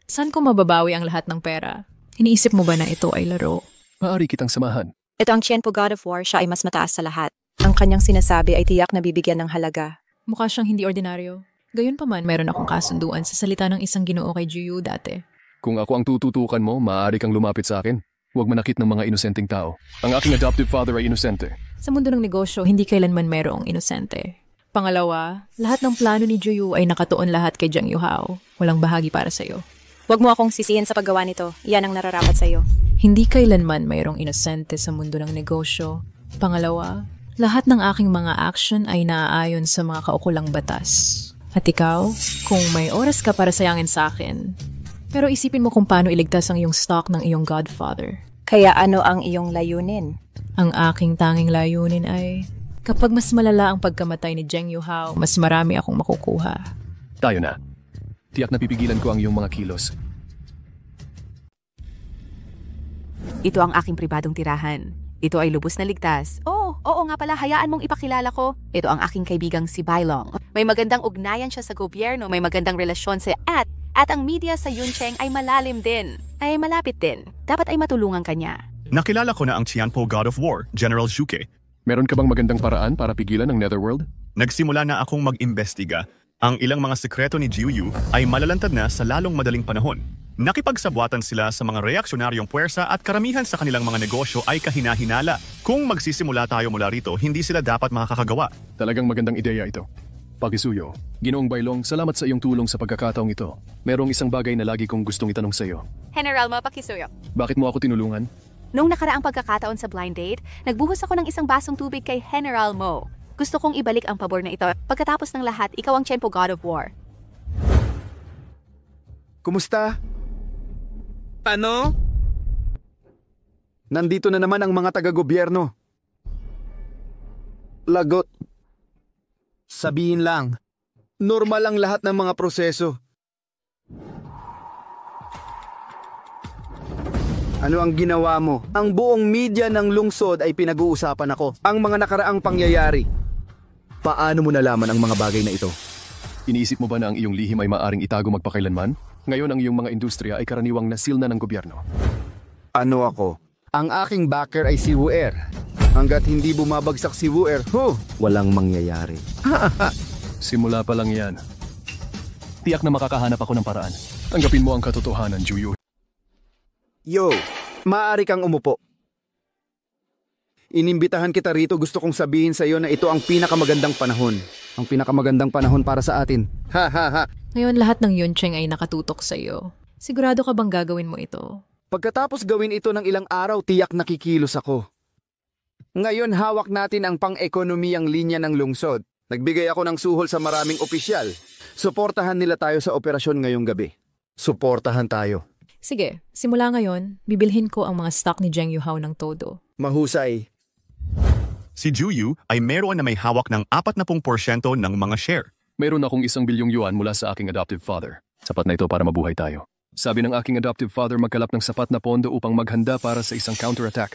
Saan ko mababawi ang lahat ng pera? Iniisip mo ba na ito ay laro? Maaari kitang samahan. Ito ang Qianpo God of War, siya ay mas mataas sa lahat. Ang kanyang sinasabi ay tiyak na bibigyan ng halaga. Mukha siyang hindi ordinaryo. Gayunpaman, meron akong kasunduan sa salita ng isang Ginoo kay Juyu dati. Kung ako ang tututukan mo, maaari kang lumapit sa akin. Huwag manakit ng mga inosenteng tao. Ang aking adoptive father ay inosente. Sa mundo ng negosyo, hindi kailanman merong inosente. Pangalawa, lahat ng plano ni Juyu ay nakatuon lahat kay Zheng Yuhao. Walang bahagi para sa'yo. Huwag mo akong sisihin sa paggawa nito. Iyan ang nararapat sa'yo. Hindi kailanman mayroong inosente sa mundo ng negosyo. Pangalawa, lahat ng aking mga action ay naaayon sa mga kaukulang batas. At ikaw, kung may oras ka para sayangin sa akin, pero isipin mo kung paano iligtas ang iyong stock ng iyong godfather. Kaya ano ang iyong layunin? Ang aking tanging layunin ay, kapag mas malala ang pagkamatay ni Zheng Yuhao, mas marami akong makukuha. Tayo na. Tiyak na pipigilan ko ang iyong mga kilos. Ito ang aking pribadong tirahan. Ito ay lubos na ligtas. Oo nga pala, hayaan mong ipakilala ko. Ito ang aking kaibigang si Bailong. May magandang ugnayan siya sa gobyerno, may magandang relasyon sa at ang media sa Yuncheng ay malalim din. Ay malapit din. Dapat ay matulungan kanya. Nakilala ko na ang Qianpo God of War, General Shuke. Meron ka bang magandang paraan para pigilan ang Netherworld? Nagsimula na akong mag-imbestiga. Ang ilang mga sekreto ni Juyu ay malalantad na sa lalong madaling panahon. Nakipagsabwatan sila sa mga reaksyonaryong puwersa at karamihan sa kanilang mga negosyo ay kahina-hinala. Kung magsisimula tayo mula rito, hindi sila dapat makakagawa. Talagang magandang ideya ito. Pakisuyo, Ginoong Bailong, salamat sa iyong tulong sa pagkakataong ito. Merong isang bagay na lagi kong gustong itanong sa iyo. General Mo, pakisuyo. Bakit mo ako tinulungan? Nung nakaraang pagkakataon sa blind date, nagbuhos ako ng isang basong tubig kay General Mo. Gusto kong ibalik ang pabor na ito. Pagkatapos ng lahat, ikaw ang Qianpo God of War. Kumusta? Ano? Nandito na naman ang mga taga-gobyerno. Lagot. Sabihin lang. Normal ang lahat ng mga proseso. Ano ang ginawa mo? Ang buong media ng lungsod ay pinag-uusapan ako. Ang mga nakaraang pangyayari. Paano mo nalaman ang mga bagay na ito? Iniisip mo ba na ang iyong lihim ay maaring itago magpakailanman? Ngayon ang iyong mga industriya ay karaniwang nasil na ng gobyerno. Ano ako? Ang aking backer ay si Wu Air. Hanggat hindi bumabagsak si Wu Air, walang mangyayari. Simula pa lang yan. Tiyak na makakahanap ako ng paraan. Tanggapin mo ang katotohanan, Juyu. Yo, maaari kang umupo. Inimbitahan kita rito, gusto kong sabihin sa iyo na ito ang pinakamagandang panahon. Ang pinakamagandang panahon para sa atin. Ha ha ha. Ngayon lahat ng Yuncheng ay nakatutok sa iyo. Sigurado ka bang gagawin mo ito? Pagkatapos gawin ito ng ilang araw, tiyak nakikilos ako. Ngayon hawak natin ang pang-ekonomiyang linya ng lungsod. Nagbigay ako ng suhol sa maraming opisyal. Suportahan nila tayo sa operasyon ngayong gabi. Suportahan tayo. Sige, simula ngayon, bibilhin ko ang mga stock ni Zheng Yuhao ng todo. Mahusay. Si Juyu ay meron na may hawak ng 40% ng mga share. Meron akong 1 bilyong yuan mula sa aking adoptive father. Sapat na ito para mabuhay tayo. Sabi ng aking adoptive father magkalap ng sapat na pondo upang maghanda para sa isang counter-attack.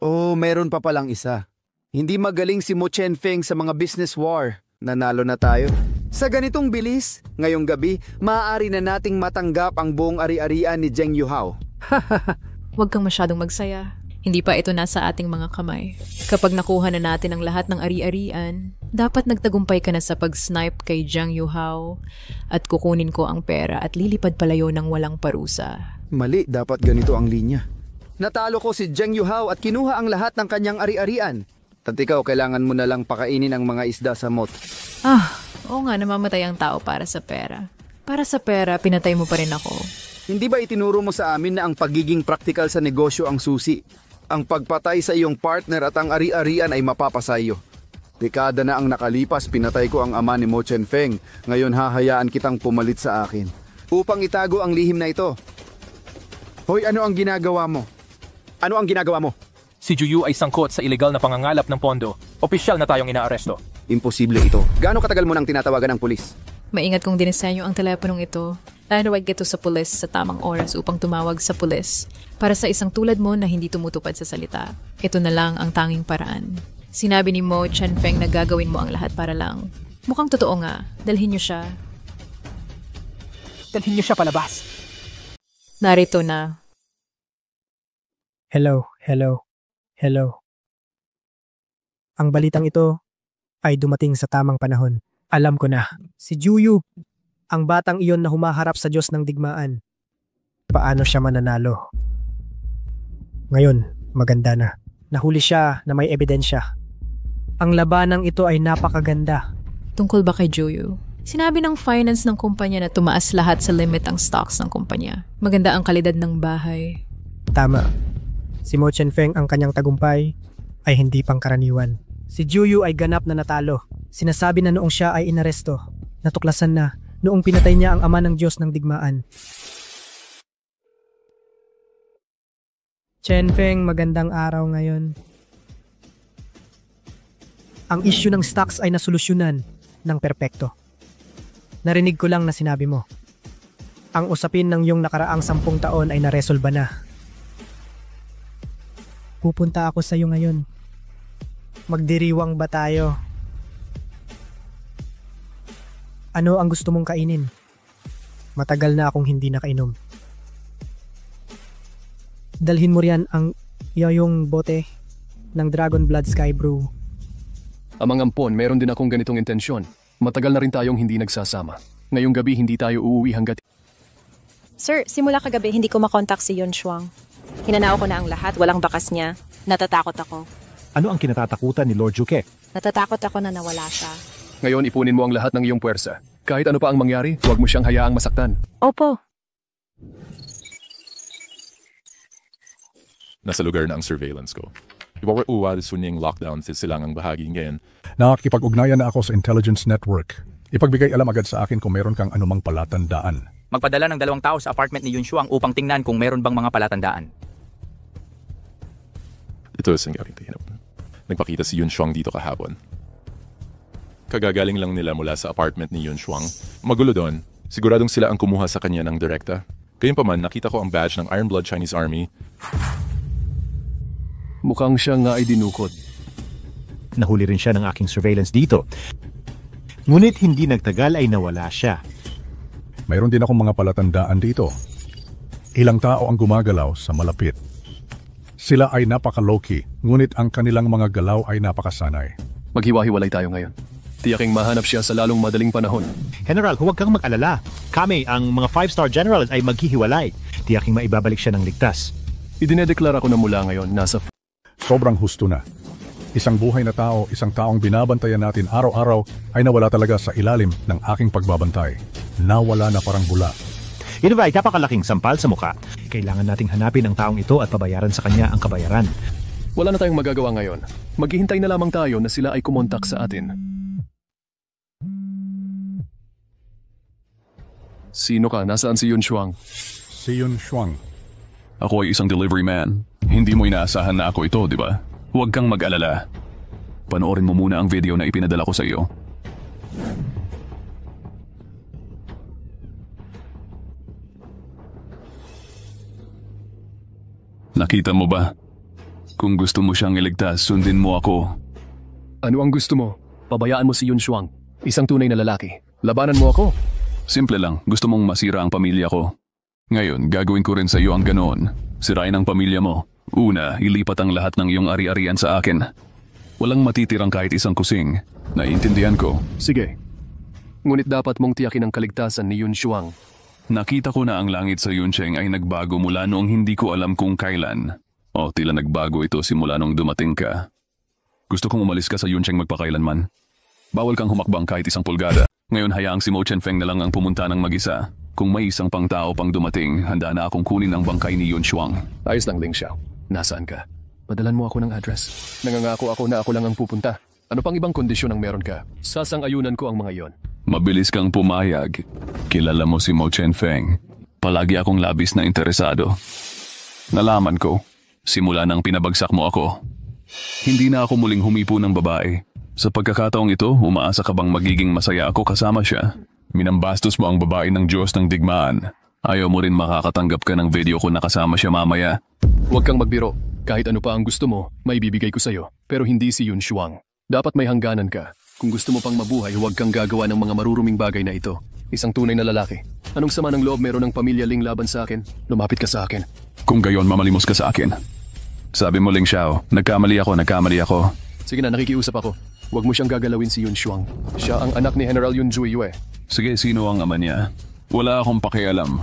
Oh, meron pa palang isa. Hindi magaling si Mo Chen-feng sa mga business war. Nanalo na tayo. Sa ganitong bilis, ngayong gabi, maaari na nating matanggap ang buong ari-arian ni Zheng Yuhao. Huwag kang masyadong magsaya. Hindi pa ito nasa ating mga kamay. Kapag nakuha na natin ang lahat ng ari-arian, dapat nagtagumpay ka na sa pag-snipe kay Zheng Yuhao at kukunin ko ang pera at lilipad palayo ng walang parusa. Mali, dapat ganito ang linya. Natalo ko si Zheng Yuhao at kinuha ang lahat ng kanyang ari-arian. At ikaw, kailangan mo na lang pakainin ang mga isda sa mot. Oo nga, namamatay ang tao para sa pera. Para sa pera, pinatay mo pa rin ako. Hindi ba itinuro mo sa amin na ang pagiging praktikal sa negosyo ang susi? Ang pagpatay sa iyong partner at ang ari-arian ay mapapasayo. Dekada na ang nakalipas, pinatay ko ang ama ni Mo Chen-feng. Ngayon hahayaan kitang pumalit sa akin. Upang itago ang lihim na ito. Hoy, ano ang ginagawa mo? Ano ang ginagawa mo? Si Juyu ay sangkot sa ilegal na pangangalap ng pondo. Opisyal na tayong inaaresto. Imposible ito. Gaano katagal mo nang tinatawagan ng pulis? Maingat kong dinisenyo ang teleponong ito. Tinawag ito sa pulis sa tamang oras upang tumawag sa pulis. Para sa isang tulad mo na hindi tumutupad sa salita, ito na lang ang tanging paraan. Sinabi ni Mo Chen-feng na gagawin mo ang lahat para lang. Mukhang totoo nga. Dalhin niyo siya. Dalhin niyo siya palabas. Narito na. Hello. Ang balitang ito ay dumating sa tamang panahon. Alam ko na, si Juyu, ang batang iyon na humaharap sa Diyos ng digmaan. Paano siya mananalo? Ngayon, maganda na. Nahuli siya na may ebidensya. Ang labanang ito ay napakaganda. Tungkol ba kay Juyu? Sinabi ng finance ng kumpanya na tumaas lahat sa limit ang stocks ng kumpanya. Maganda ang kalidad ng bahay. Tama. Si Mo Chen-feng ang kanyang tagumpay ay hindi pangkaraniwan. Si Juyu ay ganap na natalo. Sinasabi na noong siya ay inaresto. Natuklasan na noong pinatay niya ang ama ng Diyos ng digmaan. Chen-feng, magandang araw ngayon. Ang issue ng stocks ay nasolusyonan ng perpekto. Narinig ko lang na sinabi mo. Ang usapin ng iyong nakaraang 10 taon ay naresolba na. Pupunta ako sa iyo ngayon. Magdiriwang ba tayo? Ano ang gusto mong kainin? Matagal na akong hindi nakainom. Dalhin mo riyan ang yung bote ng Dragon Blood Sky Brew. Amang ampon, meron din akong ganitong intensyon. Matagal na rin tayong hindi nagsasama. Ngayong gabi hindi tayo uuwi hanggat... Sir, simula kagabi hindi ko makontak si Yun Shuang. Hinanao ko na ang lahat, walang bakas niya. Natatakot ako. Ano ang kinatatakutan ni Lord Juke? Natatakot ako na nawala siya. Ngayon ipunin mo ang lahat ng iyong puwersa. Kahit ano pa ang mangyari, huwag mo siyang hayaang masaktan. Opo. Nasa lugar na ang surveillance ko. Iwawa sunyeng lockdown sa silangang bahagi ngayon. Nakikipag-ugnayan na ako sa intelligence network. Ipagbigay alam agad sa akin kung meron kang anumang palatandaan. Magpadala ng 2 tao sa apartment ni Yun Shuang upang tingnan kung meron bang mga palatandaan. Ito ang galing tinap. Nagpakita si Yun Shuang dito kahapon. Kagagaling lang nila mula sa apartment ni Yun Shuang. Magulo doon. Siguradong sila ang kumuha sa kanya ng direkta. Gayunpaman, nakita ko ang badge ng Iron Blood Chinese Army. Mukhang siya nga ay dinukot. Nahuli rin siya ng aking surveillance dito. Ngunit hindi nagtagal ay nawala siya. Mayroon din akong mga palatandaan dito. Ilang tao ang gumagalaw sa malapit. Sila ay napaka-low-key, ngunit ang kanilang mga galaw ay napakasanay. Maghiwa-hiwalay tayo ngayon. Tiyaking mahanap siya sa lalong madaling panahon. General, huwag kang mag-alala. Kami, ang mga 5-star generals ay maghihiwalay. Tiyaking maibabalik siya ng ligtas. Idinedeklara ko na mula ngayon, nasa... Sobrang husto na. Isang buhay na tao, isang taong binabantayan natin araw-araw ay nawala talaga sa ilalim ng aking pagbabantay. Nawala na parang bula. Ito ba ay napakalaking sampal sa muka? Kailangan nating hanapin ang taong ito at pabayaran sa kanya ang kabayaran. Wala na tayong magagawa ngayon. Maghihintay na lamang tayo na sila ay kumontak sa atin. Sino ka? Nasaan si Yun Shuang? Si Yun Shuang. Ako ay isang delivery man. Hindi mo inaasahan na ako ito, di ba? Huwag kang mag-alala. Panoorin mo muna ang video na ipinadala ko sa iyo. Nakita mo ba? Kung gusto mo siyang iligtas, sundin mo ako. Ano ang gusto mo? Pabayaan mo si Yun Shuang, isang tunay na lalaki. Labanan mo ako. Simple lang, gusto mong masira ang pamilya ko. Ngayon, gagawin ko rin sa iyo ang ganoon. Sirain ang pamilya mo. Una, ilipat ang lahat ng iyong ari-arian sa akin. Walang matitirang kahit isang kusing. Naiintindihan ko. Sige. Ngunit dapat mong tiyakin ang kaligtasan ni Yun Shuang. Nakita ko na ang langit sa Yuncheng ay nagbago mula noong hindi ko alam kung kailan. O tila nagbago ito simula noong dumating ka. Gusto kong umalis ka sa Yuncheng magpakailanman. Bawal kang humakbang kahit isang pulgada. Ngayon hayaang si Mo Chenfeng na lang ang pumunta ng mag-isa. Kung may isang pang tao pang dumating, handa na akong kunin ang bangkay ni Yun Shuang. Ayos lang, Ling Xiao. Nasaan ka? Padalan mo ako ng address. Nangangako ako na ako lang ang pupunta. Ano pang ibang kondisyon ang meron ka? Sasang-ayunan ko ang mga iyon. Mabilis kang pumayag. Kilala mo si Mo Chenfeng. Palagi akong labis na interesado. Nalaman ko, simula nang pinabagsak mo ako. Hindi na ako muling humipo ng babae. Sa pagkakataong ito, umaasa ka bang magiging masaya ako kasama siya? Minambastos mo ang babae ng Diyos ng digmaan. Ayaw mo rin makakatanggap ka ng video ko na kasama siya mamaya. Huwag kang magbiro. Kahit ano pa ang gusto mo, may bibigay ko sa'yo. Pero hindi si Yun Shuang. Dapat may hangganan ka. Kung gusto mo pang mabuhay, huwag kang gagawa ng mga maruruming bagay na ito. Isang tunay na lalaki. Anong sama ng loob meron ng pamilya Ling laban sa akin? Lumapit ka sa akin. Kung gayon, mamalimos ka sa akin. Sabi mo, Ling Xiao, nagkamali ako. Sige na, nakikiusap ako. Huwag mo siyang gagalawin si Yun Shuang. Siya ang anak ni General Yun Zuiyue. Sige, sino ang ama niya? Wala akong pakialam.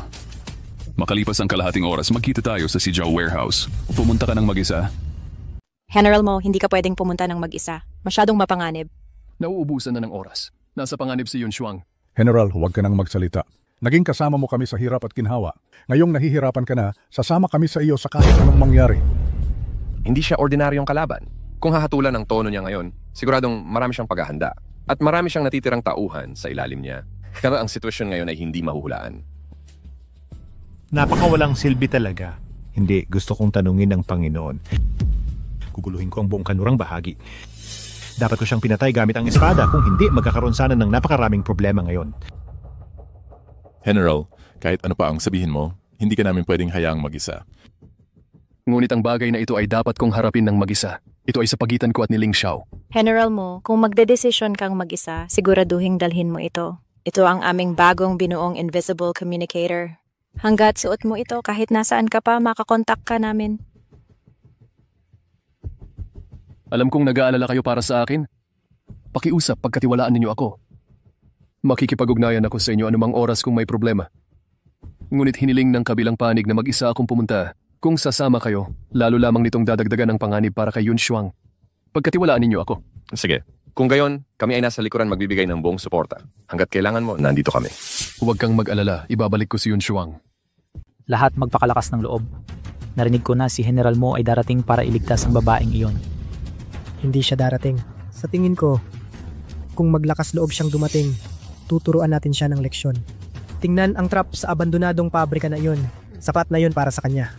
Makalipas ang kalahating oras, magkita tayo sa Sijiao Warehouse. Pumunta ka ng mag-isa. General Mo, hindi ka pwedeng pumunta ng mag-isa. Masyadong mapanganib. Nauubusan na ng oras. Nasa panganib si Yun Shuang. General, huwag ka nang magsalita. Naging kasama mo kami sa hirap at ginhawa. Ngayong nahihirapan ka na, sasama kami sa iyo sa kahit anong mangyari. Hindi siya ordinaryong kalaban. Kung hahatulan ang tono niya ngayon, siguradong marami siyang paghahanda. At marami siyang natitirang tauhan sa ilalim niya. Pero ang sitwasyon ngayon ay hindi mahuhulaan. Napakawalang silbi talaga. Hindi, gusto kong tanungin ng Panginoon. Guguluhin ko ang buong kanurang bahagi. Dapat ko siyang pinatay gamit ang espada, kung hindi magkakaroon sana ng napakaraming problema ngayon. General, kahit ano pa ang sabihin mo, hindi ka namin pwedeng hayaang mag-isa. Ngunit ang bagay na ito ay dapat kong harapin ng mag-isa. Ito ay sa pagitan ko at ni Ling Xiao. General Mo, kung magdedesisyon kang mag-isa, siguraduhin dalhin mo ito. Ito ang aming bagong binuong invisible communicator. Hanggat suot mo ito, kahit nasaan ka pa, makakontak ka namin. Alam kong nag-aalala kayo para sa akin. Pakiusap pagkatiwalaan ninyo ako. Makikipag-ugnayan ako sa inyo anumang oras kung may problema. Ngunit hiniling ng kabilang panig na mag-isa akong pumunta. Kung sasama kayo, lalo lamang nitong dadagdagan ng panganib para kay Yun Shuang. Pagkatiwalaan ninyo ako. Sige. Kung gayon, kami ay nasa likuran magbibigay ng buong suporta. Hanggat kailangan mo, nandito kami. Huwag kang mag-alala. Ibabalik ko si Yun Shuang. Lahat magpakalakas ng loob. Narinig ko na si General Mo ay darating para iligtas ang babaeng iyon. Hindi siya darating. Sa tingin ko, kung maglakas loob siyang dumating, tuturuan natin siya ng leksyon. Tingnan ang trap sa abandonadong pabrika na iyon. Sapat na yun para sa kanya.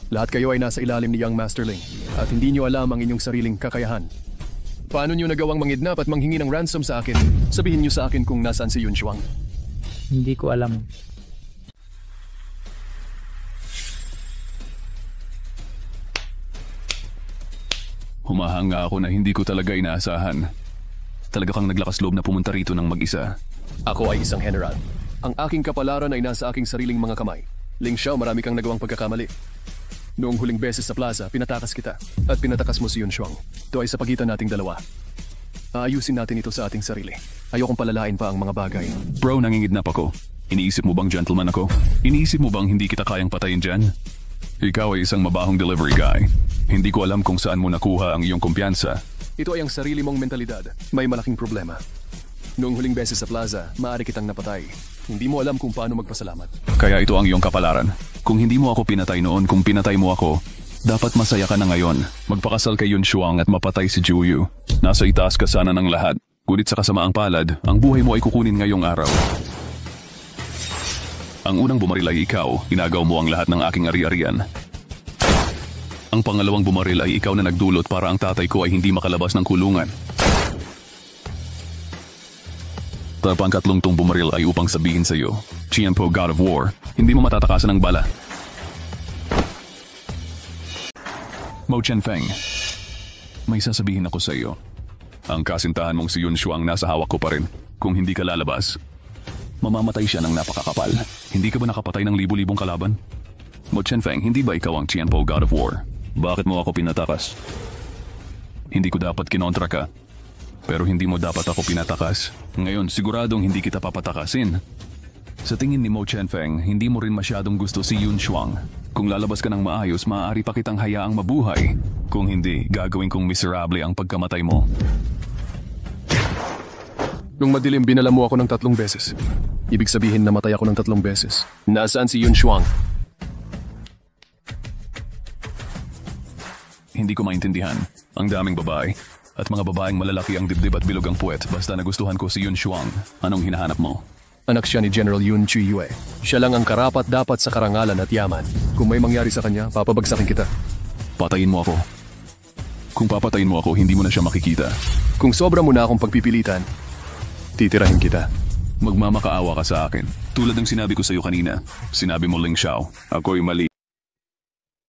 Lahat kayo ay nasa ilalim ni Young Masterling at hindi niyo alam ang inyong sariling kakayahan. Paano niyo nagawang mangidnap at manghingi ng ransom sa akin? Sabihin niyo sa akin kung nasaan si Yun Shuang. Hindi ko alam. Humahanga ako na hindi ko talaga inaasahan. Talaga kang naglakas loob na pumunta rito ng mag-isa. Ako ay isang general. Ang aking kapalaran ay nasa aking sariling mga kamay. Ling Xiao, marami kang nagawang pagkakamali. Noong huling beses sa plaza, pinatakas kita at pinatakas mo si Yun Shuang. Ito ay sa pagitan nating dalawa. Aayusin natin ito sa ating sarili. Ayokong palalain pa ang mga bagay. Bro, nangingidnap ako. Iniisip mo bang gentleman ako? Iniisip mo bang hindi kita kayang patayin dyan? Ikaw ay isang mabahong delivery guy. Hindi ko alam kung saan mo nakuha ang iyong kumpiyansa. Ito ay ang sarili mong mentalidad. May malaking problema. Noong huling beses sa plaza, maaari kitang napatay. Hindi mo alam kung paano magpasalamat. Kaya ito ang iyong kapalaran. Kung hindi mo ako pinatay noon, kung pinatay mo ako, dapat masaya ka na ngayon. Magpakasal kay Yun Shuang at mapatay si Juyu. Nasa itaas ka sana ng lahat. Ngunit sa kasamaang palad, ang buhay mo ay kukunin ngayong araw. Ang unang bumaril ay ikaw. Inagaw mo ang lahat ng aking ari-arian. Ang pangalawang bumaril ay ikaw na nagdulot para ang tatay ko ay hindi makalabas ng kulungan. Pangkatlong tong bumaril ay upang sabihin sa iyo, Qianpo, God of War, hindi mo matatakasan ng bala. Mo Chenfeng, may sasabihin ako sa iyo. Ang kasintahan mong si Yun Shuang nasa hawak ko pa rin. Kung hindi ka lalabas, mamamatay siya ng napakakapal. Hindi ka ba nakapatay ng libu-libong kalaban? Mo Chenfeng, hindi ba ikaw ang Qianpo, God of War? Bakit mo ako pinatakas? Hindi ko dapat kinontra ka. Pero hindi mo dapat ako pinatakas. Ngayon, siguradong hindi kita papatakasin. Sa tingin ni Mo Chenfeng, hindi mo rin masyadong gusto si Yun Shuang. Kung lalabas ka ng maayos, maaari pa kitang hayaang mabuhay. Kung hindi, gagawin kong miserable ang pagkamatay mo. Nung madilim, binala mo ako ng 3 beses. Ibig sabihin namatay ako ng 3 beses. Nasaan si Yun Shuang? Hindi ko maintindihan. Ang daming babae. At mga babaeng malalaki ang dibdib at bilog ang puwet basta nagustuhan ko si Yun Shuang. Anong hinahanap mo? Anak siya ni General Yun Chiyue. Siya lang ang karapat dapat sa karangalan at yaman. Kung may mangyari sa kanya, papabagsakin kita. Patayin mo ako. Kung papatayin mo ako, hindi mo na siya makikita. Kung sobra mo na akong pagpipilitan, titirahin kita. Magmamakaawa ka sa akin. Tulad ng sinabi ko sa iyo kanina. Sinabi mo, Ling Xiao, ako'y mali.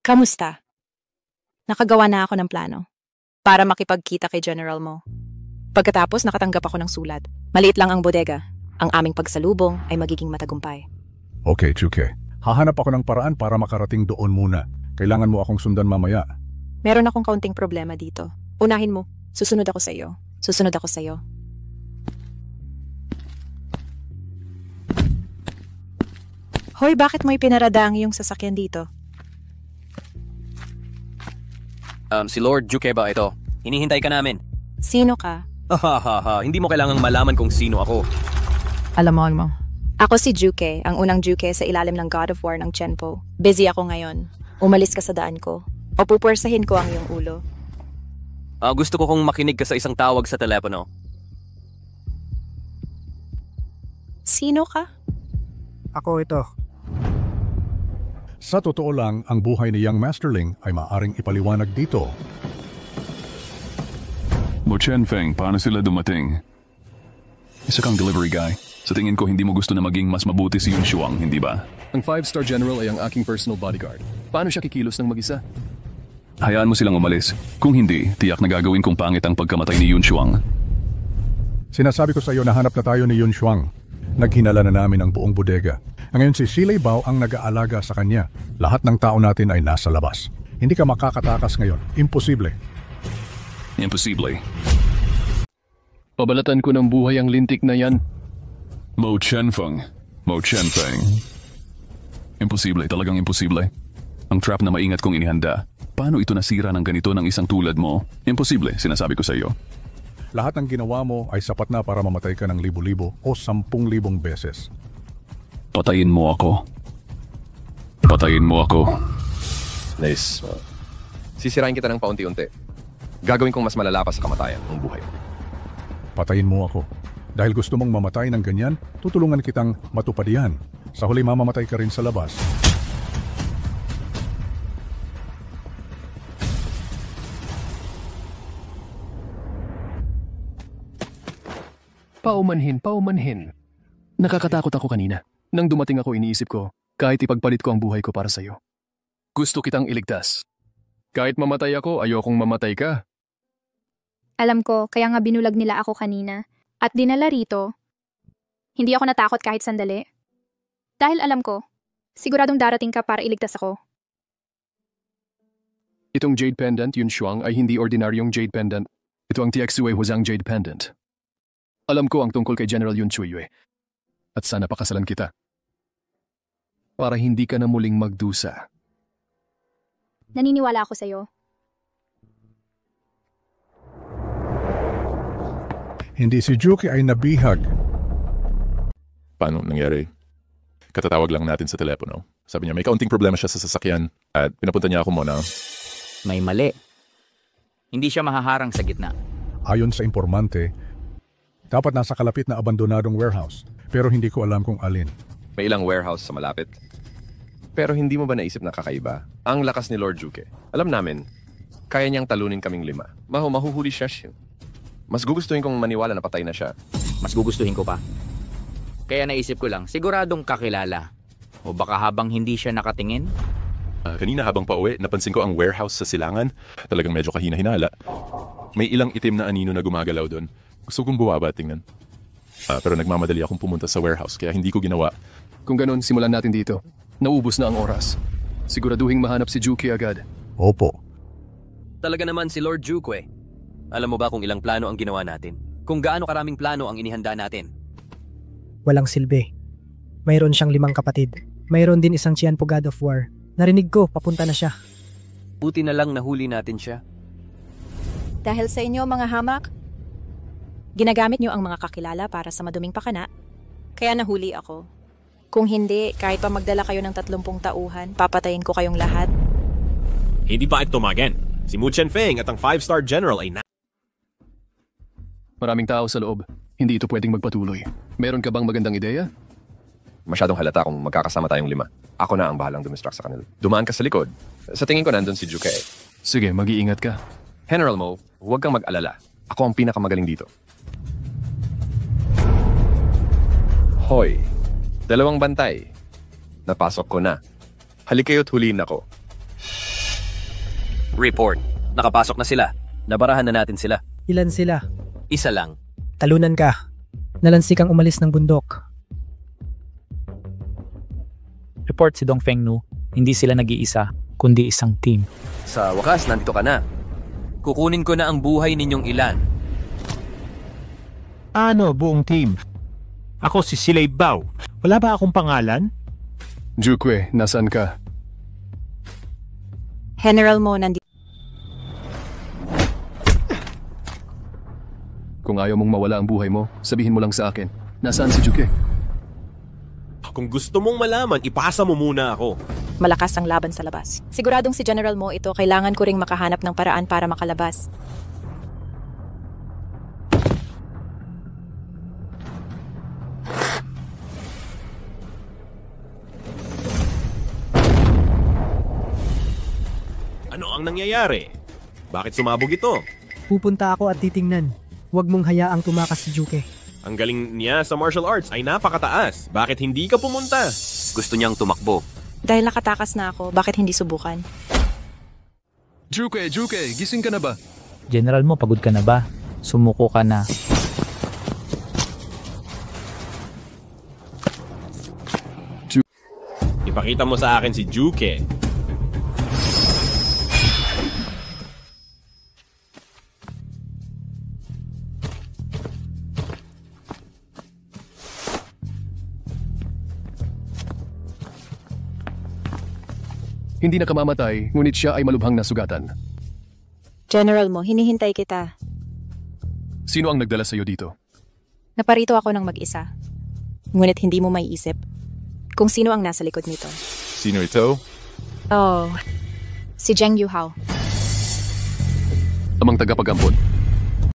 Kamusta? Nakagawa na ako ng plano para makipagkita kay General Mo. Pagkatapos, nakatanggap ako ng sulat. Maliit lang ang bodega. Ang aming pagsalubong ay magiging matagumpay. Okay, Chuke. Hahanap ako ng paraan para makarating doon muna. Kailangan mo akong sundan mamaya. Meron akong kaunting problema dito. Unahin mo. Susunod ako sa iyo. Susunod ako sa iyo. Hoy, bakit mo ipinarada ang iyong sasakyan dito? Si Lord Juke ba ito? Hinihintay ka namin. Sino ka? Hindi mo kailangang malaman kung sino ako. Alam mo. Ako si Juke, ang unang Juke sa ilalim ng God of War ng Qianpo. Busy ako ngayon. Umalis ka sa daan ko. O pupwersahin ko ang iyong ulo. Gusto ko kung makinig ka sa isang tawag sa telepono. Sino ka? Ako ito. Sa totoo lang, ang buhay ni Young Masterling ay maaring ipaliwanag dito. Mo Chenfeng, paano sila dumating? Isa kang delivery guy. Sa tingin ko, hindi mo gusto na maging mas mabuti si Yun Shuang, hindi ba? Ang 5-star general ay ang aking personal bodyguard. Paano siya kikilos ng mag-isa? Hayaan mo silang umalis. Kung hindi, tiyak na gagawin kong pangit ang pagkamatay ni Yun Shuang. Sinasabi ko sa iyo na hanap na tayo ni Yun Shuang. Naghinala na namin ang buong bodega. Ngayon si Silay Bao ang nag-aalaga sa kanya. Lahat ng tao natin ay nasa labas. Hindi ka makakatakas ngayon. Imposible. Imposible. Pabalatan ko ng buhay ang lintik na yan. Mo Chenfeng. Mo Chenfeng. Imposible, talagang imposible. Ang trap na maingat kong inihanda. Paano ito nasira ng ganito ng isang tulad mo? Imposible, sinasabi ko sa iyo. Lahat ng ginawa mo ay sapat na para mamatay ka ng 1,000 o 10,000 beses. Patayin mo ako. Patayin mo ako. Nice. Sisirain kita ng paunti-unti. Gagawin kong mas malala pa sa kamatayan ng buhay mo. Patayin mo ako. Dahil gusto mong mamatay ng ganyan, tutulungan kitang matupad yan. Sa huli mamamatay ka rin sa labas. Paumanhin. Nakakatakot ako kanina. Nang dumating ako, iniisip ko, kahit ipagpalit ko ang buhay ko para sa'yo. Gusto kitang iligtas. Kahit mamatay ako, ayokong mamatay ka. Alam ko, kaya nga binulag nila ako kanina. At dinala rito. Hindi ako natakot kahit sandali. Dahil alam ko, siguradong darating ka para iligtas ako. Itong jade pendant, Yun Shuang, ay hindi ordinaryong jade pendant. Ito ang TXUA Hwazang Jade Pendant. Alam ko ang tungkol kay General Yun Chuyue. At sana pakasalan kita. Para hindi ka na muling magdusa. Naniniwala ako sa'yo. Hindi si Juki ay nabihag. Paano nangyari? Katatawag lang natin sa telepono. Sabi niya may kaunting problema siya sa sasakyan at pinapunta niya ako muna. May mali. Hindi siya mahaharang sa gitna. Ayon sa informante, dapat nasa kalapit na abandonadong warehouse. Pero hindi ko alam kung alin. May ilang warehouse sa malapit. Pero hindi mo ba naisip na kakaiba? Ang lakas ni Lord Juke. Alam namin, kaya niyang talunin kaming 5. Mahuhuli siya siya. Mas gugustuhin kong maniwala na patay na siya. Mas gugustuhin ko pa. Kaya naisip ko lang, siguradong kakilala. O baka habang hindi siya nakatingin? Kanina habang pauwi, napansin ko ang warehouse sa silangan. Talagang medyo kahina-hinala. May ilang itim na anino na gumagalaw doon. Gusto kong bumaba tingnan. Pero nagmamadali akong pumunta sa warehouse kaya hindi ko ginawa. Kung ganun, simulan natin dito. Naubos na ang oras. Siguraduhin mahanap si Juki agad. Opo. Talaga naman si Lord Juke. Alam mo ba kung ilang plano ang ginawa natin? Kung gaano karaming plano ang inihanda natin? Walang silbi. Mayroon siyang 5 kapatid. Mayroon din isang Qianpo God of War. Narinig ko, papunta na siya. Buti na lang nahuli natin siya. Dahil sa inyo mga hamak, ginagamit niyo ang mga kakilala para sa maduming pakana, kaya nahuli ako. Kung hindi, kahit pa magdala kayo ng 30 tauhan, papatayin ko kayong lahat. Hindi pa ito tumagan. Si Mu Chenfeng at ang 5-star general ay Maraming tao sa loob. Hindi ito pwedeng magpatuloy. Meron ka bang magandang ideya? Masyadong halata kung magkakasama tayong 5. Ako na ang bahalang dumistract sa kanila. Dumaan ka sa likod. Sa tingin ko nandun si Juke. Sige, mag-iingat ka. General Mo, huwag kang mag-alala. Ako ang pinakamagaling dito. Hoy, 2 bantay. Napasok ko na. Halikayo't huliin ako. Report. Nakapasok na sila. Nabarahan na natin sila. Ilan sila? Isa lang. Talunan ka. Nalansi kang umalis ng bundok. Report si Dongfeng Nu. Hindi sila nag-iisa, kundi isang team. Sa wakas, nandito ka na. Kukunin ko na ang buhay ninyong ilan. Ano, buong team? Ako si Silay Bao. Wala ba akong pangalan? Juke, nasaan ka? General Mo, nandito. Kung ayaw mong mawala ang buhay mo, sabihin mo lang sa akin. Nasaan si Juke? Kung gusto mong malaman, ipasa mo muna ako. Malakas ang laban sa labas. Siguradong si General Mo ito, kailangan ko ring makahanap ng paraan para makalabas. Ano ang nangyayari? Bakit sumabog ito? Pupunta ako at titingnan. Huwag mong hayaang tumakas si Juke. Ang galing niya sa martial arts ay napakataas. Bakit hindi ka pumunta? Gusto niyang tumakbo. Dahil nakatakas na ako, bakit hindi subukan? Juke, gising ka na ba? General Mo, pagod ka na ba? Sumuko ka na. Ipakita mo sa akin si Juke. Hindi nakamamatay, ngunit siya ay malubhang nasugatan. General Mo, hinihintay kita. Sino ang nagdala sa'yo dito? Naparito ako ng mag-isa. Ngunit hindi mo maiisip kung sino ang nasa likod nito. Sino ito? Oh, si Zheng Yuhao. Amang tagapag-ampon.